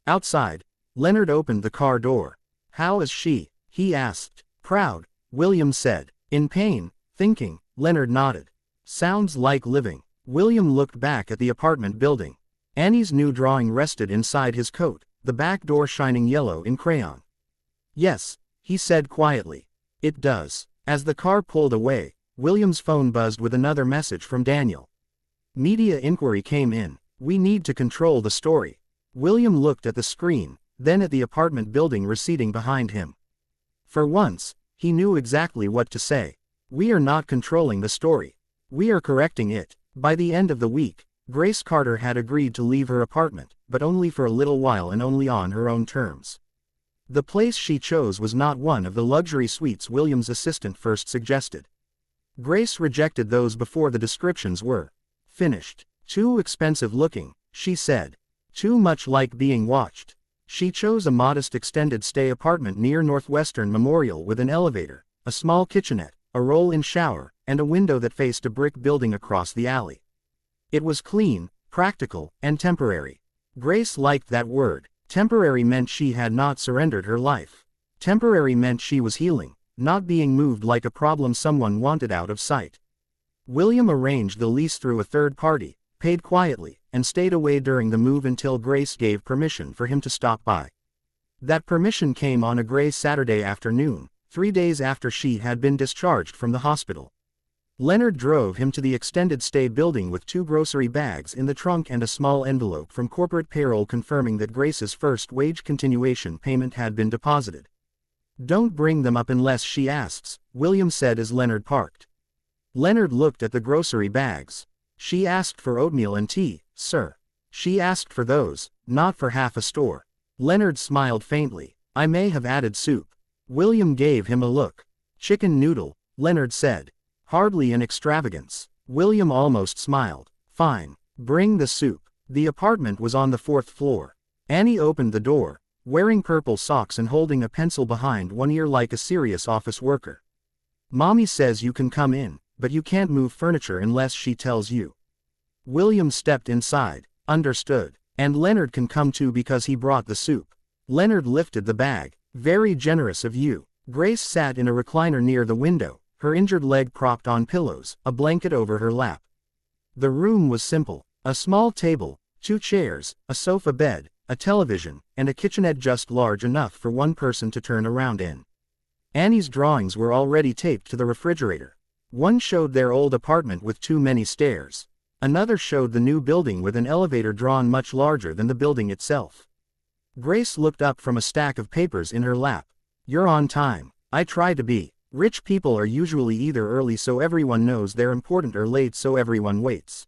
Outside, Leonard opened the car door. How is she? He asked. Proud, William said. In pain, thinking, Leonard nodded. Sounds like living. William looked back at the apartment building. Annie's new drawing rested inside his coat, the back door shining yellow in crayon. Yes, he said quietly. It does. As the car pulled away, William's phone buzzed with another message from Daniel. Media inquiry came in. We need to control the story. William looked at the screen, then at the apartment building receding behind him. For once, he knew exactly what to say. We are not controlling the story. We are correcting it. By the end of the week, Grace Carter had agreed to leave her apartment, but only for a little while and only on her own terms. The place she chose was not one of the luxury suites William's assistant first suggested. Grace rejected those before the descriptions were finished. Too expensive looking, she said. Too much like being watched. She chose a modest extended-stay apartment near Northwestern Memorial with an elevator, a small kitchenette, a roll-in shower, and a window that faced a brick building across the alley. It was clean, practical, and temporary. Grace liked that word. Temporary meant she had not surrendered her life. Temporary meant she was healing, not being moved like a problem someone wanted out of sight. William arranged the lease through a third party, paid quietly, and stayed away during the move until Grace gave permission for him to stop by. That permission came on a gray Saturday afternoon, 3 days after she had been discharged from the hospital. Leonard drove him to the extended stay building with 2 grocery bags in the trunk and a small envelope from corporate payroll confirming that Grace's first wage continuation payment had been deposited. Don't bring them up unless she asks, William said as Leonard parked. Leonard looked at the grocery bags. She asked for oatmeal and tea, sir. She asked for those, not for half a store. Leonard smiled faintly. I may have added soup. William gave him a look. Chicken noodle, Leonard said. Hardly an extravagance. William almost smiled. Fine. Bring the soup. The apartment was on the 4th floor. Annie opened the door, wearing purple socks and holding a pencil behind one ear like a serious office worker. Mommy says you can come in, but you can't move furniture unless she tells you. William stepped inside. Understood. And Leonard can come too because he brought the soup. Leonard lifted the bag. Very generous of you. Grace sat in a recliner near the window, her injured leg propped on pillows, a blanket over her lap. The room was simple. A small table, 2 chairs, a sofa bed, a television, and a kitchenette just large enough for one person to turn around in. Annie's drawings were already taped to the refrigerator. One showed their old apartment with too many stairs. Another showed the new building with an elevator drawn much larger than the building itself. Grace looked up from a stack of papers in her lap. You're on time. I try to be. Rich people are usually either early so everyone knows they're important or late so everyone waits.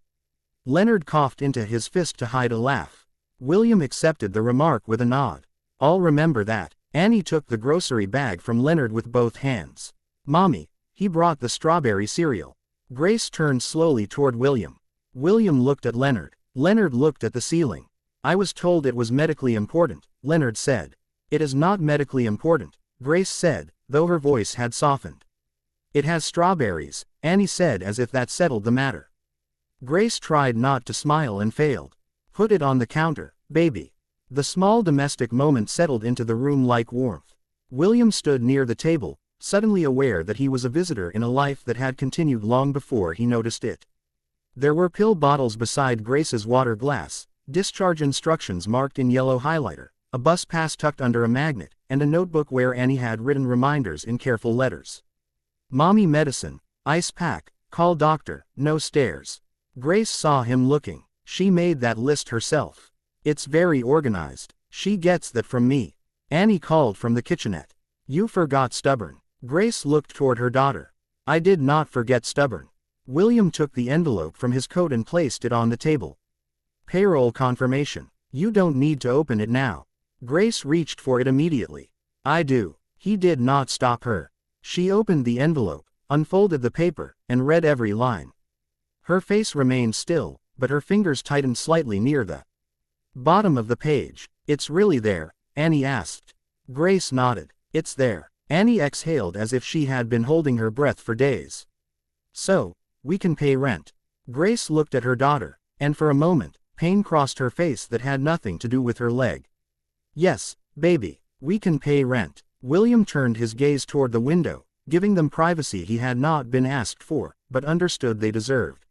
Leonard coughed into his fist to hide a laugh. William accepted the remark with a nod. I'll remember that. Annie took the grocery bag from Leonard with both hands. Mommy, he brought the strawberry cereal. Grace turned slowly toward William. William looked at Leonard. Leonard looked at the ceiling. I was told it was medically important, Leonard said. It is not medically important, Grace said, though her voice had softened. It has strawberries, Annie said as if that settled the matter. Grace tried not to smile and failed. Put it on the counter, baby. The small domestic moment settled into the room like warmth. William stood near the table, suddenly aware that he was a visitor in a life that had continued long before he noticed it. There were pill bottles beside Grace's water glass, discharge instructions marked in yellow highlighter, a bus pass tucked under a magnet, and a notebook where Annie had written reminders in careful letters. Mommy medicine, ice pack, call doctor, no stairs. Grace saw him looking. She made that list herself. It's very organized. She gets that from me. Annie called from the kitchenette. You forgot stubborn. Grace looked toward her daughter. I did not forget stubborn. William took the envelope from his coat and placed it on the table. Payroll confirmation. You don't need to open it now. Grace reached for it immediately. I do. He did not stop her. She opened the envelope, unfolded the paper, and read every line. Her face remained still, but her fingers tightened slightly near the bottom of the page. It's really there? Annie asked. Grace nodded. It's there. Annie exhaled as if she had been holding her breath for days. So, we can pay rent. Grace looked at her daughter, and for a moment, pain crossed her face that had nothing to do with her leg. Yes, baby, we can pay rent. William turned his gaze toward the window, giving them privacy he had not been asked for, but understood they deserved.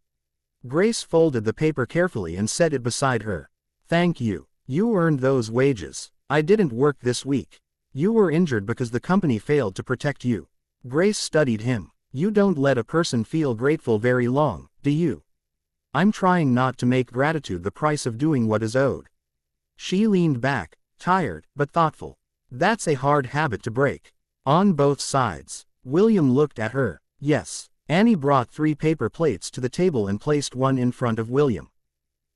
Grace folded the paper carefully and set it beside her. Thank you. You earned those wages. I didn't work this week. You were injured because the company failed to protect you. Grace studied him. You don't let a person feel grateful very long, do you? I'm trying not to make gratitude the price of doing what is owed. She leaned back, tired, but thoughtful. That's a hard habit to break. On both sides. William looked at her. Yes. Annie brought 3 paper plates to the table and placed one in front of William.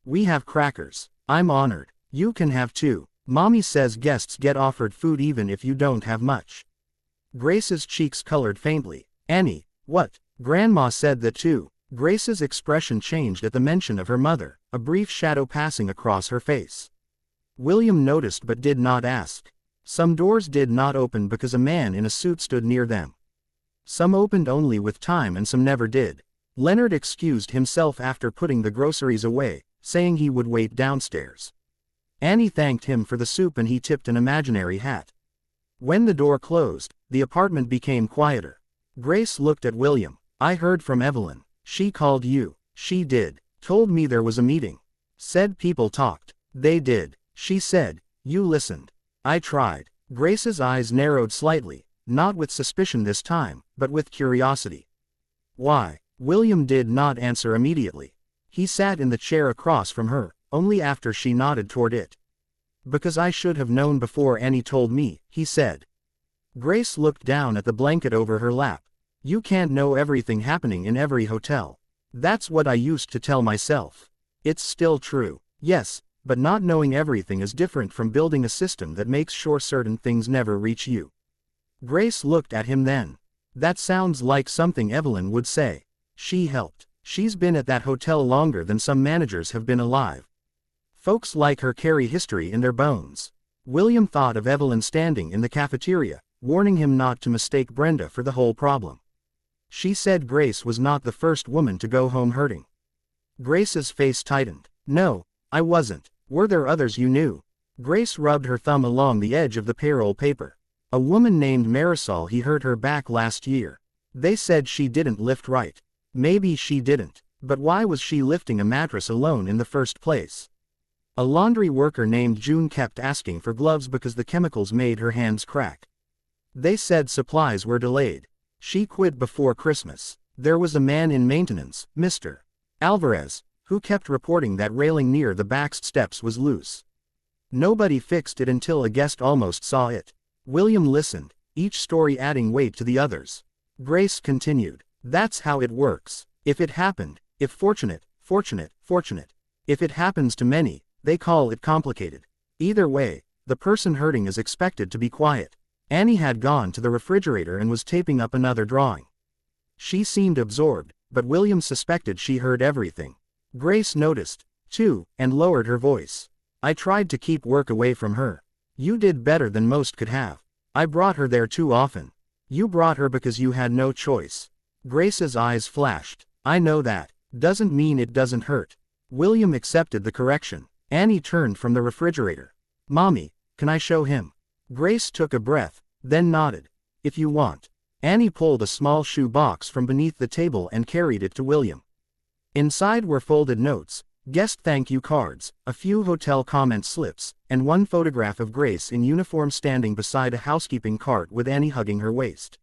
We have crackers. I'm honored. You can have 2. Mommy says guests get offered food even if you don't have much. Grace's cheeks colored faintly. Annie, what? Grandma said that too. Grace's expression changed at the mention of her mother, a brief shadow passing across her face. William noticed but did not ask. Some doors did not open because a man in a suit stood near them. Some opened only with time and some never did. Leonard excused himself after putting the groceries away, saying he would wait downstairs. Annie thanked him for the soup and he tipped an imaginary hat. When the door closed, the apartment became quieter. Grace looked at William. I heard from Evelyn. She called you. She did. Told me there was a meeting. Said people talked. They did. She said. You listened. I tried. Grace's eyes narrowed slightly, not with suspicion this time, but with curiosity. Why? William did not answer immediately. He sat in the chair across from her, only after she nodded toward it. Because I should have known before Annie told me, he said. Grace looked down at the blanket over her lap. You can't know everything happening in every hotel. That's what I used to tell myself. It's still true. Yes, but not knowing everything is different from building a system that makes sure certain things never reach you. Grace looked at him then. That sounds like something Evelyn would say. She helped. She's been at that hotel longer than some managers have been alive. Folks like her carry history in their bones. William thought of Evelyn standing in the cafeteria, warning him not to mistake Brenda for the whole problem. She said Grace was not the first woman to go home hurting. Grace's face tightened. No, I wasn't. Were there others you knew? Grace rubbed her thumb along the edge of the payroll paper. A woman named Marisol, he hurt her back last year. They said she didn't lift right. Maybe she didn't, but why was she lifting a mattress alone in the first place? A laundry worker named June kept asking for gloves because the chemicals made her hands crack. They said supplies were delayed. She quit before Christmas. There was a man in maintenance, Mr. Alvarez, who kept reporting that railing near the back steps was loose. Nobody fixed it until a guest almost saw it. William listened, each story adding weight to the others. Grace continued. That's how it works. If it happened, if fortunate. If it happens to many, they call it complicated. Either way, the person hurting is expected to be quiet. Annie had gone to the refrigerator and was taping up another drawing. She seemed absorbed, but William suspected she heard everything. Grace noticed, too, and lowered her voice. I tried to keep work away from her. You did better than most could have. I brought her there too often. You brought her because you had no choice. Grace's eyes flashed. I know that. Doesn't mean it doesn't hurt. William accepted the correction. Annie turned from the refrigerator. Mommy, can I show him? Grace took a breath, then nodded. If you want. Annie pulled a small shoe box from beneath the table and carried it to William. Inside were folded notes, guest thank you cards, a few hotel comment slips, and one photograph of Grace in uniform standing beside a housekeeping cart with Annie hugging her waist.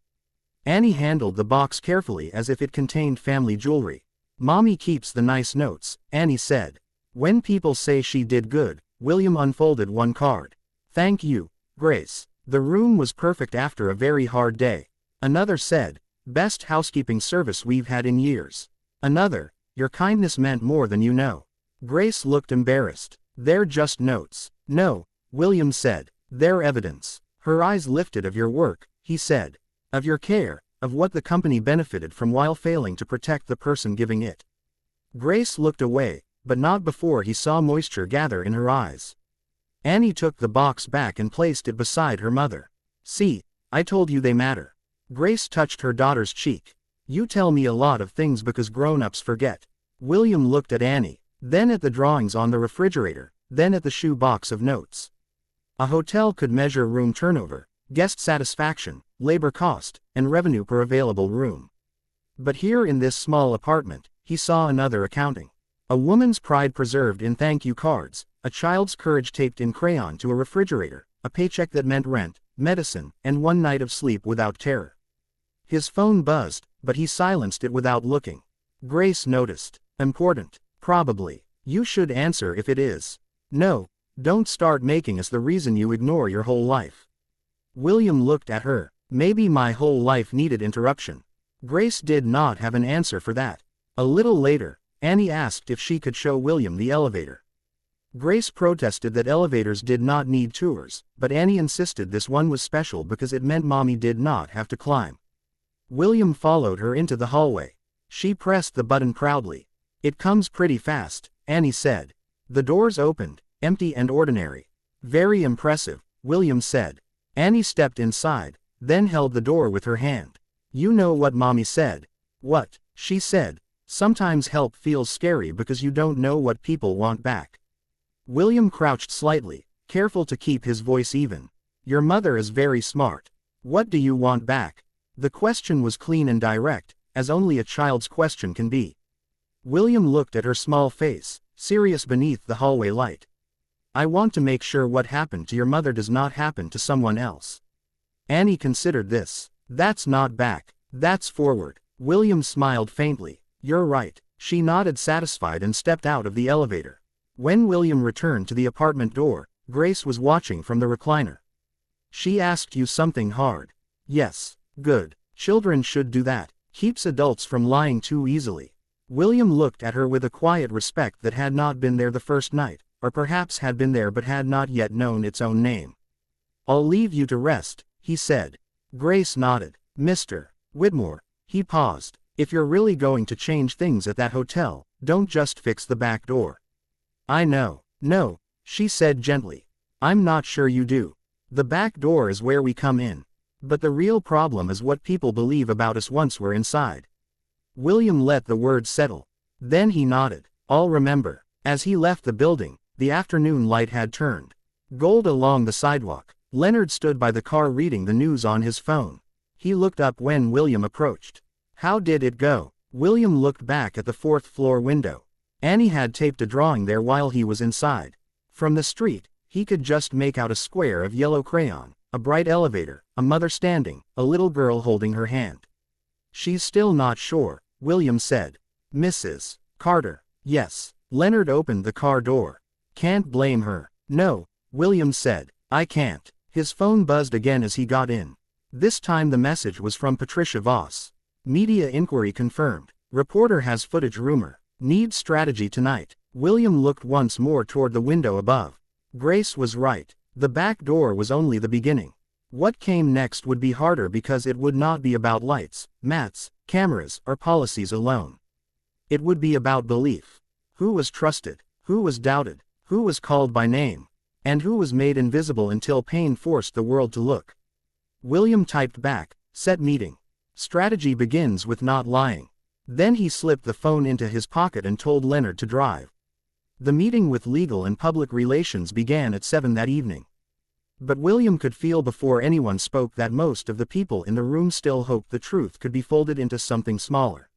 Annie handled the box carefully as if it contained family jewelry. Mommy keeps the nice notes, Annie said. When people say she did good, William unfolded one card. Thank you, Grace. The room was perfect after a very hard day. Another said, best housekeeping service we've had in years. Another, your kindness meant more than you know. Grace looked embarrassed. They're just notes. No, William said. They're evidence. Her eyes lifted. Of your work, he said. Of your care, of what the company benefited from while failing to protect the person giving it. Grace looked away, but not before he saw moisture gather in her eyes. Annie took the box back and placed it beside her mother. See, I told you they matter. Grace touched her daughter's cheek. You tell me a lot of things because grown-ups forget. William looked at Annie, then at the drawings on the refrigerator, then at the shoe box of notes. A hotel could measure room turnover, guest satisfaction, labor cost, and revenue per available room. But here in this small apartment, he saw another accounting. A woman's pride preserved in thank you cards, a child's courage taped in crayon to a refrigerator, a paycheck that meant rent, medicine, and one night of sleep without terror. His phone buzzed, but he silenced it without looking. Grace noticed. Important. Probably. You should answer if it is. No, don't start making us the reason you ignore your whole life. William looked at her. Maybe my whole life needed interruption. Grace did not have an answer for that. A little later, Annie asked if she could show William the elevator. Grace protested that elevators did not need tours, but Annie insisted this one was special because it meant Mommy did not have to climb. William followed her into the hallway. She pressed the button proudly. It comes pretty fast, Annie said. The doors opened, empty and ordinary. Very impressive, William said. Annie stepped inside, then held the door with her hand. You know what Mommy said. What? She said. Sometimes help feels scary because you don't know what people want back. William crouched slightly, careful to keep his voice even. Your mother is very smart. What do you want back? The question was clean and direct, as only a child's question can be. William looked at her small face, serious beneath the hallway light. I want to make sure what happened to your mother does not happen to someone else. Annie considered this. That's not back. That's forward. William smiled faintly. You're right. She nodded satisfied and stepped out of the elevator. When William returned to the apartment door, Grace was watching from the recliner. She asked you something hard. Yes. Good. Children should do that. Keeps adults from lying too easily. William looked at her with a quiet respect that had not been there the first night, or perhaps had been there but had not yet known its own name. I'll leave you to rest, he said. Grace nodded. Mr. Whitmore, he paused. If you're really going to change things at that hotel, don't just fix the back door. I know. No, she said gently. I'm not sure you do. The back door is where we come in. But the real problem is what people believe about us once we're inside. William let the words settle. Then he nodded. I'll remember. As he left the building, the afternoon light had turned gold along the sidewalk. Leonard stood by the car reading the news on his phone. He looked up when William approached. How did it go? William looked back at the fourth-floor window. Annie had taped a drawing there while he was inside. From the street, he could just make out a square of yellow crayon, a bright elevator, a mother standing, a little girl holding her hand. She's still not sure, William said. Mrs. Carter. Yes. Leonard opened the car door. Can't blame her. No, William said. I can't. His phone buzzed again as he got in. This time the message was from Patricia Voss. Media inquiry confirmed. Reporter has footage rumor. Needs strategy tonight. William looked once more toward the window above. Grace was right. The back door was only the beginning. What came next would be harder because it would not be about lights, mats, cameras, or policies alone. It would be about belief. Who was trusted? Who was doubted? Who was called by name? And who was made invisible until pain forced the world to look? William typed back, set meeting. Strategy begins with not lying. Then he slipped the phone into his pocket and told Leonard to drive. The meeting with legal and public relations began at 7 that evening. But William could feel before anyone spoke that most of the people in the room still hoped the truth could be folded into something smaller.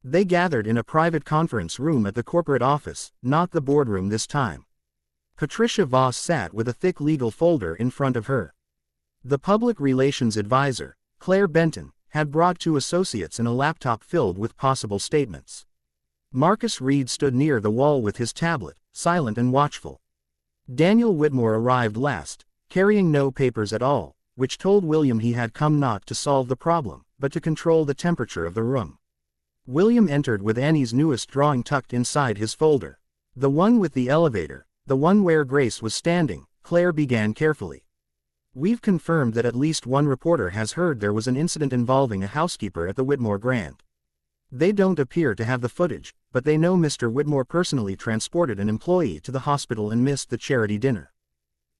They gathered in a private conference room at the corporate office, not the boardroom this time. Patricia Voss sat with a thick legal folder in front of her. The public relations advisor, Claire Benton, had brought 2 associates and a laptop filled with possible statements. Marcus Reed stood near the wall with his tablet, silent and watchful. Daniel Whitmore arrived last, carrying no papers at all, which told William he had come not to solve the problem, but to control the temperature of the room. William entered with Annie's newest drawing tucked inside his folder. The one with the elevator, the one where Grace was standing, Claire began carefully. We've confirmed that at least one reporter has heard there was an incident involving a housekeeper at the Whitmore Grand. They don't appear to have the footage, but they know Mr. Whitmore personally transported an employee to the hospital and missed the charity dinner.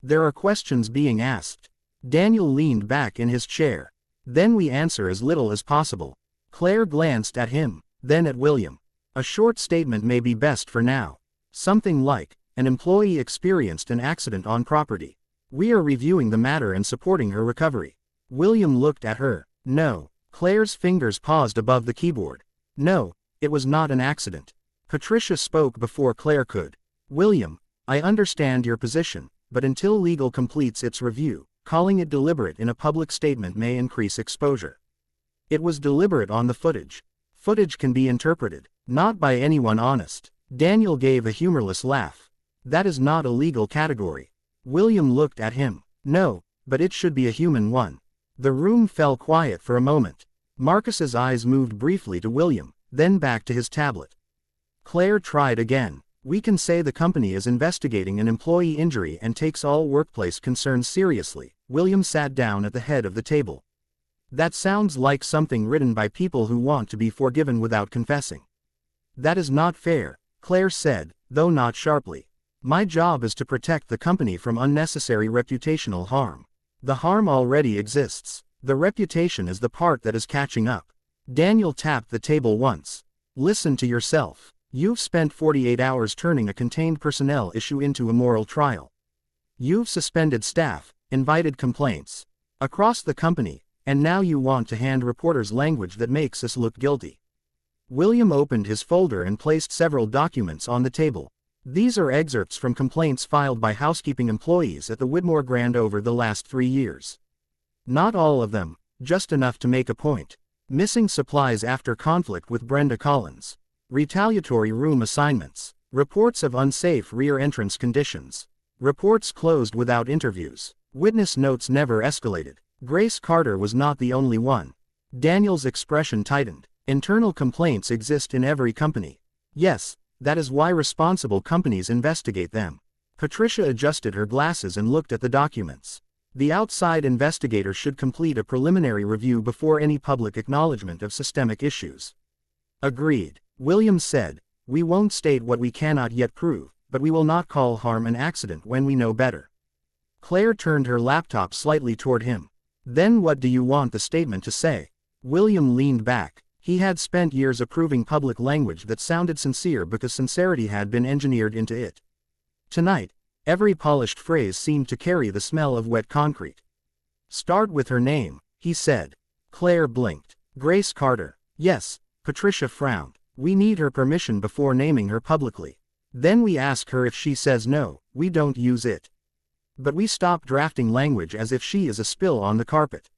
There are questions being asked. Daniel leaned back in his chair. Then we answer as little as possible. Claire glanced at him, then at William. A short statement may be best for now. Something like, an employee experienced an accident on property. We are reviewing the matter and supporting her recovery. William looked at her. No. Claire's fingers paused above the keyboard. No, it was not an accident. Patricia spoke before Claire could. William, I understand your position, but until legal completes its review, calling it deliberate in a public statement may increase exposure. It was deliberate on the footage. Footage can be interpreted, not by anyone honest. Daniel gave a humorless laugh. That is not a legal category. William looked at him. No, but it should be a human one. The room fell quiet for a moment. Marcus's eyes moved briefly to William, then back to his tablet. Claire tried again. We can say the company is investigating an employee injury and takes all workplace concerns seriously. William sat down at the head of the table. That sounds like something written by people who want to be forgiven without confessing. That is not fair, Claire said, though not sharply. My job is to protect the company from unnecessary reputational harm. The harm already exists. The reputation is the part that is catching up. Daniel tapped the table once. Listen to yourself. You've spent 48 hours turning a contained personnel issue into a moral trial. You've suspended staff, invited complaints across the company, and now you want to hand reporters language that makes us look guilty. William opened his folder and placed several documents on the table. These are excerpts from complaints filed by housekeeping employees at the Whitmore Grand over the last 3 years. Not all of them, just enough to make a point. Missing supplies after conflict with Brenda Collins. Retaliatory room assignments. Reports of unsafe rear entrance conditions. Reports closed without interviews. Witness notes never escalated. Grace Carter was not the only one. Daniel's expression tightened. Internal complaints exist in every company. Yes, that is why responsible companies investigate them. Patricia adjusted her glasses and looked at the documents. The outside investigator should complete a preliminary review before any public acknowledgement of systemic issues. Agreed, William said. We won't state what we cannot yet prove, but we will not call harm an accident when we know better. Claire turned her laptop slightly toward him. Then what do you want the statement to say? William leaned back. He had spent years approving public language that sounded sincere because sincerity had been engineered into it. Tonight, every polished phrase seemed to carry the smell of wet concrete. Start with her name, he said. Claire blinked. Grace Carter. Yes, Patricia frowned. We need her permission before naming her publicly. Then we ask her if she says no, we don't use it. But we stop drafting language as if she is a spill on the carpet.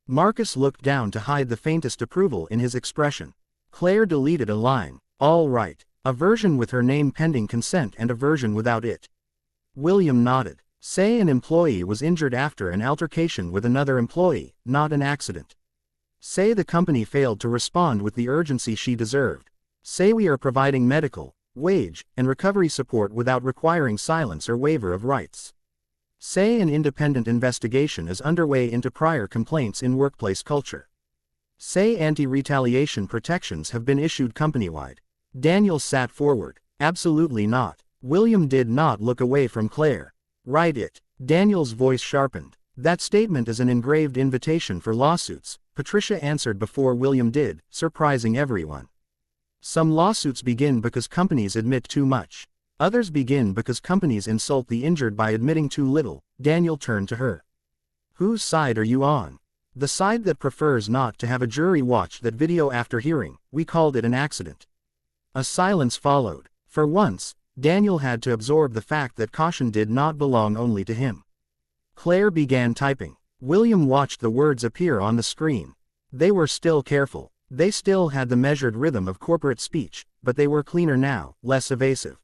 Marcus looked down to hide the faintest approval in his expression. Claire deleted a line. All right. A version with her name pending consent and a version without it. William nodded. Say an employee was injured after an altercation with another employee, not an accident. Say the company failed to respond with the urgency she deserved. Say we are providing medical, wage, and recovery support without requiring silence or waiver of rights. Say an independent investigation is underway into prior complaints in workplace culture. Say anti-retaliation protections have been issued company-wide. Daniel sat forward. Absolutely not. William did not look away from Claire. Write it. Daniel's voice sharpened. That statement is an engraved invitation for lawsuits, Patricia answered before William did, surprising everyone. Some lawsuits begin because companies admit too much. Others begin because companies insult the injured by admitting too little. Daniel turned to her. Whose side are you on? The side that prefers not to have a jury watch that video after hearing. We called it an accident. A silence followed. For once, Daniel had to absorb the fact that caution did not belong only to him. Claire began typing. William watched the words appear on the screen. They were still careful. They still had the measured rhythm of corporate speech, but they were cleaner now, less evasive.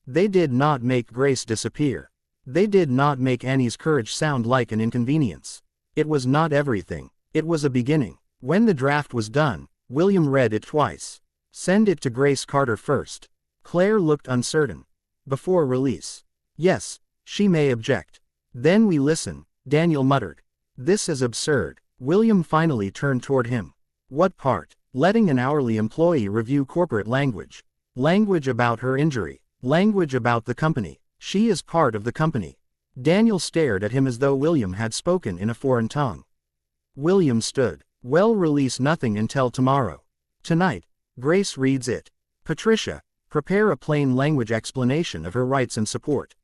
They did not make Grace disappear. They did not make Annie's courage sound like an inconvenience. It was not everything. It was a beginning. When the draft was done, William read it twice. Send it to Grace Carter first. Claire looked uncertain. Before release. Yes, she may object. Then we listen, Daniel muttered. This is absurd. William finally turned toward him. What part? Letting an hourly employee review corporate language. Language about her injury. Language about the company. She is part of the company. Daniel stared at him as though William had spoken in a foreign tongue. William stood. Well, release nothing until tomorrow. Tonight, Grace reads it. Patricia, prepare a plain language explanation of her rights and support.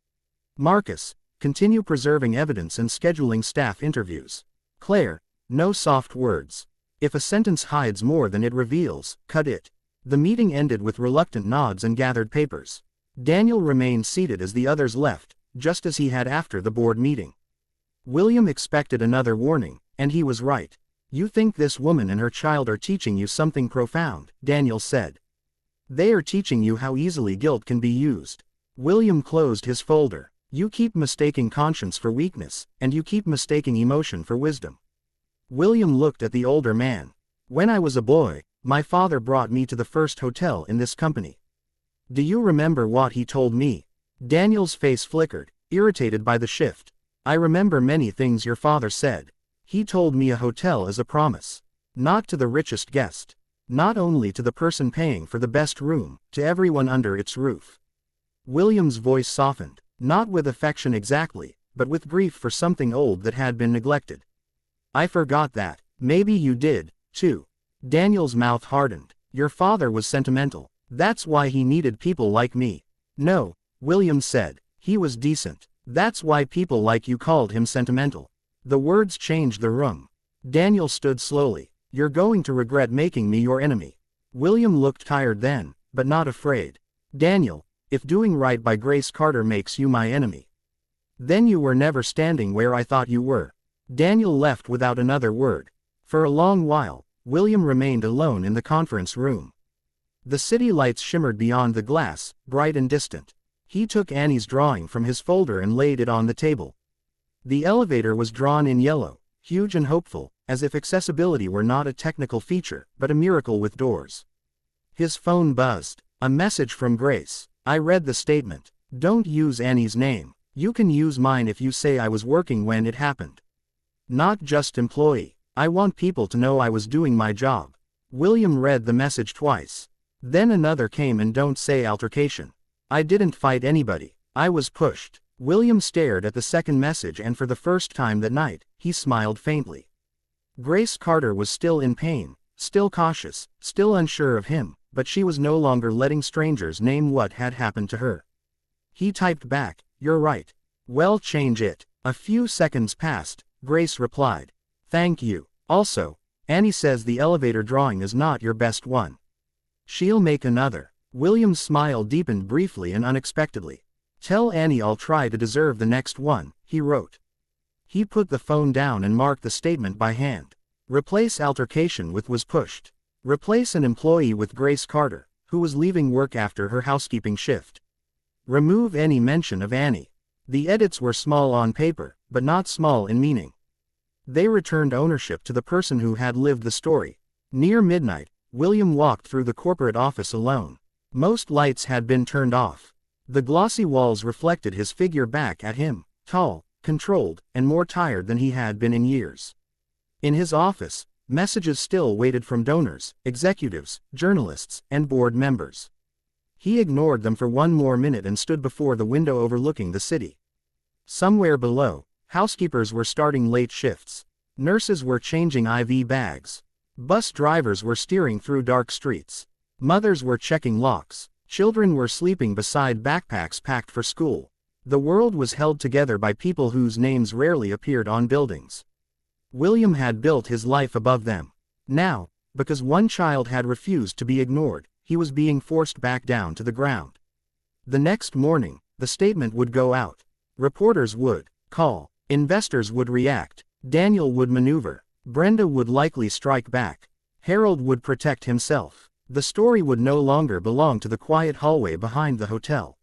Marcus, continue preserving evidence and scheduling staff interviews. Claire, no soft words. If a sentence hides more than it reveals, cut it. The meeting ended with reluctant nods and gathered papers. Daniel remained seated as the others left, just as he had after the board meeting. William expected another warning, and he was right. You think this woman and her child are teaching you something profound, Daniel said. They are teaching you how easily guilt can be used. William closed his folder. You keep mistaking conscience for weakness, and you keep mistaking emotion for wisdom. William looked at the older man. When I was a boy, my father brought me to the first hotel in this company. Do you remember what he told me? Daniel's face flickered, irritated by the shift. I remember many things your father said. He told me a hotel is a promise. Not to the richest guest. Not only to the person paying for the best room, to everyone under its roof. William's voice softened, not with affection exactly, but with grief for something old that had been neglected. I forgot that. Maybe you did, too. Daniel's mouth hardened. Your father was sentimental. That's why he needed people like me. No, William said. He was decent. That's why people like you called him sentimental. The words changed the room. Daniel stood slowly. You're going to regret making me your enemy. William looked tired then, but not afraid. Daniel, if doing right by Grace Carter makes you my enemy, then you were never standing where I thought you were. Daniel left without another word. For a long while, William remained alone in the conference room. The city lights shimmered beyond the glass, bright and distant. He took Annie's drawing from his folder and laid it on the table. The elevator was drawn in yellow, huge and hopeful, as if accessibility were not a technical feature, but a miracle with doors. His phone buzzed. A message from Grace. I read the statement. Don't use Annie's name. You can use mine if you say I was working when it happened. Not just employee. I want people to know I was doing my job. William read the message twice. Then another came and don't say altercation. I didn't fight anybody. I was pushed. William stared at the second message and for the first time that night, he smiled faintly. Grace Carter was still in pain, still cautious, still unsure of him, but she was no longer letting strangers name what had happened to her. He typed back, "You're right. Well, change it." A few seconds passed. Grace replied, "Thank you. Also, Annie says the elevator drawing is not your best one. She'll make another." William's smile deepened briefly and unexpectedly. "Tell Annie I'll try to deserve the next one," he wrote. He put the phone down and marked the statement by hand. Replace altercation with was pushed. Replace an employee with Grace Carter, who was leaving work after her housekeeping shift. Remove any mention of Annie. The edits were small on paper, but not small in meaning. They returned ownership to the person who had lived the story. Near midnight, William walked through the corporate office alone. Most lights had been turned off. The glossy walls reflected his figure back at him, tall, controlled, and more tired than he had been in years. In his office, messages still waited from donors, executives, journalists, and board members. He ignored them for one more minute and stood before the window overlooking the city. Somewhere below, housekeepers were starting late shifts. Nurses were changing IV bags. Bus drivers were steering through dark streets. Mothers were checking locks. Children were sleeping beside backpacks packed for school. The world was held together by people whose names rarely appeared on buildings. William had built his life above them. Now, because one child had refused to be ignored, he was being forced back down to the ground. The next morning, the statement would go out. Reporters would call. Investors would react. Daniel would maneuver. Brenda would likely strike back. Harold would protect himself. The story would no longer belong to the quiet hallway behind the hotel.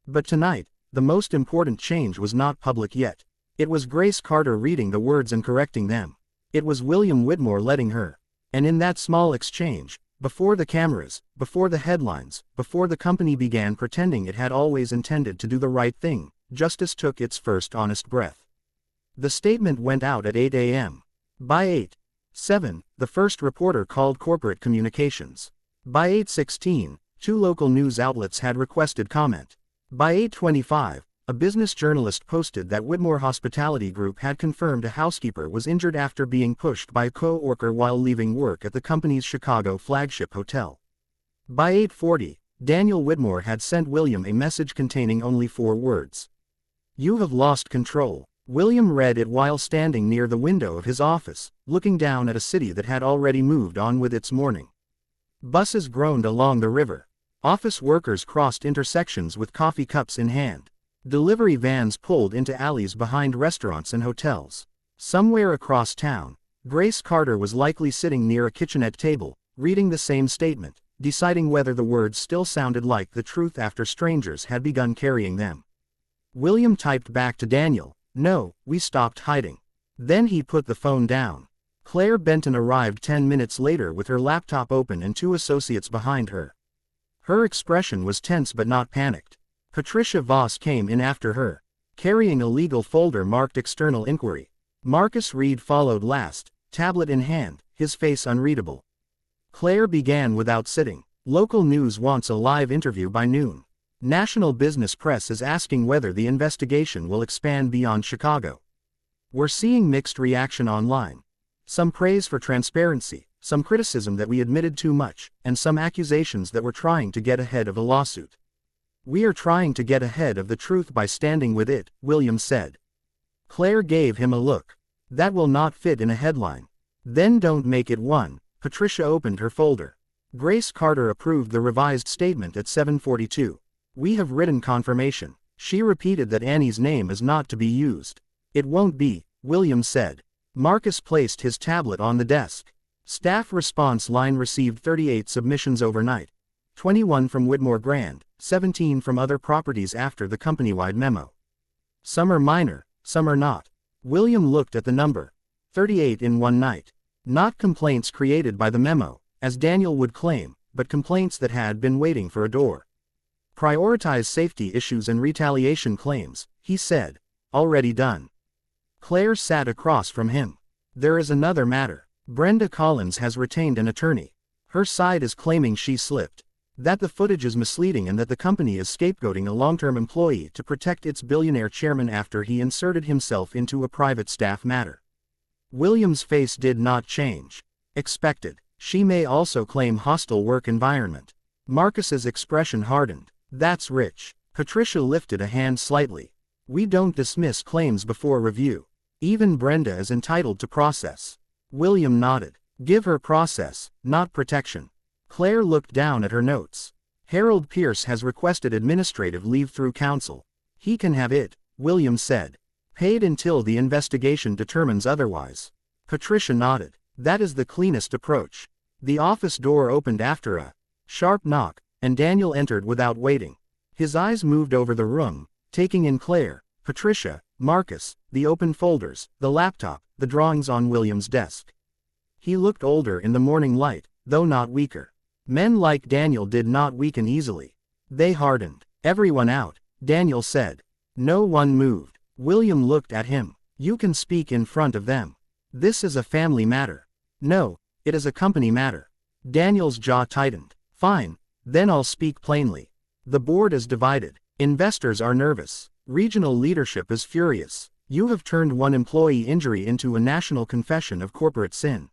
But tonight, the most important change was not public yet. It was Grace Carter reading the words and correcting them. It was William Whitmore letting her. And in that small exchange, before the cameras, before the headlines, before the company began pretending it had always intended to do the right thing, justice took its first honest breath. The statement went out at 8 a.m. By 8:07, the first reporter called corporate communications. By 8:16, 2 local news outlets had requested comment. By 8:25, a business journalist posted that Whitmore Hospitality Group had confirmed a housekeeper was injured after being pushed by a co-worker while leaving work at the company's Chicago flagship hotel. By 8:40, Daniel Whitmore had sent William a message containing only 4 words. "You have lost control." William read it while standing near the window of his office, looking down at a city that had already moved on with its morning. Buses groaned along the river. Office workers crossed intersections with coffee cups in hand. Delivery vans pulled into alleys behind restaurants and hotels. Somewhere across town, Grace Carter was likely sitting near a kitchenette table, reading the same statement, deciding whether the words still sounded like the truth after strangers had begun carrying them. William typed back to Daniel, "No, we stopped hiding." Then he put the phone down. Claire Benton arrived 10 minutes later with her laptop open and 2 associates behind her. Her expression was tense but not panicked. Patricia Voss came in after her, carrying a legal folder marked External Inquiry. Marcus Reed followed last, tablet in hand, his face unreadable. Claire began without sitting. "Local news wants a live interview by noon. National business press is asking whether the investigation will expand beyond Chicago. We're seeing mixed reaction online. Some praise for transparency, some criticism that we admitted too much, and some accusations that we're trying to get ahead of a lawsuit. We are trying to get ahead of the truth by standing with it," William said. Claire gave him a look. "That will not fit in a headline." "Then don't make it one." Patricia opened her folder. Grace Carter approved the revised statement at 7:42. "We have written confirmation." She repeated that Annie's name is not to be used. "It won't be," William said. Marcus placed his tablet on the desk. Staff response line received 38 submissions overnight. 21 from Whitmore Grand, 17 from other properties after the company-wide memo. Some are minor, some are not. William looked at the number. 38 in one night. Not complaints created by the memo, as Daniel would claim, but complaints that had been waiting for a door. "Prioritize safety issues and retaliation claims," he said. Already done. Claire sat across from him. There is another matter. Brenda Collins has retained an attorney. Her side is claiming she slipped. That the footage is misleading and that the company is scapegoating a long-term employee to protect its billionaire chairman after he inserted himself into a private staff matter. William's face did not change. Expected. She may also claim hostile work environment. Marcus's expression hardened. That's rich. Patricia lifted a hand slightly. We don't dismiss claims before review. Even Brenda is entitled to process. William nodded. Give her process, not protection. Claire looked down at her notes. Harold Pierce has requested administrative leave through counsel. He can have it, William said. Paid until the investigation determines otherwise. Patricia nodded. That is the cleanest approach. The office door opened after a sharp knock, and Daniel entered without waiting. His eyes moved over the room, taking in Claire, Patricia, Marcus, the open folders, the laptop, the drawings on William's desk. He looked older in the morning light, though not weaker. Men like Daniel did not weaken easily. They hardened. Everyone out, Daniel said. No one moved. William looked at him. You can speak in front of them. This is a family matter. No, it is a company matter. Daniel's jaw tightened. Fine, then I'll speak plainly. The board is divided. Investors are nervous. Regional leadership is furious. You have turned one employee injury into a national confession of corporate sin.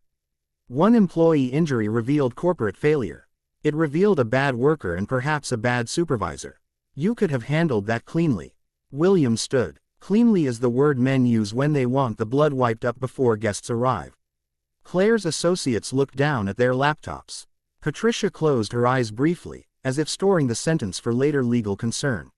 One employee injury revealed corporate failure. It revealed a bad worker and perhaps a bad supervisor. You could have handled that cleanly. William stood. Cleanly is the word men use when they want the blood wiped up before guests arrive. Claire's associates looked down at their laptops. Patricia closed her eyes briefly, as if storing the sentence for later legal concern.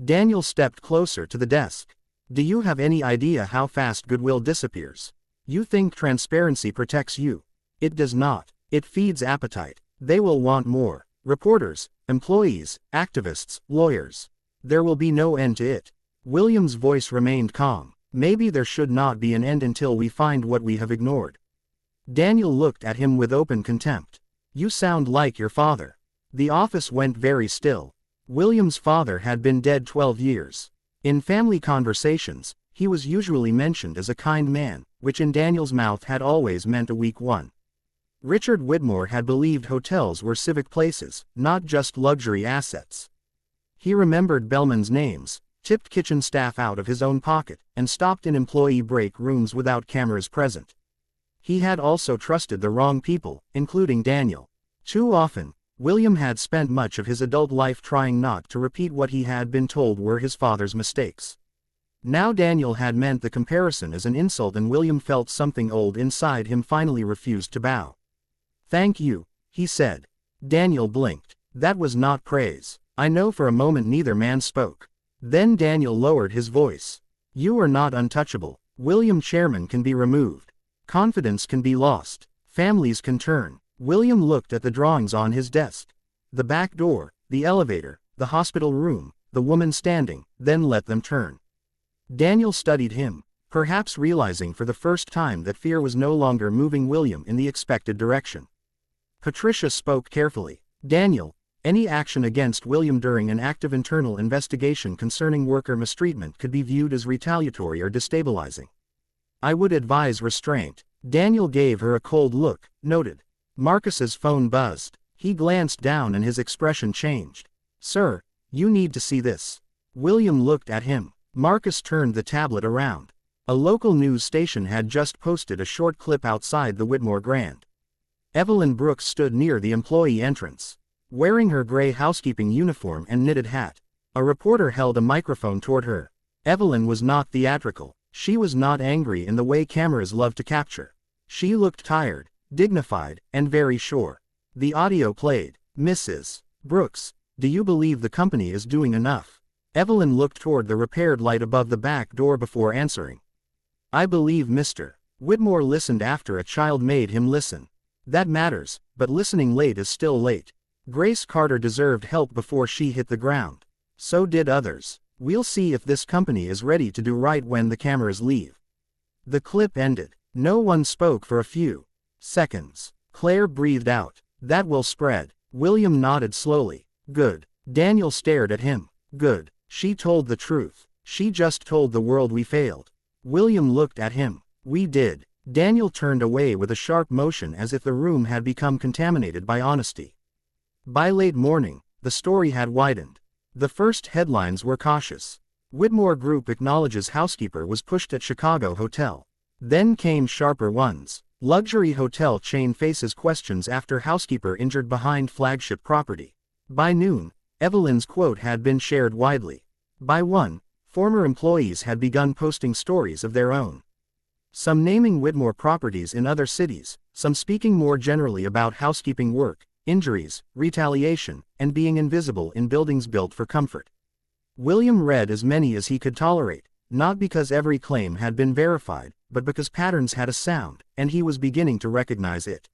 Daniel stepped closer to the desk. Do you have any idea how fast goodwill disappears? You think transparency protects you. It does not. It feeds appetite. They will want more. Reporters, employees, activists, lawyers. There will be no end to it. William's voice remained calm. Maybe there should not be an end until we find what we have ignored. Daniel looked at him with open contempt. You sound like your father. The office went very still. William's father had been dead 12 years. In family conversations, he was usually mentioned as a kind man, which in Daniel's mouth had always meant a weak one. Richard Whitmore had believed hotels were civic places, not just luxury assets. He remembered bellmen's names, tipped kitchen staff out of his own pocket, and stopped in employee break rooms without cameras present. He had also trusted the wrong people, including Daniel. Too often, William had spent much of his adult life trying not to repeat what he had been told were his father's mistakes. Now Daniel had meant the comparison as an insult, and William felt something old inside him finally refused to bow. Thank you, he said. Daniel blinked. That was not praise. I know. For a moment neither man spoke. Then Daniel lowered his voice. You are not untouchable. William Chairman can be removed. Confidence can be lost. Families can turn. William looked at the drawings on his desk. The back door, the elevator, the hospital room, the woman standing, then let them turn. Daniel studied him, perhaps realizing for the first time that fear was no longer moving William in the expected direction. Patricia spoke carefully. Daniel, any action against William during an active internal investigation concerning worker mistreatment could be viewed as retaliatory or destabilizing. I would advise restraint. Daniel gave her a cold look. Noted. Marcus's phone buzzed. He glanced down and his expression changed. Sir, you need to see this. William looked at him. Marcus turned the tablet around. A local news station had just posted a short clip outside the Whitmore Grand. Evelyn Brooks stood near the employee entrance, wearing her gray housekeeping uniform and knitted hat. A reporter held a microphone toward her. Evelyn was not theatrical. She was not angry in the way cameras love to capture. She looked tired, dignified, and very sure. The audio played. Mrs. Brooks, do you believe the company is doing enough? Evelyn looked toward the repaired light above the back door before answering. I believe Mr. Whitmore listened after a child made him listen. That matters, but listening late is still late. Grace Carter deserved help before she hit the ground. So did others. We'll see if this company is ready to do right when the cameras leave. The clip ended. No one spoke for a few seconds. Claire breathed out. That will spread. William nodded slowly. Good. Daniel stared at him. Good. She told the truth. She just told the world we failed. William looked at him. We did. Daniel turned away with a sharp motion as if the room had become contaminated by honesty. By late morning, the story had widened. The first headlines were cautious. Whitmore Group acknowledges housekeeper was pushed at Chicago hotel. Then came sharper ones. Luxury hotel chain faces questions after housekeeper injured behind flagship property. By noon, Evelyn's quote had been shared widely. By 1, former employees had begun posting stories of their own. Some naming Whitmore properties in other cities, some speaking more generally about housekeeping work, injuries, retaliation, and being invisible in buildings built for comfort. William read as many as he could tolerate, not because every claim had been verified, but because patterns had a sound, and he was beginning to recognize it.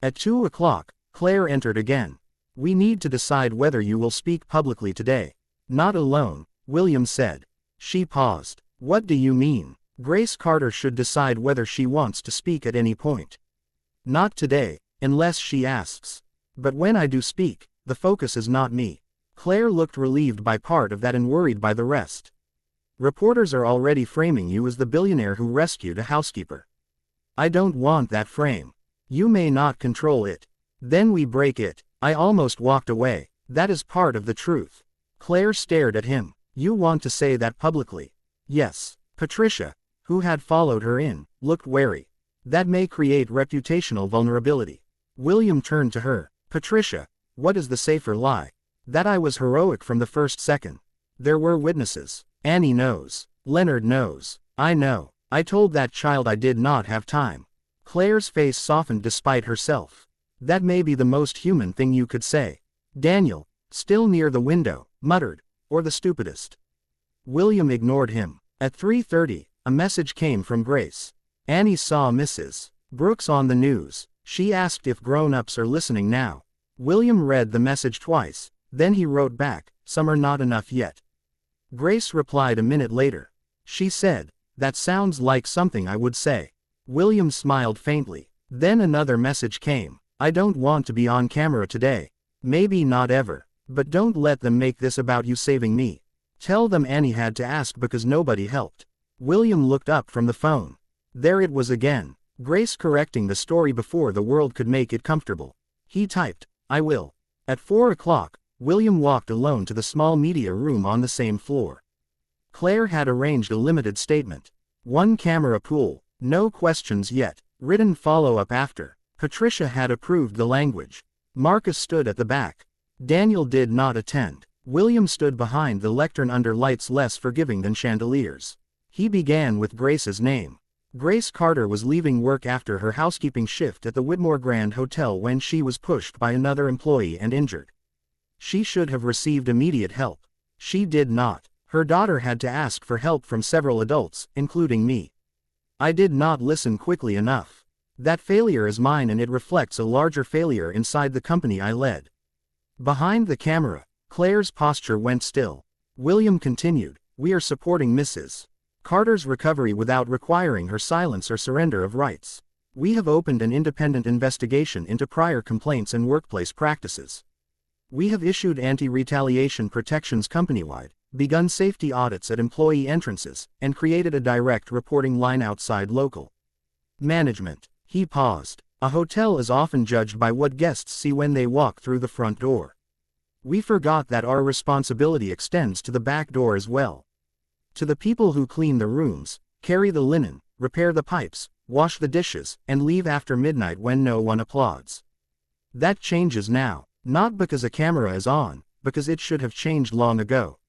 At 2 o'clock, Claire entered again. We need to decide whether you will speak publicly today. Not alone, William said. She paused. What do you mean? Grace Carter should decide whether she wants to speak at any point. Not today, unless she asks. But when I do speak, the focus is not me. Claire looked relieved by part of that and worried by the rest. Reporters are already framing you as the billionaire who rescued a housekeeper. I don't want that frame. You may not control it. Then we break it. I almost walked away. That is part of the truth. Claire stared at him. You want to say that publicly? Yes. Patricia, who had followed her in, looked wary. That may create reputational vulnerability. William turned to her. Patricia, what is the safer lie? That I was heroic from the first second. There were witnesses. Annie knows. Leonard knows. I know. I told that child I did not have time. Claire's face softened despite herself. That may be the most human thing you could say. Daniel, still near the window, muttered, or the stupidest. William ignored him. At 3:30, a message came from Grace. Annie saw Mrs. Brooks on the news. She asked if grown-ups are listening now. William read the message twice, then he wrote back, some are not enough yet. Grace replied a minute later. She said, that sounds like something I would say. William smiled faintly. Then another message came. I don't want to be on camera today. Maybe not ever. But don't let them make this about you saving me. Tell them Annie had to ask because nobody helped. William looked up from the phone. There it was again. Grace correcting the story before the world could make it comfortable. He typed, I will. At 4 o'clock, William walked alone to the small media room on the same floor. Claire had arranged a limited statement. 1 camera pool, no questions yet, written follow-up after. Patricia had approved the language. Marcus stood at the back. Daniel did not attend. William stood behind the lectern under lights less forgiving than chandeliers. He began with Grace's name. Grace Carter was leaving work after her housekeeping shift at the Whitmore Grand Hotel when she was pushed by another employee and injured. She should have received immediate help. She did not. Her daughter had to ask for help from several adults, including me. I did not listen quickly enough. That failure is mine and it reflects a larger failure inside the company I led. Behind the camera, Claire's posture went still. William continued, we are supporting Mrs. Carter's recovery without requiring her silence or surrender of rights. We have opened an independent investigation into prior complaints and workplace practices. We have issued anti-retaliation protections company-wide, begun safety audits at employee entrances, and created a direct reporting line outside local management. He paused. A hotel is often judged by what guests see when they walk through the front door. We forgot that our responsibility extends to the back door as well. To the people who clean the rooms, carry the linen, repair the pipes, wash the dishes, and leave after midnight when no one applauds. That changes now, not because a camera is on, because it should have changed long ago.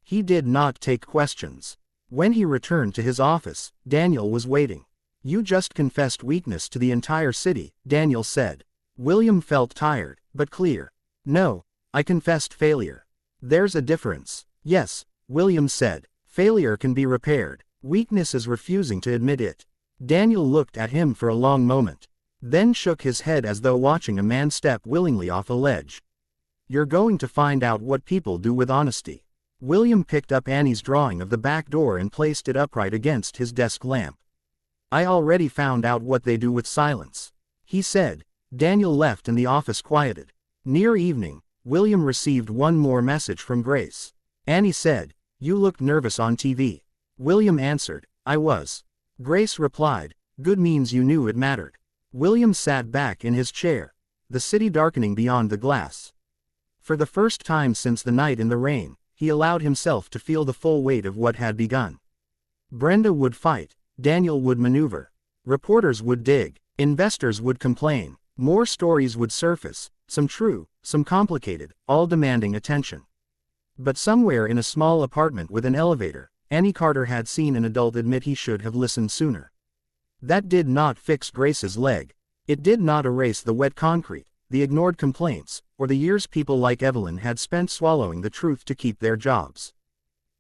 He did not take questions. When he returned to his office, Daniel was waiting. You just confessed weakness to the entire city, Daniel said. William felt tired, but clear. No, I confessed failure. There's a difference. Yes, William said. Failure can be repaired. Weakness is refusing to admit it. Daniel looked at him for a long moment. Then shook his head as though watching a man step willingly off a ledge. You're going to find out what people do with honesty. William picked up Annie's drawing of the back door and placed it upright against his desk lamp. I already found out what they do with silence. He said. Daniel left and the office quieted. Near evening, William received one more message from Grace. Annie said, You looked nervous on TV. William answered, I was. Grace replied, good means you knew it mattered. William sat back in his chair, the city darkening beyond the glass. For the first time since the night in the rain, he allowed himself to feel the full weight of what had begun. Brenda would fight, Daniel would maneuver. Reporters would dig, investors would complain, more stories would surface, some true, some complicated, all demanding attention. But somewhere in a small apartment with an elevator, Annie Carter had seen an adult admit he should have listened sooner. That did not fix Grace's leg. It did not erase the wet concrete, the ignored complaints, or the years people like Evelyn had spent swallowing the truth to keep their jobs.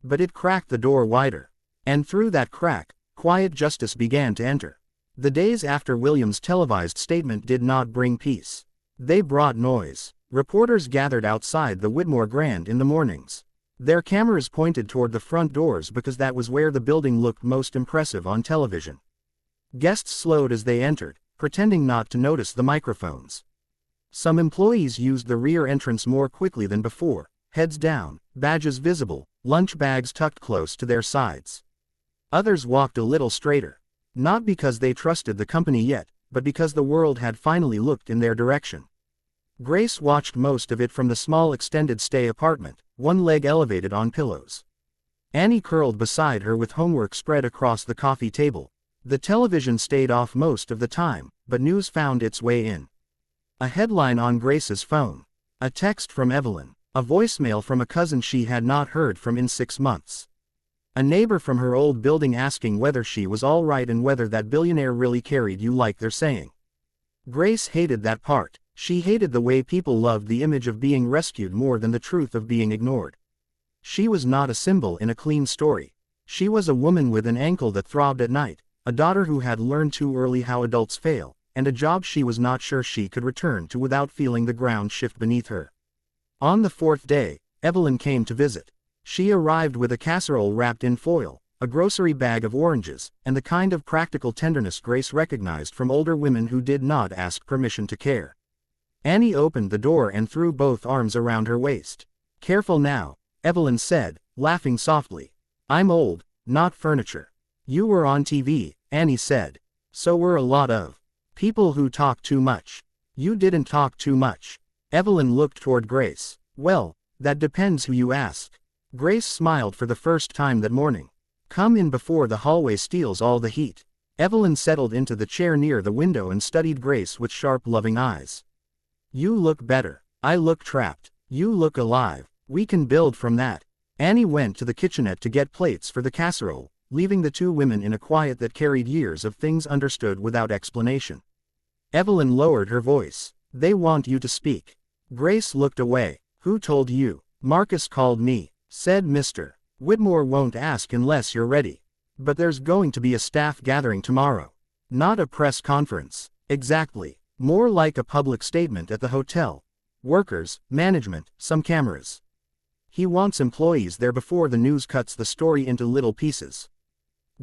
But it cracked the door wider. And through that crack, quiet justice began to enter. The days after William's televised statement did not bring peace. They brought noise. Reporters gathered outside the Whitmore Grand in the mornings. Their cameras pointed toward the front doors because that was where the building looked most impressive on television. Guests slowed as they entered, pretending not to notice the microphones. Some employees used the rear entrance more quickly than before, heads down, badges visible, lunch bags tucked close to their sides. Others walked a little straighter. Not because they trusted the company yet, but because the world had finally looked in their direction. Grace watched most of it from the small extended stay apartment, one leg elevated on pillows. Annie curled beside her with homework spread across the coffee table. The television stayed off most of the time, but news found its way in. A headline on Grace's phone. A text from Evelyn. A voicemail from a cousin she had not heard from in 6 months. A neighbor from her old building asking whether she was all right and whether that billionaire really carried you like they're saying. Grace hated that part. She hated the way people loved the image of being rescued more than the truth of being ignored. She was not a symbol in a clean story. She was a woman with an ankle that throbbed at night, a daughter who had learned too early how adults fail, and a job she was not sure she could return to without feeling the ground shift beneath her. On the 4th day, Evelyn came to visit. She arrived with a casserole wrapped in foil, a grocery bag of oranges, and the kind of practical tenderness Grace recognized from older women who did not ask permission to care. Annie opened the door and threw both arms around her waist. Careful now, Evelyn said, laughing softly. I'm old, not furniture. You were on TV, Annie said. So were a lot of people who talk too much. You didn't talk too much. Evelyn looked toward Grace. Well, that depends who you ask. Grace smiled for the first time that morning. Come in before the hallway steals all the heat. Evelyn settled into the chair near the window and studied Grace with sharp, loving eyes. You look better. I look trapped. You look alive. We can build from that. Annie went to the kitchenette to get plates for the casserole, leaving the two women in a quiet that carried years of things understood without explanation. Evelyn lowered her voice. They want you to speak. Grace looked away. Who told you? Marcus called me, said Mr. Whitmore won't ask unless you're ready. But there's going to be a staff gathering tomorrow. Not a press conference. Exactly. More like a public statement at the hotel. Workers, management, some cameras. He wants employees there before the news cuts the story into little pieces.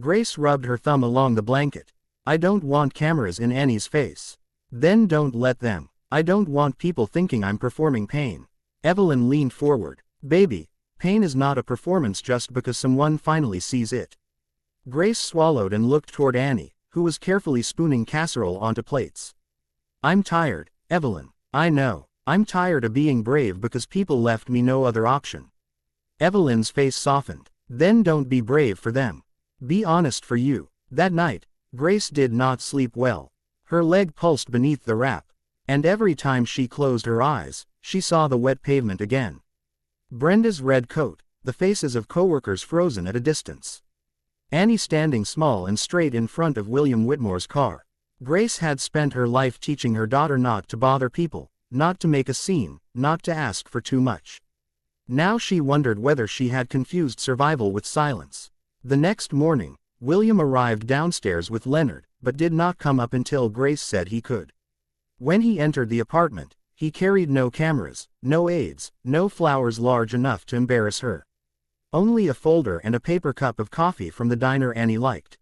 Grace rubbed her thumb along the blanket. I don't want cameras in Annie's face. Then don't let them. I don't want people thinking I'm performing pain. Evelyn leaned forward. Baby, pain is not a performance just because someone finally sees it. Grace swallowed and looked toward Annie, who was carefully spooning casserole onto plates. I'm tired, Evelyn. I know. I'm tired of being brave because people left me no other option. Evelyn's face softened. Then don't be brave for them. Be honest for you. That night, Grace did not sleep well. Her leg pulsed beneath the wrap. And every time she closed her eyes, she saw the wet pavement again. Brenda's red coat, the faces of coworkers frozen at a distance. Annie standing small and straight in front of William Whitmore's car. Grace had spent her life teaching her daughter not to bother people, not to make a scene, not to ask for too much. Now she wondered whether she had confused survival with silence. The next morning, William arrived downstairs with Leonard, but did not come up until Grace said he could. When he entered the apartment, he carried no cameras, no aides, no flowers large enough to embarrass her. Only a folder and a paper cup of coffee from the diner Annie liked.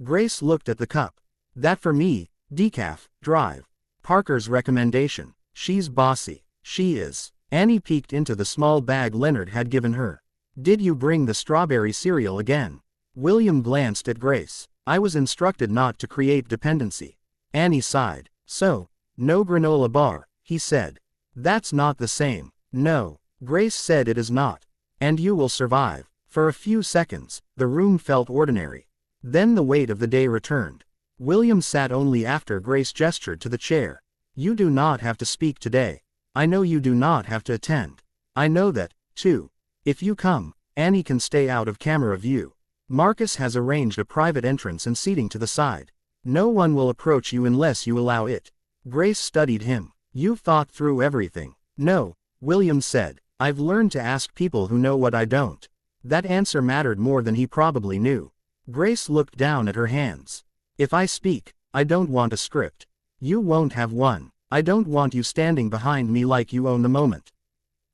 Grace looked at the cup. That for me, decaf, drive. Parker's recommendation. She's bossy. She is. Annie peeked into the small bag Leonard had given her. Did you bring the strawberry cereal again? William glanced at Grace. I was instructed not to create dependency. Annie sighed. So, no granola bar, he said. That's not the same. No, Grace said it is not. And you will survive. For a few seconds, the room felt ordinary. Then the weight of the day returned. William sat only after Grace gestured to the chair. You do not have to speak today. I know you do not have to attend. I know that, too. If you come, Annie can stay out of camera view. Marcus has arranged a private entrance and seating to the side. No one will approach you unless you allow it. Grace studied him. You've thought through everything. No, William said. I've learned to ask people who know what I don't. That answer mattered more than he probably knew. Grace looked down at her hands. If I speak, I don't want a script. You won't have one. I don't want you standing behind me like you own the moment.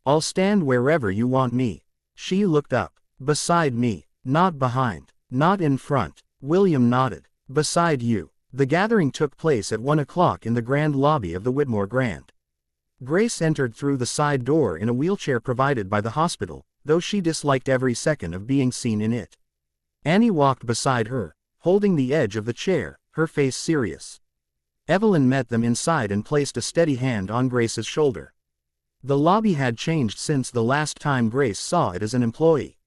I'll stand wherever you want me. She looked up. Beside me. Not behind. Not in front. William nodded. Beside you. The gathering took place at 1 o'clock in the grand lobby of the Whitmore Grand. Grace entered through the side door in a wheelchair provided by the hospital, though she disliked every second of being seen in it. Annie walked beside her, holding the edge of the chair, her face serious. Evelyn met them inside and placed a steady hand on Grace's shoulder. The lobby had changed since the last time Grace saw it as an employee.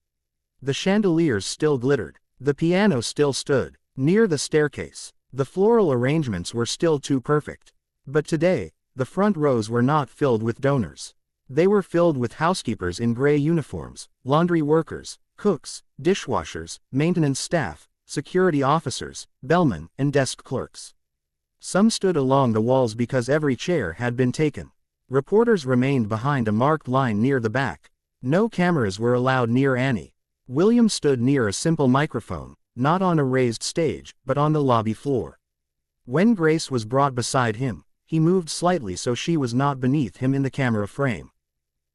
The chandeliers still glittered. The piano still stood. Near the staircase, the floral arrangements were still too perfect. But today, the front rows were not filled with donors. They were filled with housekeepers in gray uniforms, laundry workers, cooks, dishwashers, maintenance staff, security officers, bellmen, and desk clerks. Some stood along the walls because every chair had been taken. Reporters remained behind a marked line near the back. No cameras were allowed near Annie. William stood near a simple microphone, not on a raised stage, but on the lobby floor. When Grace was brought beside him, he moved slightly so she was not beneath him in the camera frame.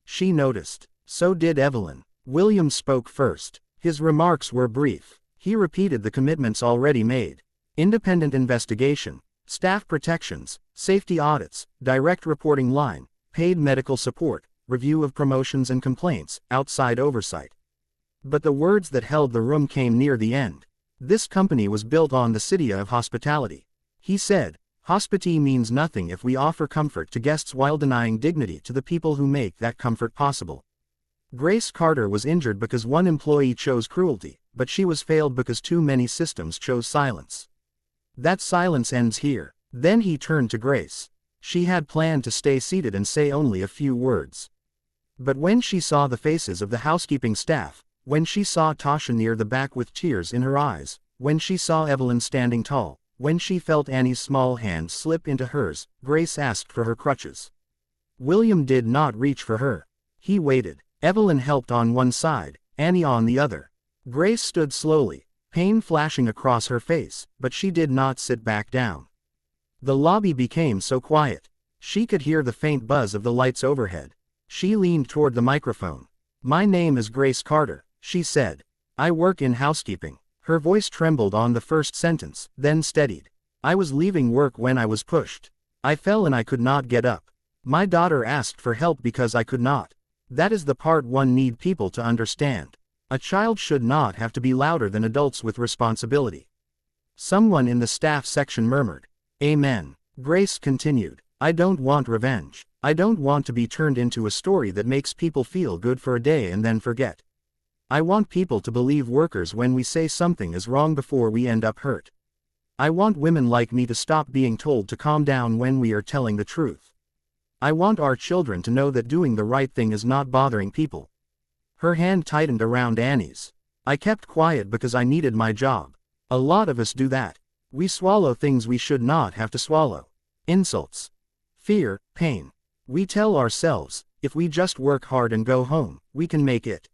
She noticed. So did Evelyn. William spoke first. His remarks were brief. He repeated the commitments already made. Independent investigation, staff protections, safety audits, direct reporting line, paid medical support, review of promotions and complaints, outside oversight. But the words that held the room came near the end. This company was built on the city of hospitality. He said, hospitality means nothing if we offer comfort to guests while denying dignity to the people who make that comfort possible. Grace Carter was injured because one employee chose cruelty, but she was failed because too many systems chose silence. That silence ends here. Then he turned to Grace. She had planned to stay seated and say only a few words. But when she saw the faces of the housekeeping staff, when she saw Tasha near the back with tears in her eyes, when she saw Evelyn standing tall, when she felt Annie's small hand slip into hers, Grace asked for her crutches. William did not reach for her. He waited. Evelyn helped on one side, Annie on the other. Grace stood slowly, pain flashing across her face, but she did not sit back down. The lobby became so quiet. She could hear the faint buzz of the lights overhead. She leaned toward the microphone. My name is Grace Carter, she said. I work in housekeeping. Her voice trembled on the first sentence, then steadied. I was leaving work when I was pushed. I fell and I could not get up. My daughter asked for help because I could not. That is the part one need people to understand. A child should not have to be louder than adults with responsibility. Someone in the staff section murmured, Amen. Grace continued, I don't want revenge. I don't want to be turned into a story that makes people feel good for a day and then forget. I want people to believe workers when we say something is wrong before we end up hurt. I want women like me to stop being told to calm down when we are telling the truth. I want our children to know that doing the right thing is not bothering people. Her hand tightened around Annie's. I kept quiet because I needed my job. A lot of us do that. We swallow things we should not have to swallow. Insults. Fear, pain. We tell ourselves, if we just work hard and go home, we can make it.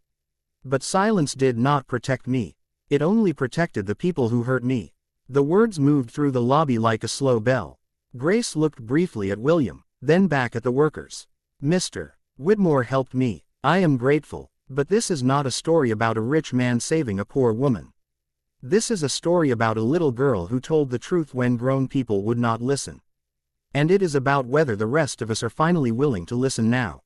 But silence did not protect me. It only protected the people who hurt me. The words moved through the lobby like a slow bell. Grace looked briefly at William, then back at the workers. Mr. Whitmore helped me. I am grateful. But this is not a story about a rich man saving a poor woman. This is a story about a little girl who told the truth when grown people would not listen. And it is about whether the rest of us are finally willing to listen now.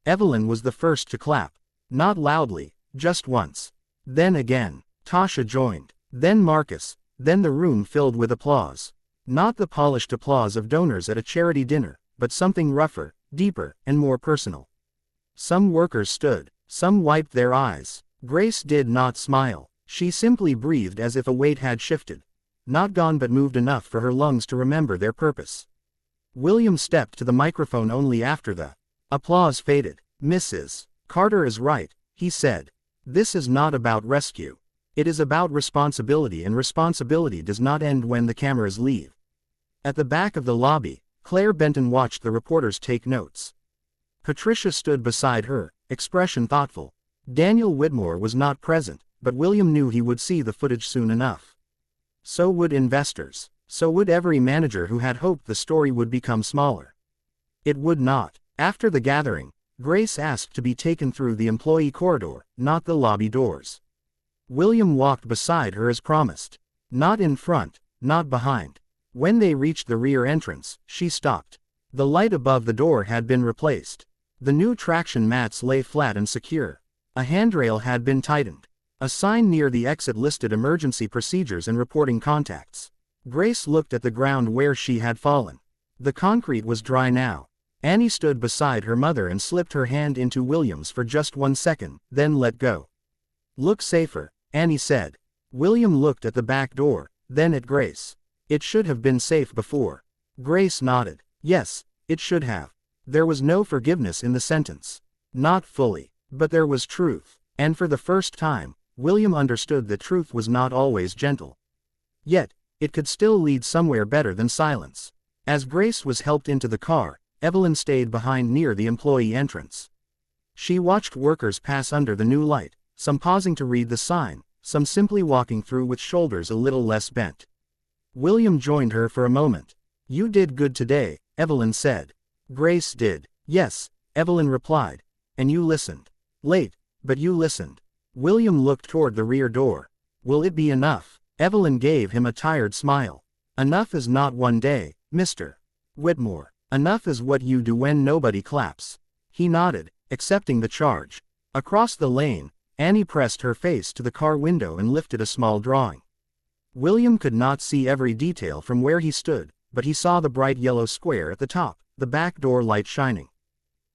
Evelyn was the first to clap. Not loudly, Just once. Then again. Tasha joined. Then Marcus. Then the room filled with applause. Not the polished applause of donors at a charity dinner, but something rougher, deeper, and more personal. Some workers stood. Some wiped their eyes. Grace did not smile. She simply breathed as if a weight had shifted. Not gone but moved enough for her lungs to remember their purpose. William stepped to the microphone only after the applause faded. "Mrs. Carter is right," he said. "This is not about rescue. It is about responsibility, and responsibility does not end when the cameras leave." At the back of the lobby, Claire Benton watched the reporters take notes. Patricia stood beside her, expression thoughtful. Daniel Whitmore was not present, but William knew he would see the footage soon enough. So would investors. So would every manager who had hoped the story would become smaller. It would not. After the gathering, Grace asked to be taken through the employee corridor, not the lobby doors. William walked beside her as promised. Not in front, not behind. When they reached the rear entrance, she stopped. The light above the door had been replaced. The new traction mats lay flat and secure. A handrail had been tightened. A sign near the exit listed emergency procedures and reporting contacts. Grace looked at the ground where she had fallen. The concrete was dry now. Annie stood beside her mother and slipped her hand into William's for just 1 second, then let go. "Look safer," Annie said. William looked at the back door, then at Grace. "It should have been safe before." Grace nodded. Yes, it should have. There was no forgiveness in the sentence. Not fully. But there was truth. And for the first time, William understood that truth was not always gentle. Yet, it could still lead somewhere better than silence. As Grace was helped into the car, Evelyn stayed behind near the employee entrance. She watched workers pass under the new light, some pausing to read the sign, some simply walking through with shoulders a little less bent. William joined her for a moment. "You did good today," Evelyn said. Grace did. "Yes," Evelyn replied. "And you listened. Late, but you listened." William looked toward the rear door. "Will it be enough?" Evelyn gave him a tired smile. "Enough is not 1 day, Mr. Whitmore. Enough is what you do when nobody claps." He nodded, accepting the charge. Across the lane, Annie pressed her face to the car window and lifted a small drawing. William could not see every detail from where he stood, but he saw the bright yellow square at the top, the back door light shining.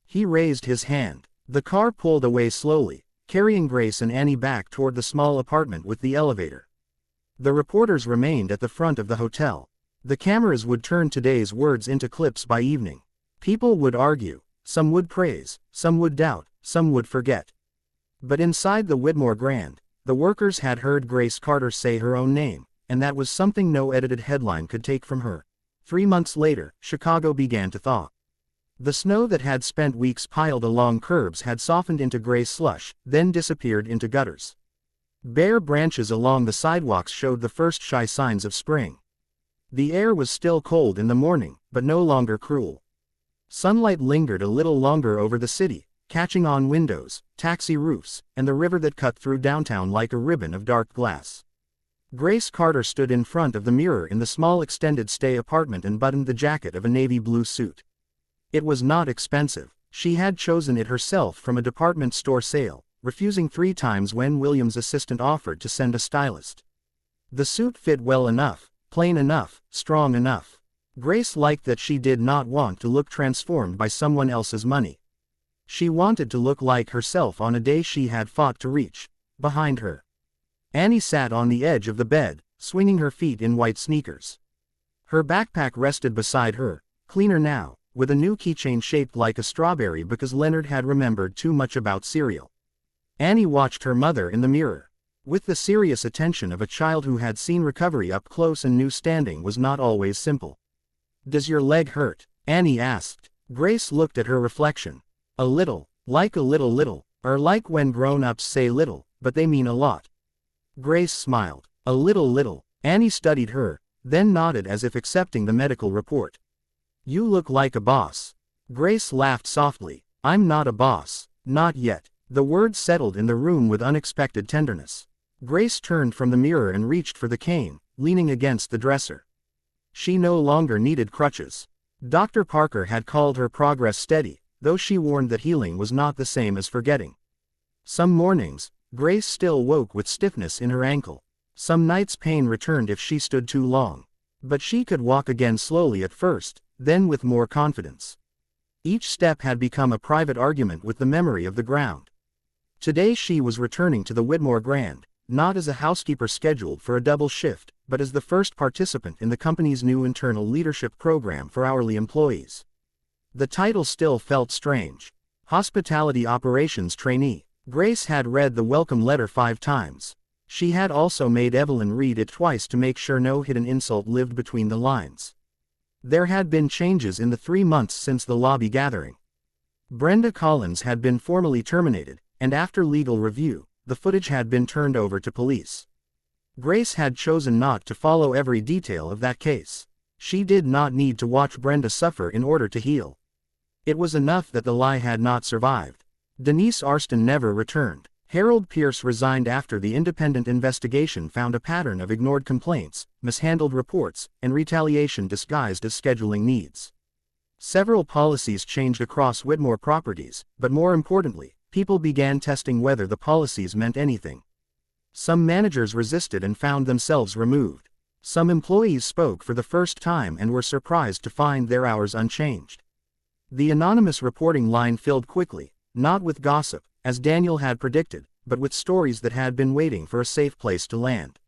He raised his hand. The car pulled away slowly, carrying Grace and Annie back toward the small apartment with the elevator. The reporters remained at the front of the hotel. The cameras would turn today's words into clips by evening. People would argue, some would praise, some would doubt, some would forget. But inside the Whitmore Grand, the workers had heard Grace Carter say her own name, and that was something no edited headline could take from her. 3 months later, Chicago began to thaw. The snow that had spent weeks piled along curbs had softened into gray slush, then disappeared into gutters. Bare branches along the sidewalks showed the first shy signs of spring. The air was still cold in the morning, but no longer cruel. Sunlight lingered a little longer over the city, catching on windows, taxi roofs, and the river that cut through downtown like a ribbon of dark glass. Grace Carter stood in front of the mirror in the small extended stay apartment and buttoned the jacket of a navy blue suit. It was not expensive. She had chosen it herself from a department store sale, refusing 3 times when William's assistant offered to send a stylist. The suit fit well enough, plain enough, strong enough. Grace liked that she did not want to look transformed by someone else's money. She wanted to look like herself on a day she had fought to reach. Behind her, Annie sat on the edge of the bed, swinging her feet in white sneakers. Her backpack rested beside her, cleaner now, with a new keychain shaped like a strawberry because Leonard had remembered too much about cereal. Annie watched her mother in the mirror. With the serious attention of a child who had seen recovery up close and knew standing was not always simple. "Does your leg hurt?" Annie asked. Grace looked at her reflection. "A little, like a little, or like when grown-ups say little, but they mean a lot." Grace smiled. "A little." Annie studied her, then nodded as if accepting the medical report. "You look like a boss." Grace laughed softly. "I'm not a boss. Not yet." The words settled in the room with unexpected tenderness. Grace turned from the mirror and reached for the cane, leaning against the dresser. She no longer needed crutches. Dr. Parker had called her progress steady, though she warned that healing was not the same as forgetting. Some mornings, Grace still woke with stiffness in her ankle. Some nights pain returned if she stood too long. But she could walk again slowly at first, then with more confidence. Each step had become a private argument with the memory of the ground. Today she was returning to the Whitmore Grand, not as a housekeeper scheduled for a double shift, but as the first participant in the company's new internal leadership program for hourly employees. The title still felt strange. Hospitality Operations Trainee. Grace had read the welcome letter 5 times. She had also made Evelyn read it twice to make sure no hidden insult lived between the lines. There had been changes in the 3 months since the lobby gathering. Brenda Collins had been formally terminated, and after legal review, the footage had been turned over to police. Grace had chosen not to follow every detail of that case. She did not need to watch Brenda suffer in order to heal. It was enough that the lie had not survived. Denise Arston never returned. Harold Pierce resigned after the independent investigation found a pattern of ignored complaints, mishandled reports, and retaliation disguised as scheduling needs. Several policies changed across Whitmore properties, but more importantly, people began testing whether the policies meant anything. Some managers resisted and found themselves removed. Some employees spoke for the first time and were surprised to find their hours unchanged. The anonymous reporting line filled quickly, not with gossip, as Daniel had predicted, but with stories that had been waiting for a safe place to land.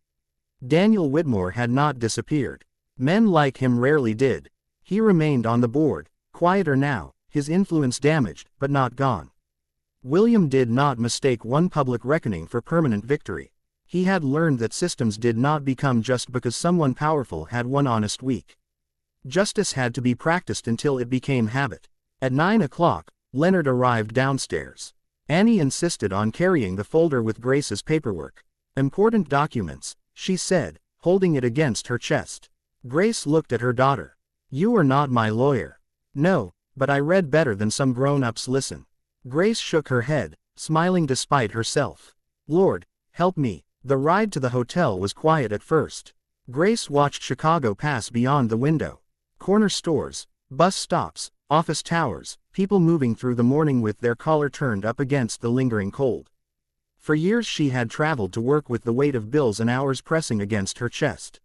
Daniel Whitmore had not disappeared. Men like him rarely did. He remained on the board, quieter now, his influence damaged, but not gone. William did not mistake one public reckoning for permanent victory. He had learned that systems did not become just because someone powerful had one honest week. Justice had to be practiced until it became habit. At 9 o'clock, Leonard arrived downstairs. Annie insisted on carrying the folder with Grace's paperwork. "Important documents," she said, holding it against her chest. Grace looked at her daughter. "You are not my lawyer." "No, but I read better than some grown-ups listen." Grace shook her head, smiling despite herself. "Lord, help me." The ride to the hotel was quiet at first. Grace watched Chicago pass beyond the window. Corner stores, bus stops, office towers, people moving through the morning with their collar turned up against the lingering cold. For years she had traveled to work with the weight of bills and hours pressing against her chest.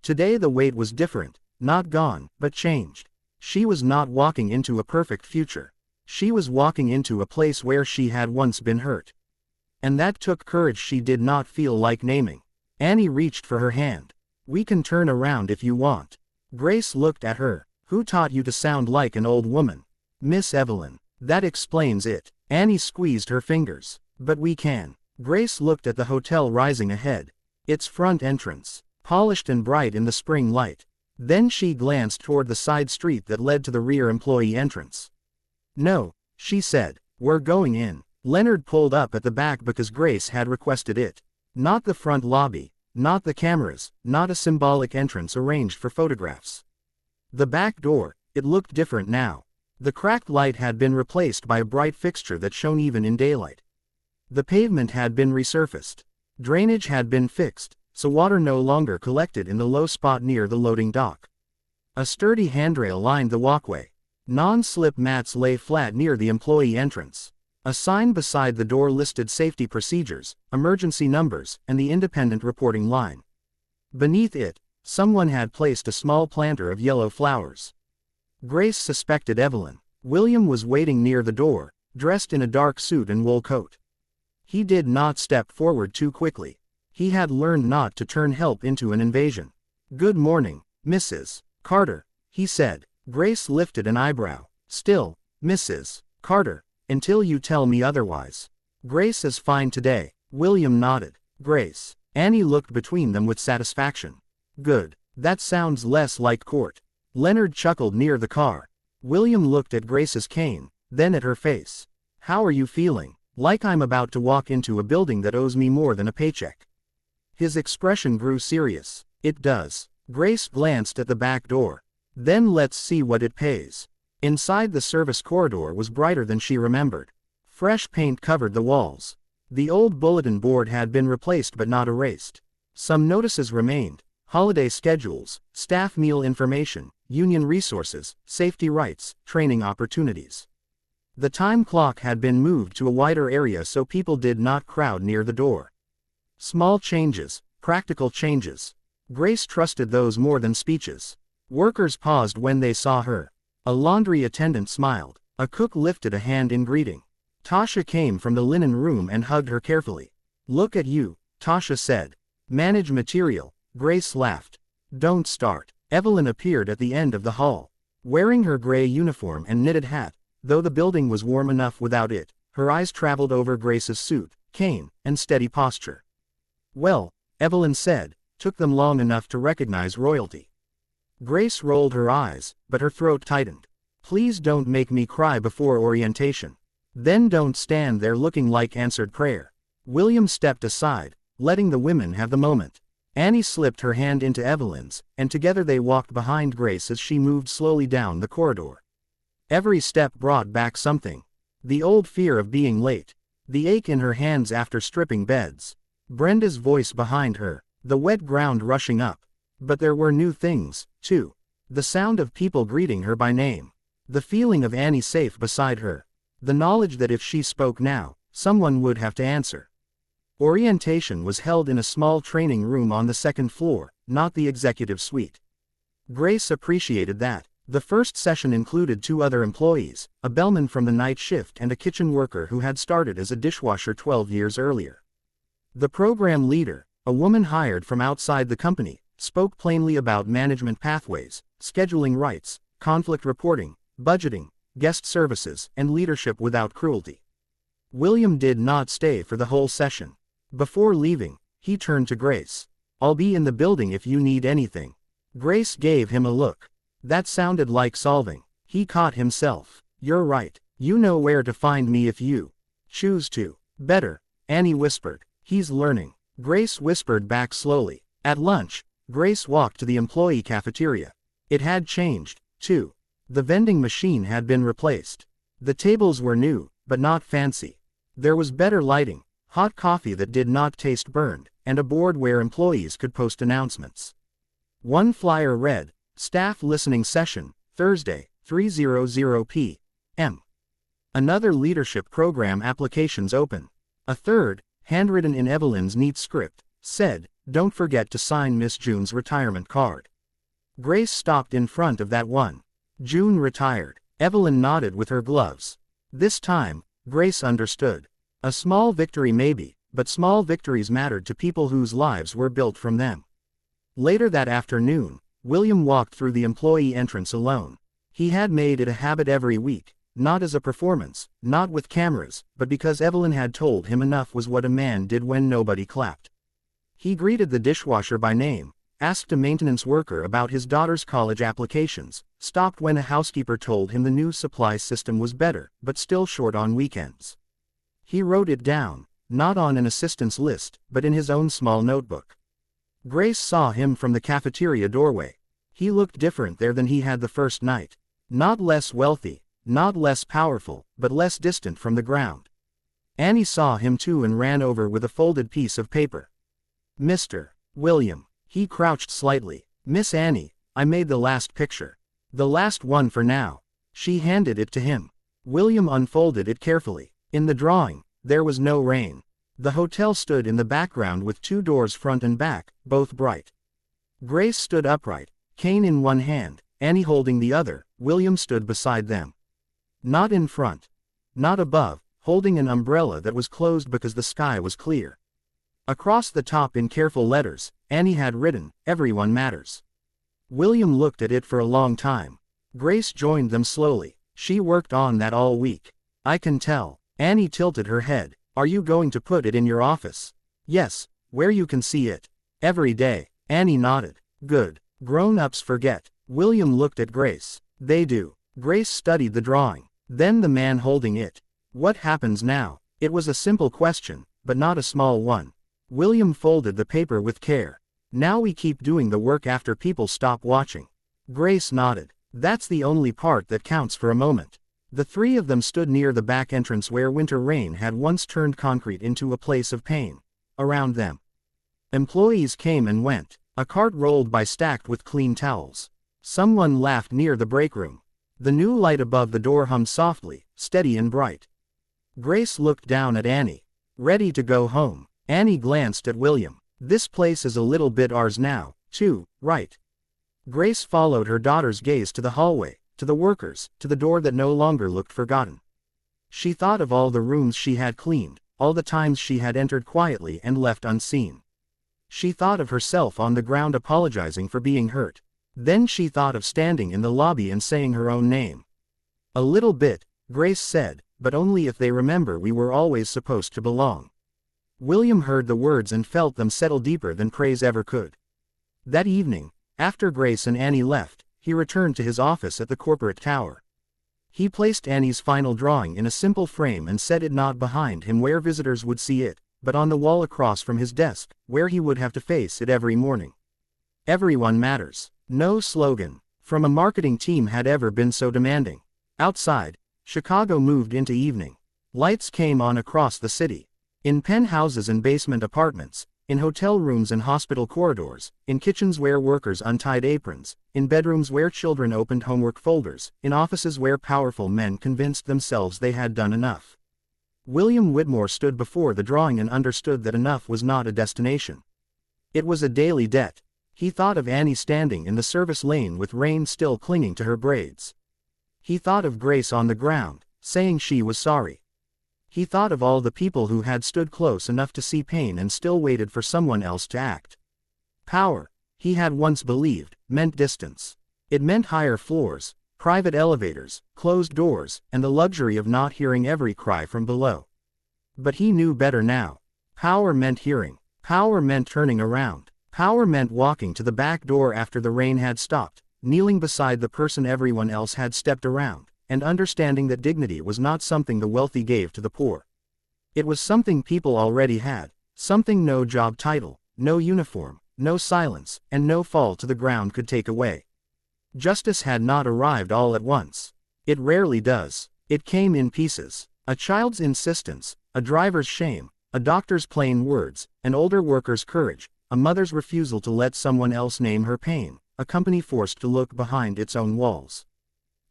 Today the weight was different, not gone, but changed. She was not walking into a perfect future. She was walking into a place where she had once been hurt. And that took courage she did not feel like naming. Annie reached for her hand. "We can turn around if you want." Grace looked at her. "Who taught you to sound like an old woman?" "Miss Evelyn." "That explains it." Annie squeezed her fingers. "But we can." Grace looked at the hotel rising ahead. Its front entrance, polished and bright in the spring light. Then she glanced toward the side street that led to the rear employee entrance. "No," she said, "we're going in." Leonard pulled up at the back because Grace had requested it. Not the front lobby, not the cameras, not a symbolic entrance arranged for photographs. The back door, it looked different now. The cracked light had been replaced by a bright fixture that shone even in daylight. The pavement had been resurfaced. Drainage had been fixed, so water no longer collected in the low spot near the loading dock. A sturdy handrail lined the walkway. Non-slip mats lay flat near the employee entrance. A sign beside the door listed safety procedures, emergency numbers, and the independent reporting line. Beneath it, someone had placed a small planter of yellow flowers. Grace suspected Evelyn. William was waiting near the door, dressed in a dark suit and wool coat. He did not step forward too quickly. He had learned not to turn help into an invasion. "Good morning, Mrs. Carter," he said. Grace lifted an eyebrow. "Still, Mrs. Carter, until you tell me otherwise." "Grace is fine today." William nodded. "Grace." Annie looked between them with satisfaction. "Good. That sounds less like court." Leonard chuckled near the car. William looked at Grace's cane, then at her face. "How are you feeling?" "Like I'm about to walk into a building that owes me more than a paycheck." His expression grew serious. "It does." Grace glanced at the back door. "Then let's see what it pays." Inside the service corridor was brighter than she remembered. Fresh paint covered the walls. The old bulletin board had been replaced but not erased. Some notices remained: holiday schedules, staff meal information, union resources, safety rights, training opportunities. The time clock had been moved to a wider area so people did not crowd near the door. Small changes, practical changes. Grace trusted those more than speeches. Workers paused when they saw her. A laundry attendant smiled. A cook lifted a hand in greeting. Tasha came from the linen room and hugged her carefully. "Look at you," Tasha said. "Manage material." Grace laughed. "Don't start." Evelyn appeared at the end of the hall. Wearing her gray uniform and knitted hat, though the building was warm enough without it, her eyes traveled over Grace's suit, cane, and steady posture. "Well," Evelyn said, "took them long enough to recognize royalty." Grace rolled her eyes, but her throat tightened. "Please don't make me cry before orientation. Then don't stand there looking like answered prayer." William stepped aside, letting the women have the moment. Annie slipped her hand into Evelyn's, and together they walked behind Grace as she moved slowly down the corridor. Every step brought back something. The old fear of being late. The ache in her hands after stripping beds. Brenda's voice behind her. The wet ground rushing up. But there were new things, too. The sound of people greeting her by name. The feeling of Annie safe beside her. The knowledge that if she spoke now, someone would have to answer. Orientation was held in a small training room on the second floor, not the executive suite. Grace appreciated that. The first session included 2 other employees, a bellman from the night shift and a kitchen worker who had started as a dishwasher 12 years earlier. The program leader, a woman hired from outside the company, spoke plainly about management pathways, scheduling rights, conflict reporting, budgeting, guest services, and leadership without cruelty. William did not stay for the whole session. Before leaving, he turned to Grace. "I'll be in the building if you need anything." Grace gave him a look. That sounded like solving. He caught himself. "You're right. You know where to find me if you choose to." "Better," Annie whispered. "He's learning." Grace whispered back slowly. At lunch, Grace walked to the employee cafeteria. It had changed, too. The vending machine had been replaced. The tables were new, but not fancy. There was better lighting, hot coffee that did not taste burned, and a board where employees could post announcements. One flyer read, "Staff Listening Session, Thursday, 3:00 p.m. Another Leadership Program Applications Open. A third, handwritten in Evelyn's neat script, said, "Don't forget to sign Miss June's retirement card." Grace stopped in front of that one. June retired. Evelyn nodded with her gloves. This time, Grace understood. A small victory maybe, but small victories mattered to people whose lives were built from them. Later that afternoon, William walked through the employee entrance alone. He had made it a habit every week, not as a performance, not with cameras, but because Evelyn had told him enough was what a man did when nobody clapped. He greeted the dishwasher by name, asked a maintenance worker about his daughter's college applications, stopped when a housekeeper told him the new supply system was better, but still short on weekends. He wrote it down, not on an assistant's list, but in his own small notebook. Grace saw him from the cafeteria doorway. He looked different there than he had the first night. Not less wealthy, not less powerful, but less distant from the ground. Annie saw him too and ran over with a folded piece of paper. "Mr. William." He crouched slightly. "Miss Annie, I made the last picture. The last one for now." She handed it to him. William unfolded it carefully. In the drawing, there was no rain. The hotel stood in the background with 2 doors front and back, both bright. Grace stood upright, cane in one hand, Annie holding the other. William stood beside them. Not in front. Not above, holding an umbrella that was closed because the sky was clear. Across the top in careful letters, Annie had written, "Everyone matters." William looked at it for a long time. Grace joined them slowly. "She worked on that all week. I can tell." Annie tilted her head. "Are you going to put it in your office?" "Yes, where you can see it." "Every day." Annie nodded. "Good. Grown-ups forget." William looked at Grace. "They do." Grace studied the drawing. Then the man holding it. "What happens now?" It was a simple question, but not a small one. William folded the paper with care. "Now we keep doing the work after people stop watching." Grace nodded. "That's the only part that counts for a moment." The 3 of them stood near the back entrance where winter rain had once turned concrete into a place of pain. Around them, employees came and went. A cart rolled by stacked with clean towels. Someone laughed near the break room. The new light above the door hummed softly, steady and bright. Grace looked down at Annie. Ready to go home. Annie glanced at William. This place is a little bit ours now, too, right? Grace followed her daughter's gaze to the hallway, to the workers, to the door that no longer looked forgotten. She thought of all the rooms she had cleaned, all the times she had entered quietly and left unseen. She thought of herself on the ground apologizing for being hurt. Then she thought of standing in the lobby and saying her own name. A little bit, Grace said, but only if they remember we were always supposed to belong. William heard the words and felt them settle deeper than praise ever could. That evening, after Grace and Annie left, he returned to his office at the corporate tower. He placed Annie's final drawing in a simple frame and set it not behind him where visitors would see it, but on the wall across from his desk, where he would have to face it every morning. Everyone matters. No slogan from a marketing team had ever been so demanding. Outside, Chicago moved into evening. Lights came on across the city. In penthouses and basement apartments, in hotel rooms and hospital corridors, in kitchens where workers untied aprons, in bedrooms where children opened homework folders, in offices where powerful men convinced themselves they had done enough. William Whitmore stood before the drawing and understood that enough was not a destination. It was a daily debt. He thought of Annie standing in the service lane with rain still clinging to her braids. He thought of Grace on the ground, saying she was sorry. He thought of all the people who had stood close enough to see pain and still waited for someone else to act. Power, he had once believed, meant distance. It meant higher floors, private elevators, closed doors, and the luxury of not hearing every cry from below. But he knew better now. Power meant hearing. Power meant turning around. Power meant walking to the back door after the rain had stopped, kneeling beside the person everyone else had stepped around, and understanding that dignity was not something the wealthy gave to the poor. It was something people already had, something no job title, no uniform, no silence, and no fall to the ground could take away. Justice had not arrived all at once. It rarely does. It came in pieces. A child's insistence, a driver's shame, a doctor's plain words, an older worker's courage, a mother's refusal to let someone else name her pain, a company forced to look behind its own walls.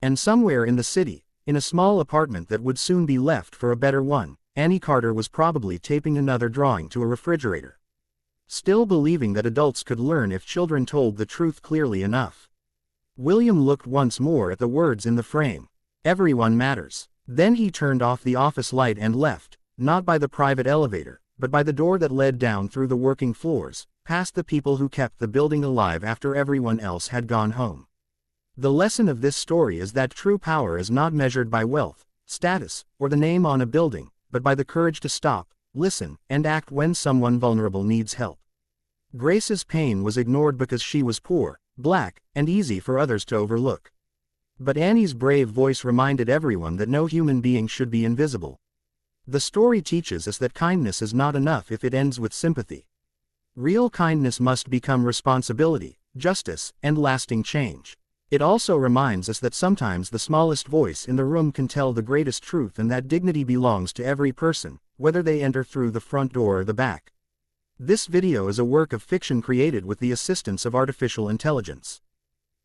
And somewhere in the city, in a small apartment that would soon be left for a better one, Annie Carter was probably taping another drawing to a refrigerator. Still believing that adults could learn if children told the truth clearly enough. William looked once more at the words in the frame. Everyone matters. Then he turned off the office light and left, not by the private elevator, but by the door that led down through the working floors, past the people who kept the building alive after everyone else had gone home. The lesson of this story is that true power is not measured by wealth, status, or the name on a building, but by the courage to stop, listen, and act when someone vulnerable needs help. Grace's pain was ignored because she was poor, black, and easy for others to overlook. But Annie's brave voice reminded everyone that no human being should be invisible. The story teaches us that kindness is not enough if it ends with sympathy. Real kindness must become responsibility, justice, and lasting change. It also reminds us that sometimes the smallest voice in the room can tell the greatest truth and that dignity belongs to every person, whether they enter through the front door or the back. This video is a work of fiction created with the assistance of artificial intelligence.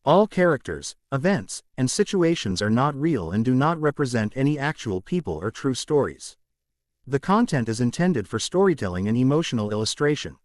All characters, events, and situations are not real and do not represent any actual people or true stories. The content is intended for storytelling and emotional illustration.